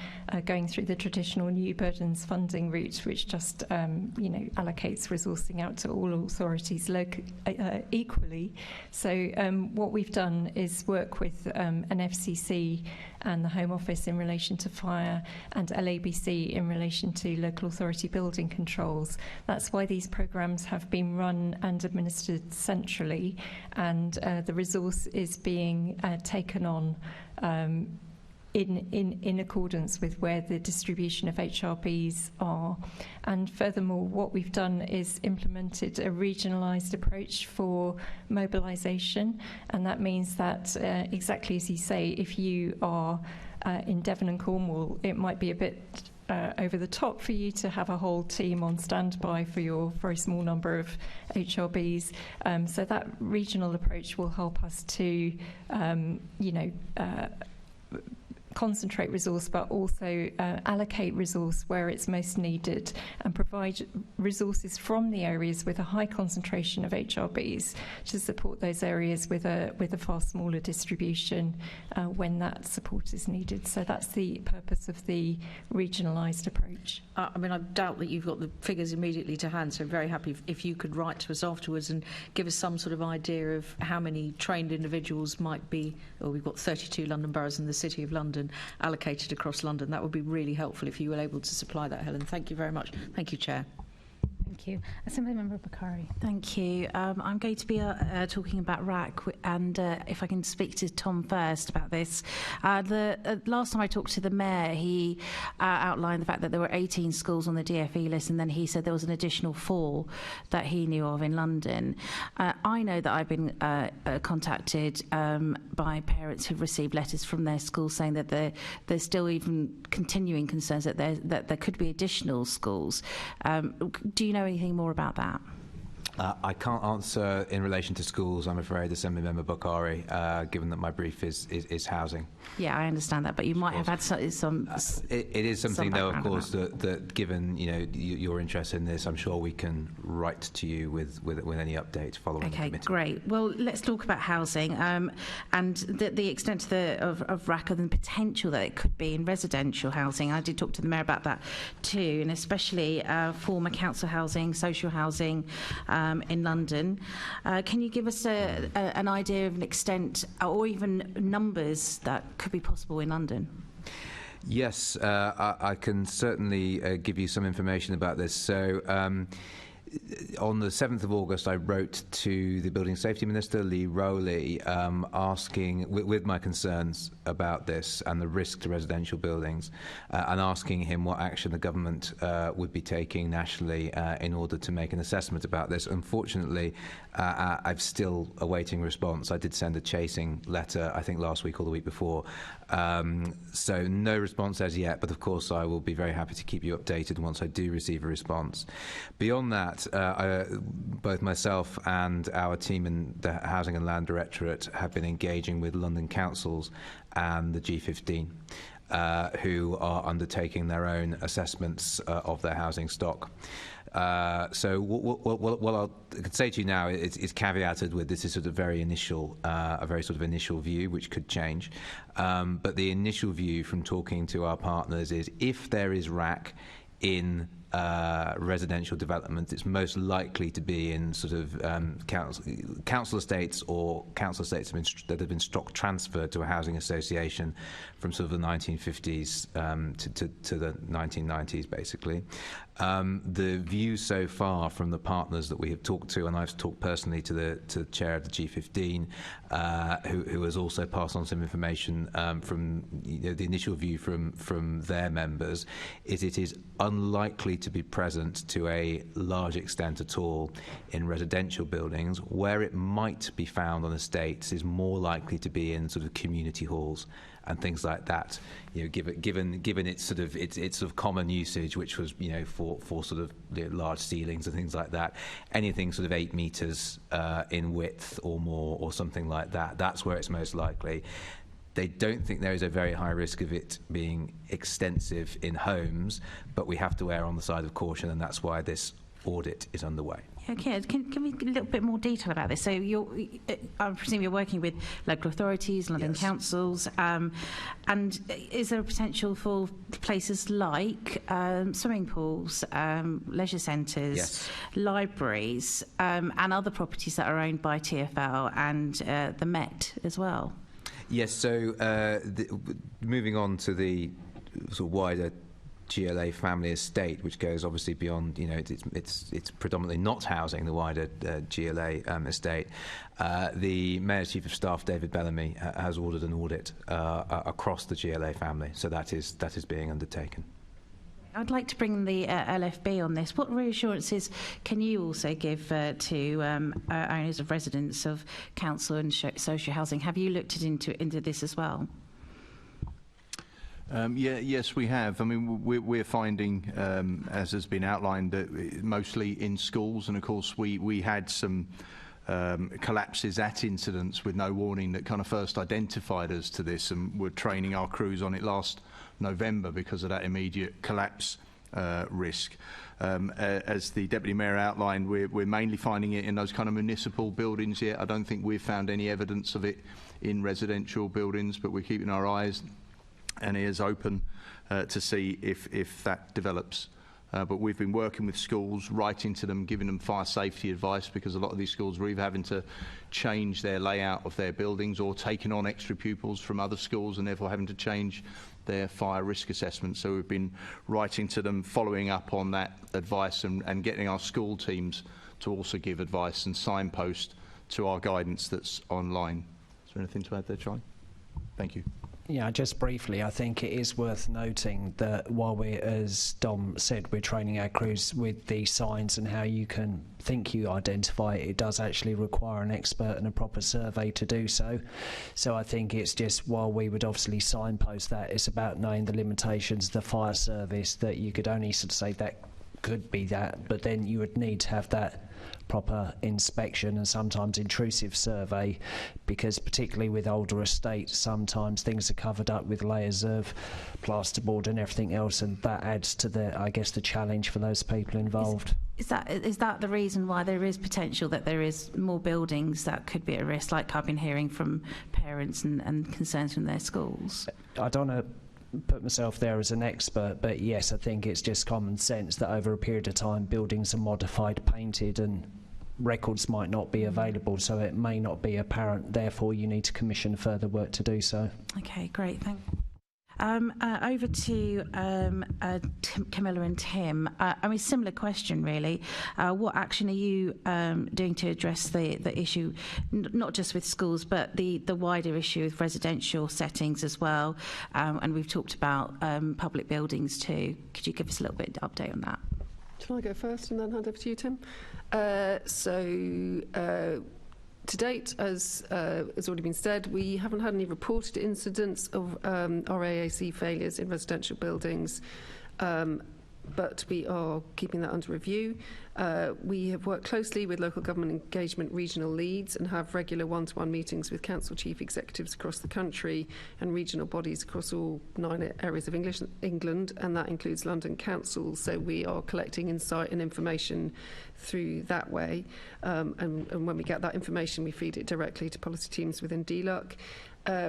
going through the traditional new burdens funding route, which just allocates resourcing out to all authorities equally. So what we've done is work with an FCC and the Home Office in relation to fire and LABC in relation to local authority building controls. That's why these programmes have been run and administered centrally, and the resource is being taken on in accordance with where the distribution of HRBs are. And furthermore, what we've done is implemented a regionalised approach for mobilisation, and that means that exactly as you say, if you are in Devon and Cornwall, it might be a bit over the top for you to have a whole team on standby for your very small number of HRBs. So that regional approach will help us to, concentrate resource, but also allocate resource where it's most needed and provide resources from the areas with a high concentration of HRBs to support those areas with a far smaller distribution when that support is needed. So that's the purpose of the regionalised approach. I mean, I doubt that you've got the figures immediately to hand, so very happy if you could write to us afterwards and give us some sort of idea of how many trained individuals might be, we've got 32 London boroughs in the City of London allocated across London. That would be really helpful if you were able to supply that, Helen. Thank you very much. Thank you, Chair. Thank you. Assemblymember Bakari. Thank you. I'm going to be talking about RAC, and if I can speak to Tom first about this. The last time I talked to the Mayor, he outlined the fact that there were 18 schools on the DFE list, and then he said there was an additional 4 that he knew of in London. I know that I've been contacted by parents who've received letters from their schools saying that there's still even continuing concerns that there could be additional schools. Do you know anything more about that? I can't answer in relation to schools, I'm afraid, Assemblymember Bakari, given that my brief is housing. Yeah, I understand that, but you might have had some. It is something, though, of course, that given your interest in this, I'm sure we can write to you with any updates following the committee. Great. Well, let's talk about housing and the extent of RAC and the potential that it could be in residential housing. I did talk to the Mayor about that too, and especially former council housing, social housing in London. Can you give us an idea of an extent or even numbers that could be possible in London? Yes, I can certainly give you some information about this. So on the 7th of August, I wrote to the Building Safety Minister, Lee Rowley, asking, with my concerns about this and the risk to residential buildings, and asking him what action the government would be taking nationally in order to make an assessment about this. Unfortunately, I'm still awaiting response. I did send a chasing letter, I think last week or the week before. So no response as yet, but of course I will be very happy to keep you updated once I do receive a response. Beyond that, both myself and our team in the Housing and Land Directorate have been engaging with London councils and the G15, who are undertaking their own assessments of their housing stock. So what I could say to you now is caveated with this is sort of very initial, a very sort of initial view, which could change. But the initial view from talking to our partners is if there is RAC in residential development, it's most likely to be in sort of council estates or council estates that have been stock transferred to a housing association from sort of the 1950s to the 1990s, basically. The view so far from the partners that we have talked to, and I've talked personally to the chair of the G15, who has also passed on some information from the initial view from their members, is it is unlikely to be present to a large extent at all in residential buildings. Where it might be found on estates is more likely to be in sort of community halls and things like that, given its sort of common usage, which was for sort of large ceilings and things like that. Anything sort of 8 meters in width or more, or something like that. That's where it's most likely. They don't think there is a very high risk of it being extensive in homes, but we have to err on the side of caution, and that's why this audit is underway. Okay, can we get a little bit more detail about this? So I presume you're working with local authorities, London councils, and is there a potential for places like swimming pools, leisure centres, libraries, and other properties that are owned by TfL and the Met as well? Yes, so moving on to the sort of wider GLA family estate, which goes obviously beyond, it's predominantly not housing the wider GLA estate. The Mayor's Chief of Staff, David Bellamy, has ordered an audit across the GLA family, so that is being undertaken. I'd like to bring the LFB on this. What reassurances can you also give to owners of residents of council and social housing? Have you looked into this as well? Yes, we have. I mean, we're finding, as has been outlined, that mostly in schools, and of course we had some collapses at incidents with no warning that kind of first identified us to this, and we're training our crews on it last November because of that immediate collapse risk. As the Deputy Mayor outlined, we're mainly finding it in those kind of municipal buildings yet. I don't think we've found any evidence of it in residential buildings, but we're keeping our eyes and ears open to see if that develops. But we've been working with schools, writing to them, giving them fire safety advice, because a lot of these schools are either having to change their layout of their buildings or taking on extra pupils from other schools and therefore having to change their fire risk assessment. So we've been writing to them, following up on that advice and getting our school teams to also give advice and signpost to our guidance that's online. Is there anything to add there, Charlie? Thank you. Yeah, just briefly, I think it is worth noting that while as Dom said, we're training our crews with these signs and how you can think you identify it, it does actually require an expert and a proper survey to do so. So I think it's just, while we would obviously signpost that, it's about knowing the limitations of the fire service, that you could only sort of say that could be that, but then you would need to have that proper inspection and sometimes intrusive survey, because particularly with older estates, sometimes things are covered up with layers of plasterboard and everything else, and that adds to the challenge for those people involved. Is that the reason why there is potential that there is more buildings that could be at risk, like I've been hearing from parents and concerns from their schools? I don't want to put myself there as an expert, but yes, I think it's just common sense that over a period of time buildings are modified, painted, and records might not be available, so it may not be apparent, therefore you need to commission further work to do so. Okay, great, thank you. Over to Camilla and Tim. I mean, similar question, really. What action are you doing to address the issue, not just with schools, but the wider issue of residential settings as well? And we've talked about public buildings too. Could you give us a little bit of update on that? Shall I go first and then hand over to you, Tim? To date, as has already been said, we haven't had any reported incidents of RAAC failures in residential buildings, but we are keeping that under review. We have worked closely with local government engagement regional leads and have regular one-to-one meetings with council chief executives across the country and regional bodies across all 9 areas of England, and that includes London Council. So we are collecting insight and information through that way. And when we get that information, we feed it directly to policy teams within DLUC.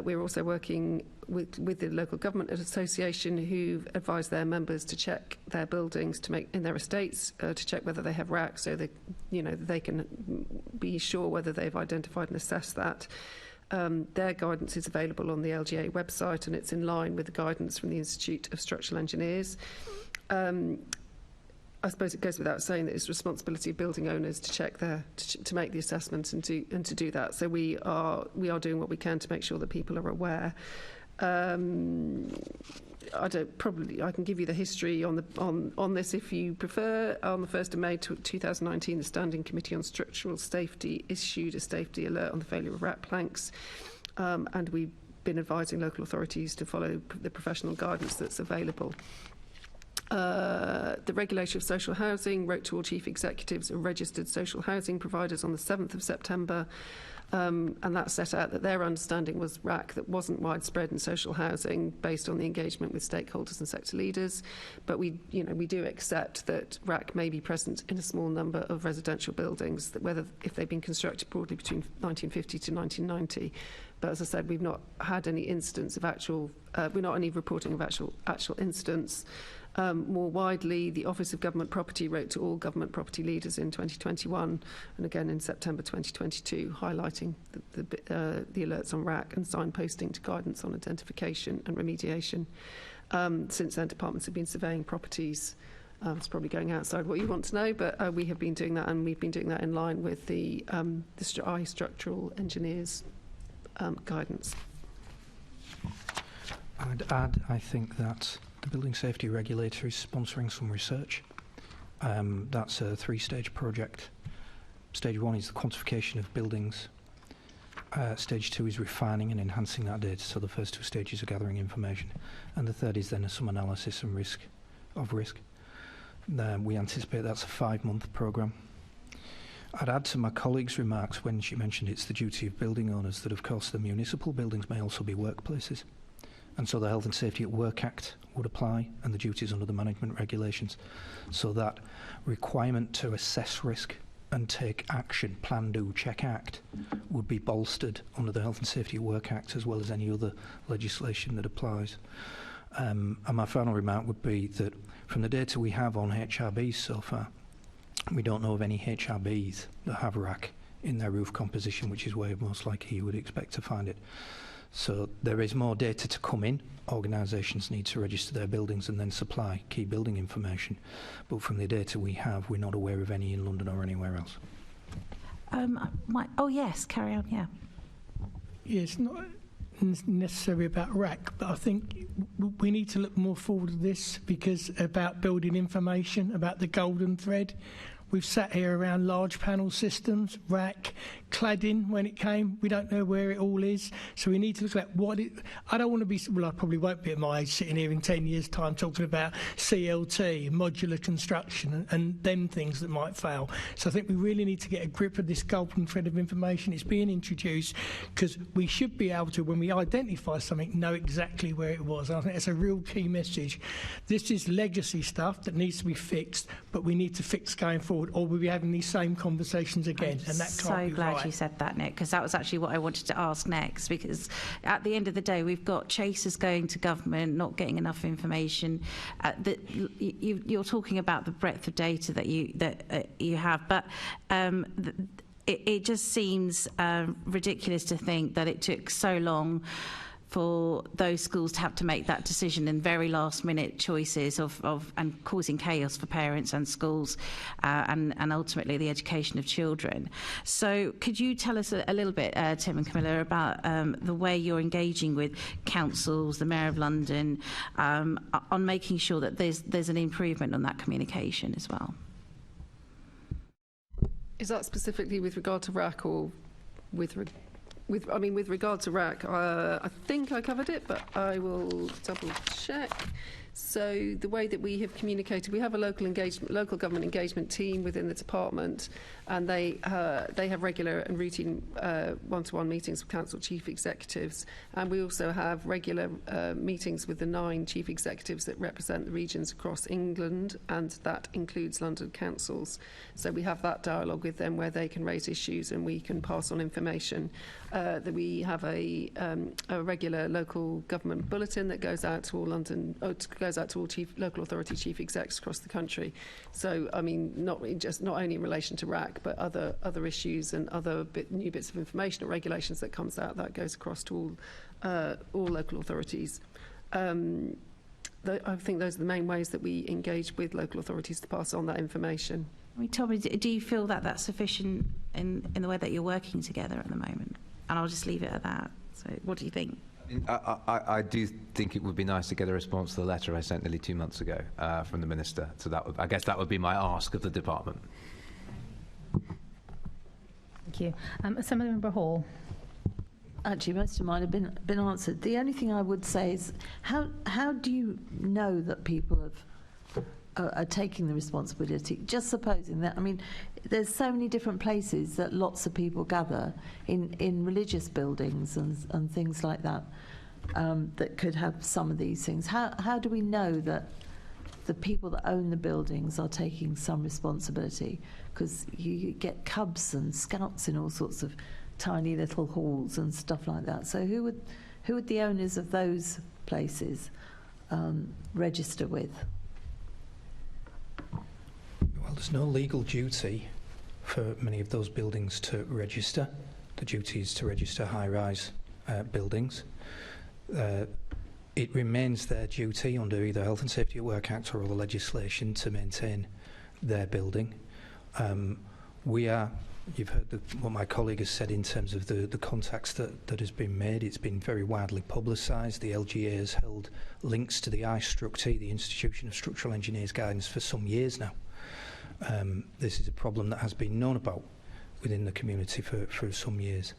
We're also working with the local government association, who've advised their members to check their buildings to make in their estates to check whether they have RAC, so that they can be sure whether they've identified and assessed that. Their guidance is available on the LGA website, and it's in line with the guidance from the Institute of Structural Engineers. I suppose it goes without saying that it's the responsibility of building owners to check to make the assessments and to do that. So we are doing what we can to make sure that people are aware. I can give you the history on this if you prefer. On the 1st of May 2019, the Standing Committee on Structural Safety issued a safety alert on the failure of RAC planks, and we've been advising local authorities to follow the professional guidance that's available. The Regulator of Social Housing wrote to all chief executives and registered social housing providers on the 7th of September, and that set out that their understanding was RAC that wasn't widespread in social housing based on the engagement with stakeholders and sector leaders. But we do accept that RAC may be present in a small number of residential buildings, that if they've been constructed broadly between 1950 to 1990. But as I said, we've not had any instance of we're not any reporting of actual incidents. More widely, the Office of Government Property wrote to all government property leaders in 2021 and again in September 2022, highlighting the alerts on RAC and signposting to guidance on identification and remediation. Since then, departments have been surveying properties. It's probably going outside what you want to know, but we have been doing that, and we've been doing that in line with the structural engineers' guidance. I'd add, I think that the Building Safety Regulator is sponsoring some research. That's a 3-stage project. Stage 1 is the quantification of buildings. Stage 2 is refining and enhancing that data, so the first 2 stages are gathering information. And the third is then some analysis and risk. We anticipate that's a 5-month programme. I'd add to my colleague's remarks when she mentioned it's the duty of building owners that, of course, the municipal buildings may also be workplaces. And so the Health and Safety at Work Act would apply, and the duties under the management regulations. So that requirement to assess risk and take action, plan, do, check, act, would be bolstered under the Health and Safety at Work Act, as well as any other legislation that applies. And my final remark would be that from the data we have on HRBs so far, we don't know of any HRBs that have RAC in their roof composition, which is where most likely you would expect to find it. So there is more data to come in. Organisations need to register their buildings and then supply key building information. But from the data we have, we're not aware of any in London or anywhere else. Yes, carry on, yeah. Yeah, it's not necessarily about RAC, but I think we need to look more forward to this, because about building information, about the golden thread. We've sat here around large panel systems, RAC, cladding when it came. We don't know where it all is. So we need to look at what it... I don't want to be... Well, I probably won't be at my age sitting here in 10 years' time talking about CLT, modular construction, and them things that might fail. So I think we really need to get a grip of this golden thread of information. It's being introduced because we should be able to, when we identify something, know exactly where it was. And I think that's a real key message. This is legacy stuff that needs to be fixed, but we need to fix going forward, or we'll be having these same conversations again, and that can't be right. You said that, Nick, because that was actually what I wanted to ask next, because at the end of the day we've got chasers going to government, not getting enough information. You're talking about the breadth of data that you have, but it just seems ridiculous to think that it took so long for those schools to have to make that decision in very last-minute choices and causing chaos for parents and schools and ultimately the education of children. So could you tell us a little bit, Tim and Camilla, about the way you're engaging with councils, the Mayor of London, on making sure that there's an improvement on that communication as well? Is that specifically with regard to RAC or with regard to RAC, I think I covered it, but I will double check. So the way that we have communicated, we have a local government engagement team within the department, and they have regular and routine one-to-one meetings with council chief executives, and we also have regular meetings with the 9 chief executives that represent the regions across England, and that includes London councils. So we have that dialogue with them where they can raise issues and we can pass on information. That we have a regular local government bulletin that goes out to all local authority chief execs across the country. So I mean, not only in relation to RAC, but other issues and other new bits of information or regulations that comes out, that goes across to all local authorities. I think those are the main ways that we engage with local authorities to pass on that information. I mean, Tommy, do you feel that that's sufficient in the way that you're working together at the moment? And I'll just leave it at that. So what do you think? I do think it would be nice to get a response to the letter I sent nearly 2 months ago from the Minister. So I guess that would be my ask of the department. Thank you. Assembly Member Hall. Actually, most of mine have been answered. The only thing I would say is, how do you know that people are taking the responsibility? Just supposing that, I mean, there's so many different places that lots of people gather in religious buildings and things like that, that could have some of these things. How do we know that the people that own the buildings are taking some responsibility? Because you get cubs and scouts in all sorts of tiny little halls and stuff like that. So who would the owners of those places register with? Well, there's no legal duty for many of those buildings to register. The duty is to register high-rise buildings. It remains their duty under either Health and Safety at Work Act or other legislation to maintain their building. You've heard what my colleague has said in terms of the contacts that has been made. It's been very widely publicised. The LGA has held links to the IStrucT, the Institution of Structural Engineers Guidance, for some years now. This is a problem that has been known about within the community for some years.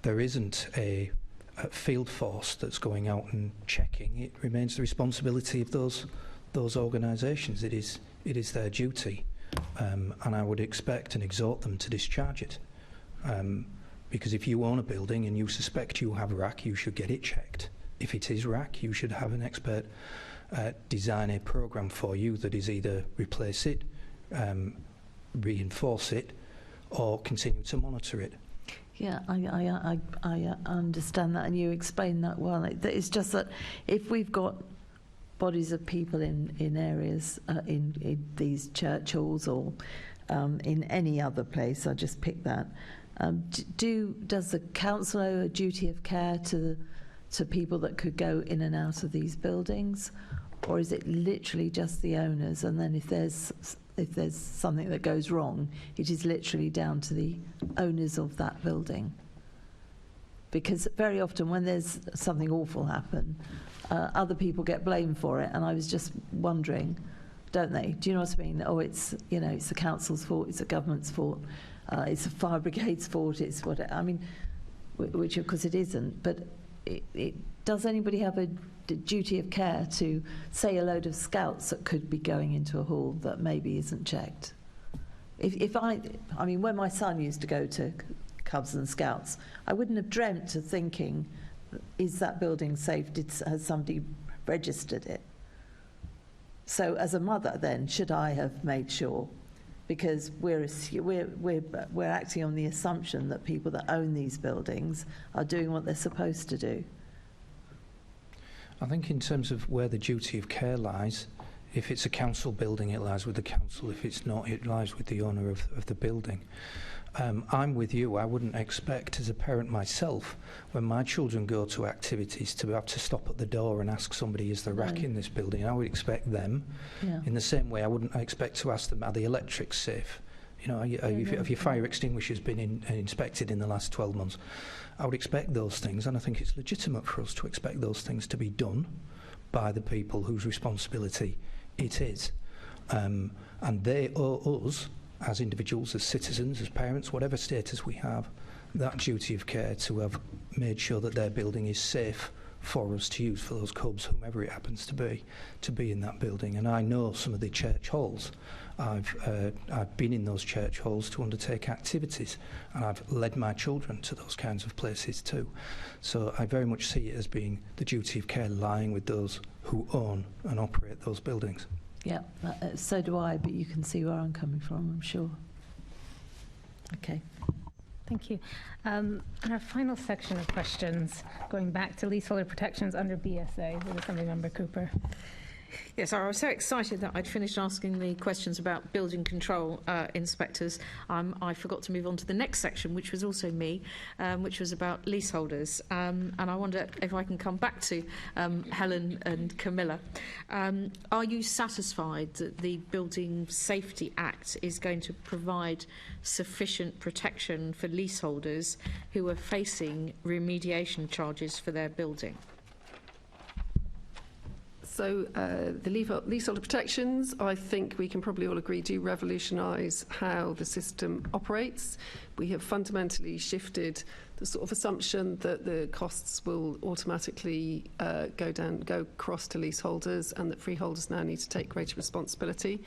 There isn't a field force that's going out and checking. It remains the responsibility of those organisations. It is their duty, and I would expect and exhort them to discharge it. Because if you own a building and you suspect you have RAC, you should get it checked. If it is RAC, you should have an expert design a programme for you that is either replace it, reinforce it, or continue to monitor it. Yeah, I understand that, and you explained that well. It's just that if we've got bodies of people in areas, in these church halls or in any other place, I just pick that, does the council owe a duty of care to people that could go in and out of these buildings? Or is it literally just the owners, and then if there's something that goes wrong, it is literally down to the owners of that building? Because very often when there's something awful happen, other people get blamed for it, and I was just wondering, don't they? Do you know what I mean? Oh, it's the council's fault, it's the government's fault, it's the fire brigade's fault, it's what I mean, which of course it isn't. But does anybody have a duty of care to say a load of scouts that could be going into a hall that maybe isn't checked? I mean, when my son used to go to Cubs and Scouts, I wouldn't have dreamt of thinking, is that building safe? Has somebody registered it? So as a mother then, should I have made sure? Because we're acting on the assumption that people that own these buildings are doing what they're supposed to do. I think in terms of where the duty of care lies, if it's a council building, it lies with the council. If it's not, it lies with the owner of the building. I'm with you. I wouldn't expect, as a parent myself, when my children go to activities, to have to stop at the door and ask somebody, is there rack in this building? I would expect them. In the same way, I wouldn't expect to ask them, are the electrics safe? You know, have your fire extinguishers been inspected in the last 12 months? I would expect those things, and I think it's legitimate for us to expect those things to be done by the people whose responsibility it is. And they owe us, as individuals, as citizens, as parents, whatever status we have, that duty of care to have made sure that their building is safe for us to use, for those cubs, whomever it happens to be in that building. And I know some of the church halls. I've been in those church halls to undertake activities, and I've led my children to those kinds of places too. So I very much see it as being the duty of care lying with those who own and operate those buildings. Yeah, so do I, but you can see where I'm coming from, I'm sure. Okay. Thank you. And our final section of questions, going back to leaseholder protections under BSA with Assemblymember Cooper. Yes, I was so excited that I'd finished asking the questions about building control inspectors. I forgot to move on to the next section, which was also me, which was about leaseholders. And I wonder if I can come back to Helen and Camilla. Are you satisfied that the Building Safety Act is going to provide sufficient protection for leaseholders who are facing remediation charges for their building? So the leaseholder protections, I think we can probably all agree, do revolutionise how the system operates. We have fundamentally shifted the sort of assumption that the costs will automatically go across to leaseholders, and that freeholders now need to take greater responsibility.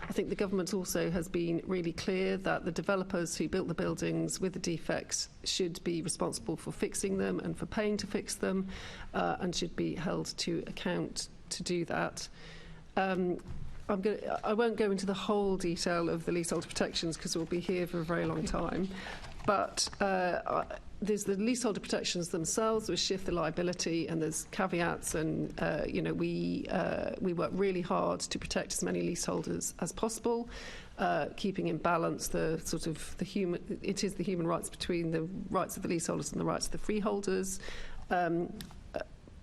I think the government also has been really clear that the developers who built the buildings with the defects should be responsible for fixing them and for paying to fix them, and should be held to account to do that. I won't go into the whole detail of the leaseholder protections because we'll be here for a very long time, but there's the leaseholder protections themselves, which shift the liability, and there's caveats, and we work really hard to protect as many leaseholders as possible, keeping in balance the sort of the human rights between the rights of the leaseholders and the rights of the freeholders.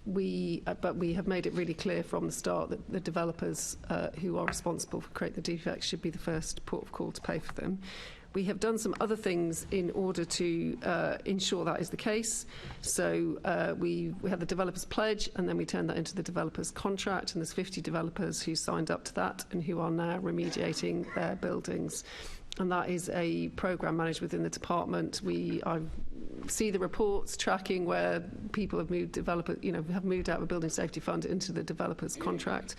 But we have made it really clear from the start that the developers who are responsible for creating the defects should be the first port of call to pay for them. We have done some other things in order to ensure that is the case. So we had the developers pledge, and then we turned that into the developers contract, and there's 50 developers who signed up to that and who are now remediating their buildings. And that is a programme managed within the department. I see the reports tracking where people have moved have moved out of a building safety fund into the developer's contract.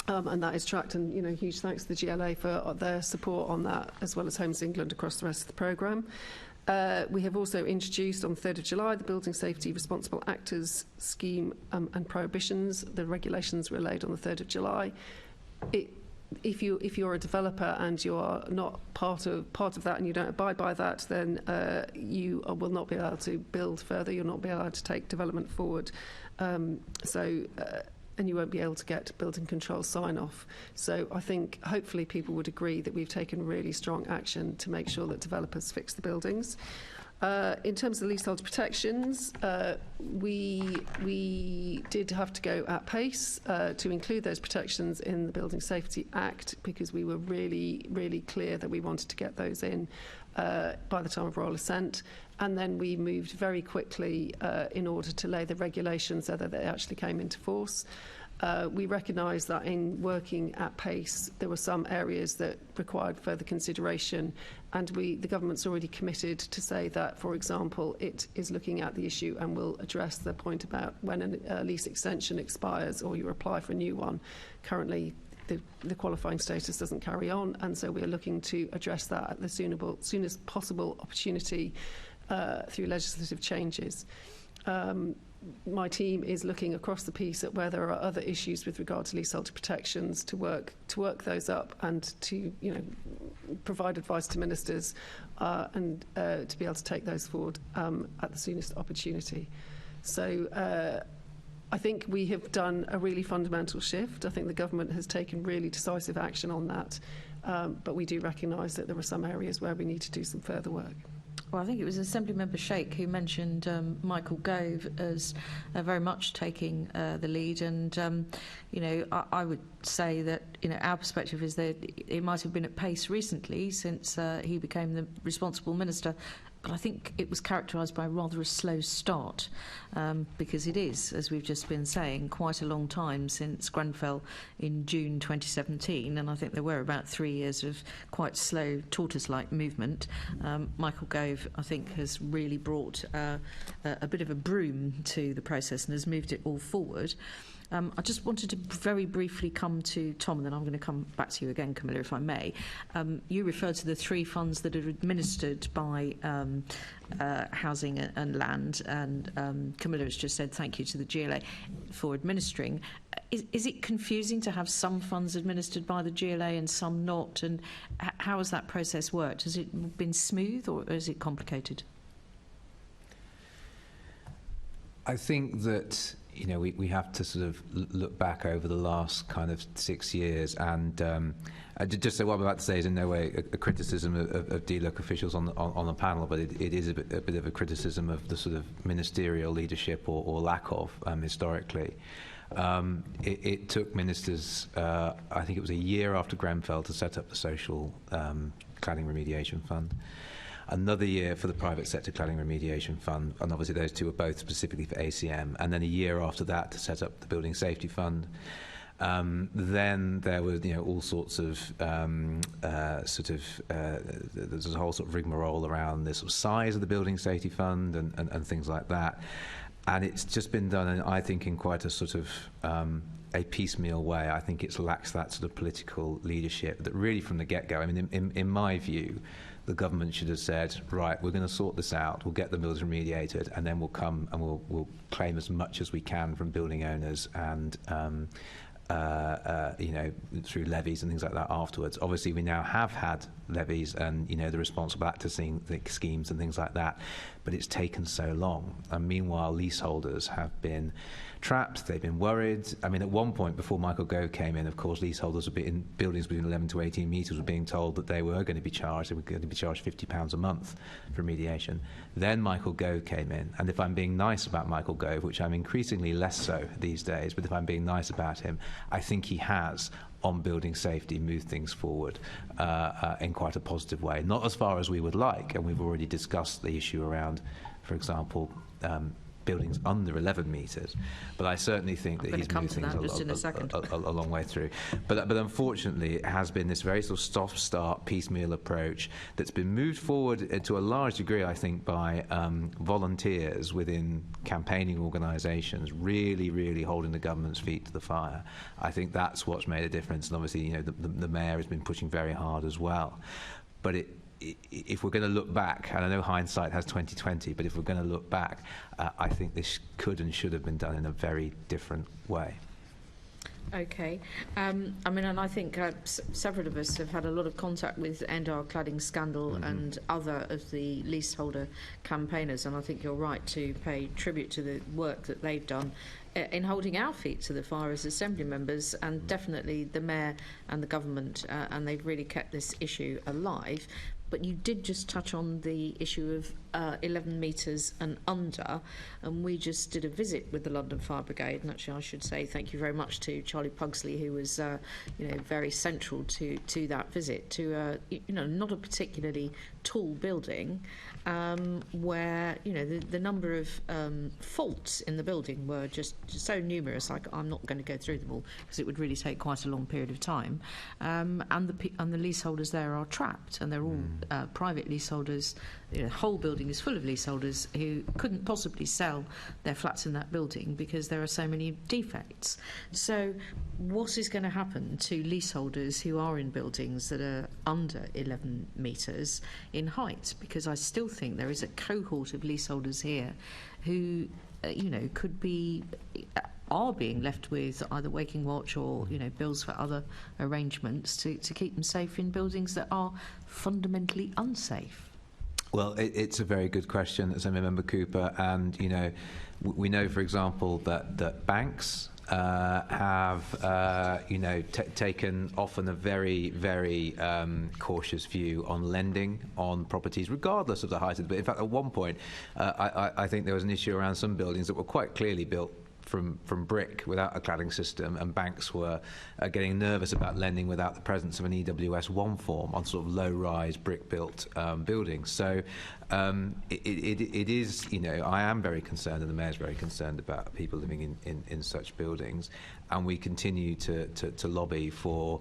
And that is tracked, and huge thanks to the GLA for their support on that, as well as Homes England across the rest of the programme. We have also introduced on the 3rd of July the Building Safety Responsible Actors Scheme and prohibitions. The regulations were laid on the 3rd of July. If you're a developer and you are not part of that and you don't abide by that, then you will not be able to build further. You'll not be allowed to take development forward. And you won't be able to get building control sign-off. So I think hopefully people would agree that we've taken really strong action to make sure that developers fix the buildings. In terms of leaseholder protections, we did have to go at pace to include those protections in the Building Safety Act, because we were really, really clear that we wanted to get those in by the time of Royal Assent. And then we moved very quickly in order to lay the regulations so that they actually came into force. We recognised that in working at pace, there were some areas that required further consideration, and the government's already committed to say that, for example, it is looking at the issue and will address the point about when a lease extension expires or you apply for a new one. Currently, the qualifying status doesn't carry on, and so we're looking to address that at the soonest possible opportunity through legislative changes. My team is looking across the piece at where there are other issues with regard to leaseholder protections to work those up, and to provide advice to ministers and to be able to take those forward at the soonest opportunity. So I think we have done a really fundamental shift. I think the government has taken really decisive action on that. but we do recognise that there are some areas where we need to do some further work. Well, I think it was Assemblymember Sheikh who mentioned Michael Gove as very much taking the lead, and I would say that our perspective is that it might have been at pace recently since he became the responsible minister. But I think it was characterised by rather a slow start, because it is, as we've just been saying, quite a long time since Grenfell in June 2017, and I think there were about 3 years of quite slow tortoise-like movement. Michael Gove, I think, has really brought a bit of a broom to the process and has moved it all forward. I just wanted to very briefly come to Tom, and then I'm going to come back to you again, Camilla, if I may. You referred to the 3 funds that are administered by Housing and Land, and Camilla has just said thank you to the GLA for administering. Is it confusing to have some funds administered by the GLA and some not? And how has that process worked? Has it been smooth, or is it complicated? I think that we have to sort of look back over the last kind of 6 years, and just so what I'm about to say is in no way a criticism of DLUC officials on the panel, but it is a bit of a criticism of the sort of ministerial leadership or lack of historically. It took ministers, I think it was a year after Grenfell, to set up the social cladding remediation fund. Another year for the private sector cladding remediation fund, and obviously those two are both specifically for ACM, and then a year after that to set up the building safety fund. Then there was all sorts of there's a whole sort of rigmarole around the sort of size of the building safety fund and things like that, and it's just been done, I think, in quite a sort of a piecemeal way. I think it's lacks that sort of political leadership that really from the get-go, I mean, in my view, the government should have said, right, we're going to sort this out, we'll get the buildings remediated, and then we'll come and we'll claim as much as we can from building owners and through levies and things like that afterwards. Obviously, we now have had levies and the responsible accessing schemes and things like that, but it's taken so long. And meanwhile, leaseholders have been trapped, they've been worried. I mean, at one point before Michael Gove came in, of course, leaseholders in buildings between 11 to 18 metres were being told that they were going to be charged £50 a month for remediation. Then Michael Gove came in, and if I'm being nice about Michael Gove, which I'm increasingly less so these days, but if I'm being nice about him, I think he has, on building safety, moved things forward in quite a positive way. Not as far as we would like, and we've already discussed the issue around, for example, buildings under 11 metres, but I certainly think that he's moved things a long way through. But unfortunately, it has been this very sort of stop-start, piecemeal approach that's been moved forward to a large degree, I think, by volunteers within campaigning organisations, really holding the government's feet to the fire. I think that's what's made a difference, and obviously, the Mayor has been pushing very hard as well. But if we're going to look back, and I know hindsight has 20/20, but if we're going to look back, I think this could and should have been done in a very different way. Okay. I mean, and I think several of us have had a lot of contact with Endar cladding scandal and other of the leaseholder campaigners, and I think you're right to pay tribute to the work that they've done in holding our feet to the fire as Assembly members, and definitely the Mayor and the government, and they've really kept this issue alive. But you did just touch on the issue of 11 metres and under, and we just did a visit with the London Fire Brigade, and actually I should say thank you very much to Charlie Pugsley, who was very central to that visit, to not a particularly tall building, where the number of faults in the building were just so numerous. I'm not going to go through them all because it would really take quite a long period of time, and the leaseholders there are trapped, and they're all private leaseholders. The whole building is full of leaseholders who couldn't possibly sell their flats in that building because there are so many defects. So what is going to happen to leaseholders who are in buildings that are under 11 metres in height? Because I still think there is a cohort of leaseholders here who are being left with either waking watch or bills for other arrangements to keep them safe in buildings that are fundamentally unsafe. Well, it's a very good question, as I remember, Cooper. And, you know, we know, for example, that banks have, you know, taken often a very, very cautious view on lending on properties, regardless of the height of the. In fact, at one point, I think there was an issue around some buildings that were quite clearly built from brick without a cladding system, and banks were getting nervous about lending without the presence of an EWS1 form on sort of low-rise brick-built buildings. So it is, you know, I am very concerned, and the Mayor's very concerned about people living in such buildings, and we continue to lobby for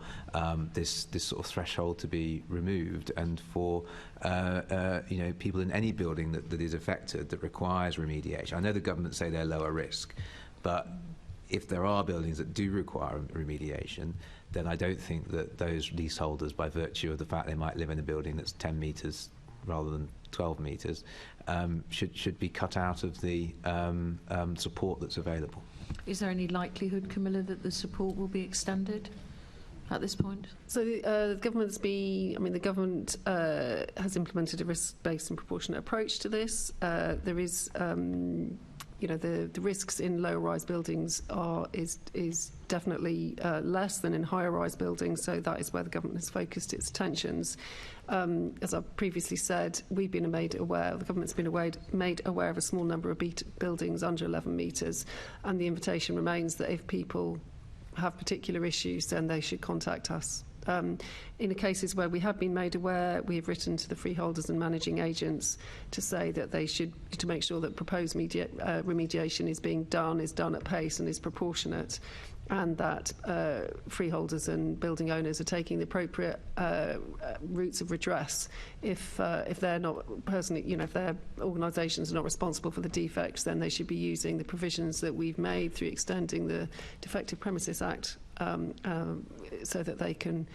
this sort of threshold to be removed, and for you know, people in any building that is affected that requires remediation. I know the government say they're lower risk, but if there are buildings that do require remediation, then I don't think that those leaseholders, by virtue of the fact they might live in a building that's 10 metres rather than 12 metres, should be cut out of the support that's available. Is there any likelihood, Camilla, that the support will be extended at this point? So the government's the government has implemented a risk-based and proportionate approach to this. There is you know, the risks in low-rise buildings is definitely less than in higher-rise buildings, so that is where the government has focused its attentions. As I previously said, the government's been made aware of a small number of buildings under 11 metres, and the invitation remains that if people have particular issues, then they should contact us. In the cases where we have been made aware, we have written to the freeholders and managing agents to say that they should, to make sure that proposed remediation is done at pace and is proportionate, and that freeholders and building owners are taking the appropriate routes of redress. If they're not personally, you know, if their organisations are not responsible for the defects, then they should be using the provisions that we've made through extending the Defective Premises Act, so that they can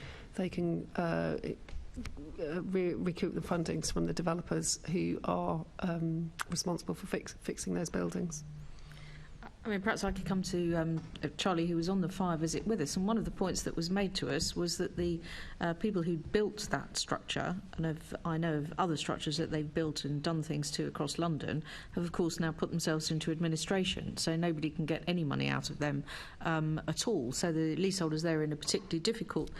recoup the fundings from the developers who are responsible for fixing those buildings. I mean, perhaps I could come to Charlie, who was on the fire visit with us, and one of the points that was made to us was that the people who built that structure, and I know of other structures that they've built and done things to across London, have of course now put themselves into administration, so nobody can get any money out of them at all. So the leaseholders there are in a particularly difficult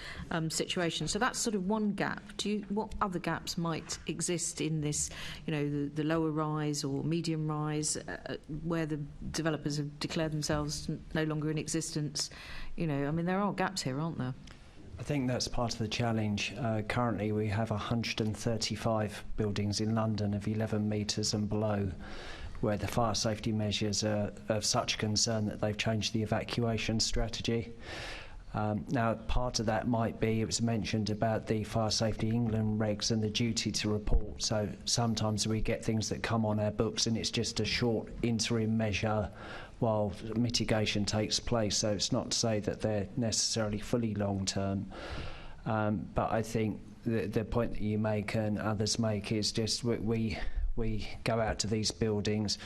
situation. So that's sort of one gap. What other gaps might exist in this, you know, the lower rise or medium rise, where the developers have declared themselves no longer in existence? You know, I mean, there are gaps here, aren't there? I think that's part of the challenge. Currently, we have 135 buildings in London of 11 metres and below, where the fire safety measures are of such concern that they've changed the evacuation strategy. Now, part of that might be, it was mentioned about the Fire Safety England regs and the duty to report. So sometimes we get things that come on our books and it's just a short interim measure while mitigation takes place. So it's not to say that they're necessarily fully long-term. But I think the point that you make and others make is just we go out to these buildings,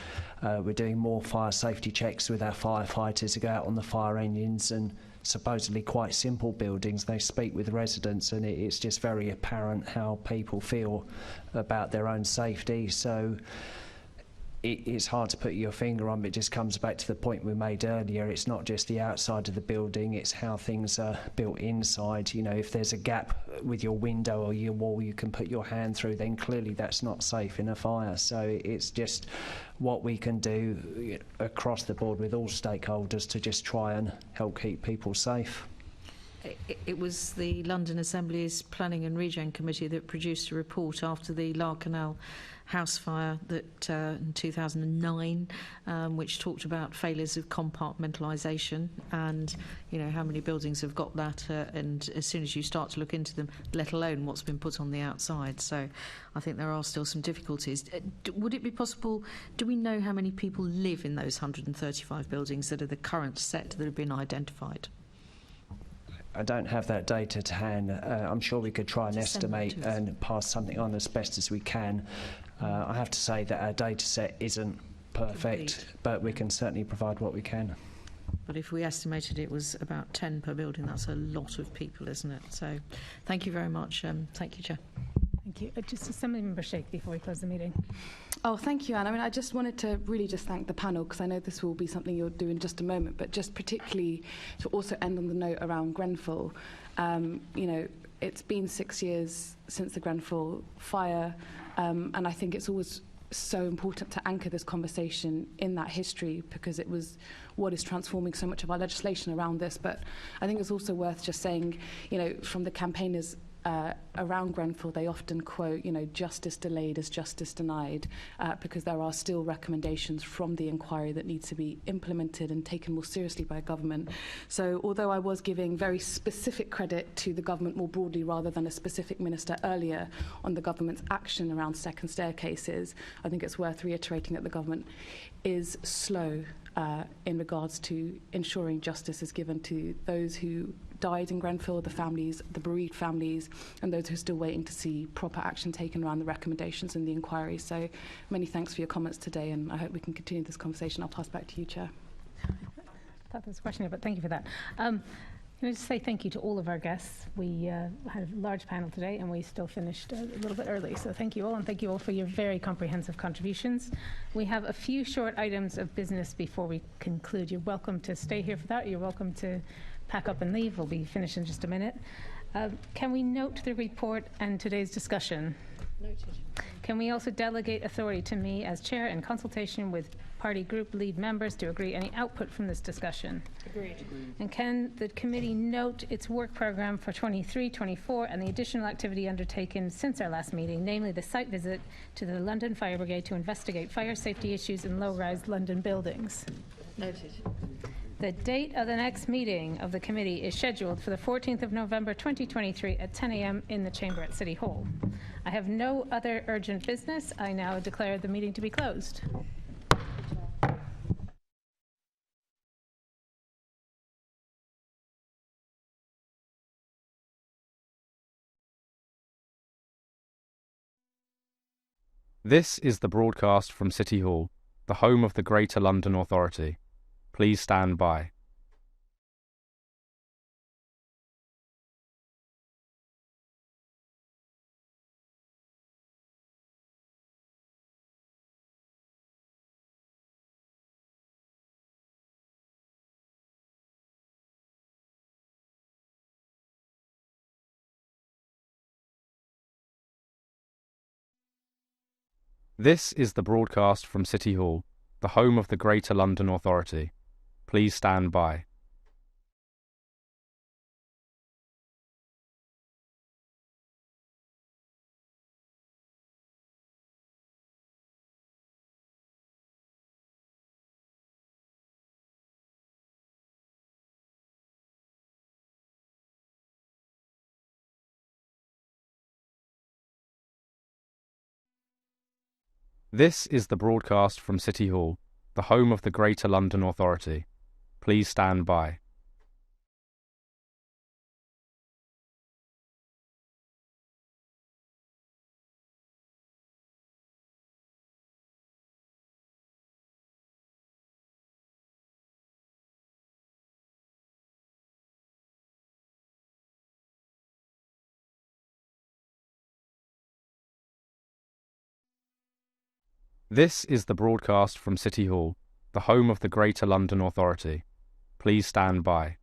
we're doing more fire safety checks with our firefighters who go out on the fire engines, and supposedly quite simple buildings, they speak with residents, and it's just very apparent how people feel about their own safety. So it's hard to put your finger on, but it just comes back to the point we made earlier. It's not just the outside of the building, it's how things are built inside. You know, if there's a gap with your window or your wall you can put your hand through, then clearly that's not safe in a fire. So it's just what we can do across the board with all stakeholders to just try and help keep people safe. It was the London Assembly's Planning and Regen Committee that produced a report after the La Canal house fire that in 2009, which talked about failures of compartmentalisation, and you know how many buildings have got that, and as soon as you start to look into them, let alone what's been put on the outside. So I think there are still some difficulties. Would it be possible, do we know how many people live in those 135 buildings that are the current set that have been identified? I don't have that data to hand. I'm sure we could try and estimate and pass something on as best as we can. I have to say that our data set isn't perfect, but we can certainly provide what we can. But if we estimated it was about 10 per building, that's a lot of people, isn't it? So thank you very much. Thank you, Chair. Thank you. Just a Assembly Member Sheikh before we close the meeting. Oh, thank you, Anne. I mean, I just wanted to really just thank the panel, because I know this will be something you'll do in just a moment, but just particularly to also end on the note around Grenfell. You know, it's been 6 years since the Grenfell fire, and I think it's always so important to anchor this conversation in that history, because it was what is transforming so much of our legislation around this. But I think it's also worth just saying, you know, from the campaigners around Grenfell, they often quote, you know, justice delayed is justice denied, because there are still recommendations from the inquiry that need to be implemented and taken more seriously by government. So although I was giving very specific credit to the government more broadly rather than a specific minister earlier on the government's action around second staircases, I think it's worth reiterating that the government is slow in regards to ensuring justice is given to those who died in Grenfell, the families, the bereaved families, and those who are still waiting to see proper action taken around the recommendations in the inquiry. So many thanks for your comments today, and I hope we can continue this conversation. I'll pass back to you, Chair. I thought there was a question here, but thank you for that. Can I just say thank you to all of our guests. We had a large panel today, and we still finished a little bit early. So thank you all, and thank you all for your very comprehensive contributions. We have a few short items of business before we conclude. You're welcome to stay here for that. You're welcome to pack up and leave. We'll be finished in just a minute. Can we note the report and today's discussion? Noted. Can we also delegate authority to me as chair in consultation with party group lead members to agree any output from this discussion? Agreed. And can the committee note its work program for 23-24 and the additional activity undertaken since our last meeting, namely the site visit to the London Fire Brigade to investigate fire safety issues in low-rise London buildings? Noted. The date of the next meeting of the committee is scheduled for the 14th of November 2023 at 10 a.m. in the chamber at City Hall. I have no other urgent business. I now declare the meeting to be closed. This is the broadcast from City Hall, the home of the Greater London Authority. Please stand by. This is the broadcast from City Hall, the home of the Greater London Authority. Please stand by. This is the broadcast from City Hall, the home of the Greater London Authority. Please stand by. This is the broadcast from City Hall, the home of the Greater London Authority. Please stand by.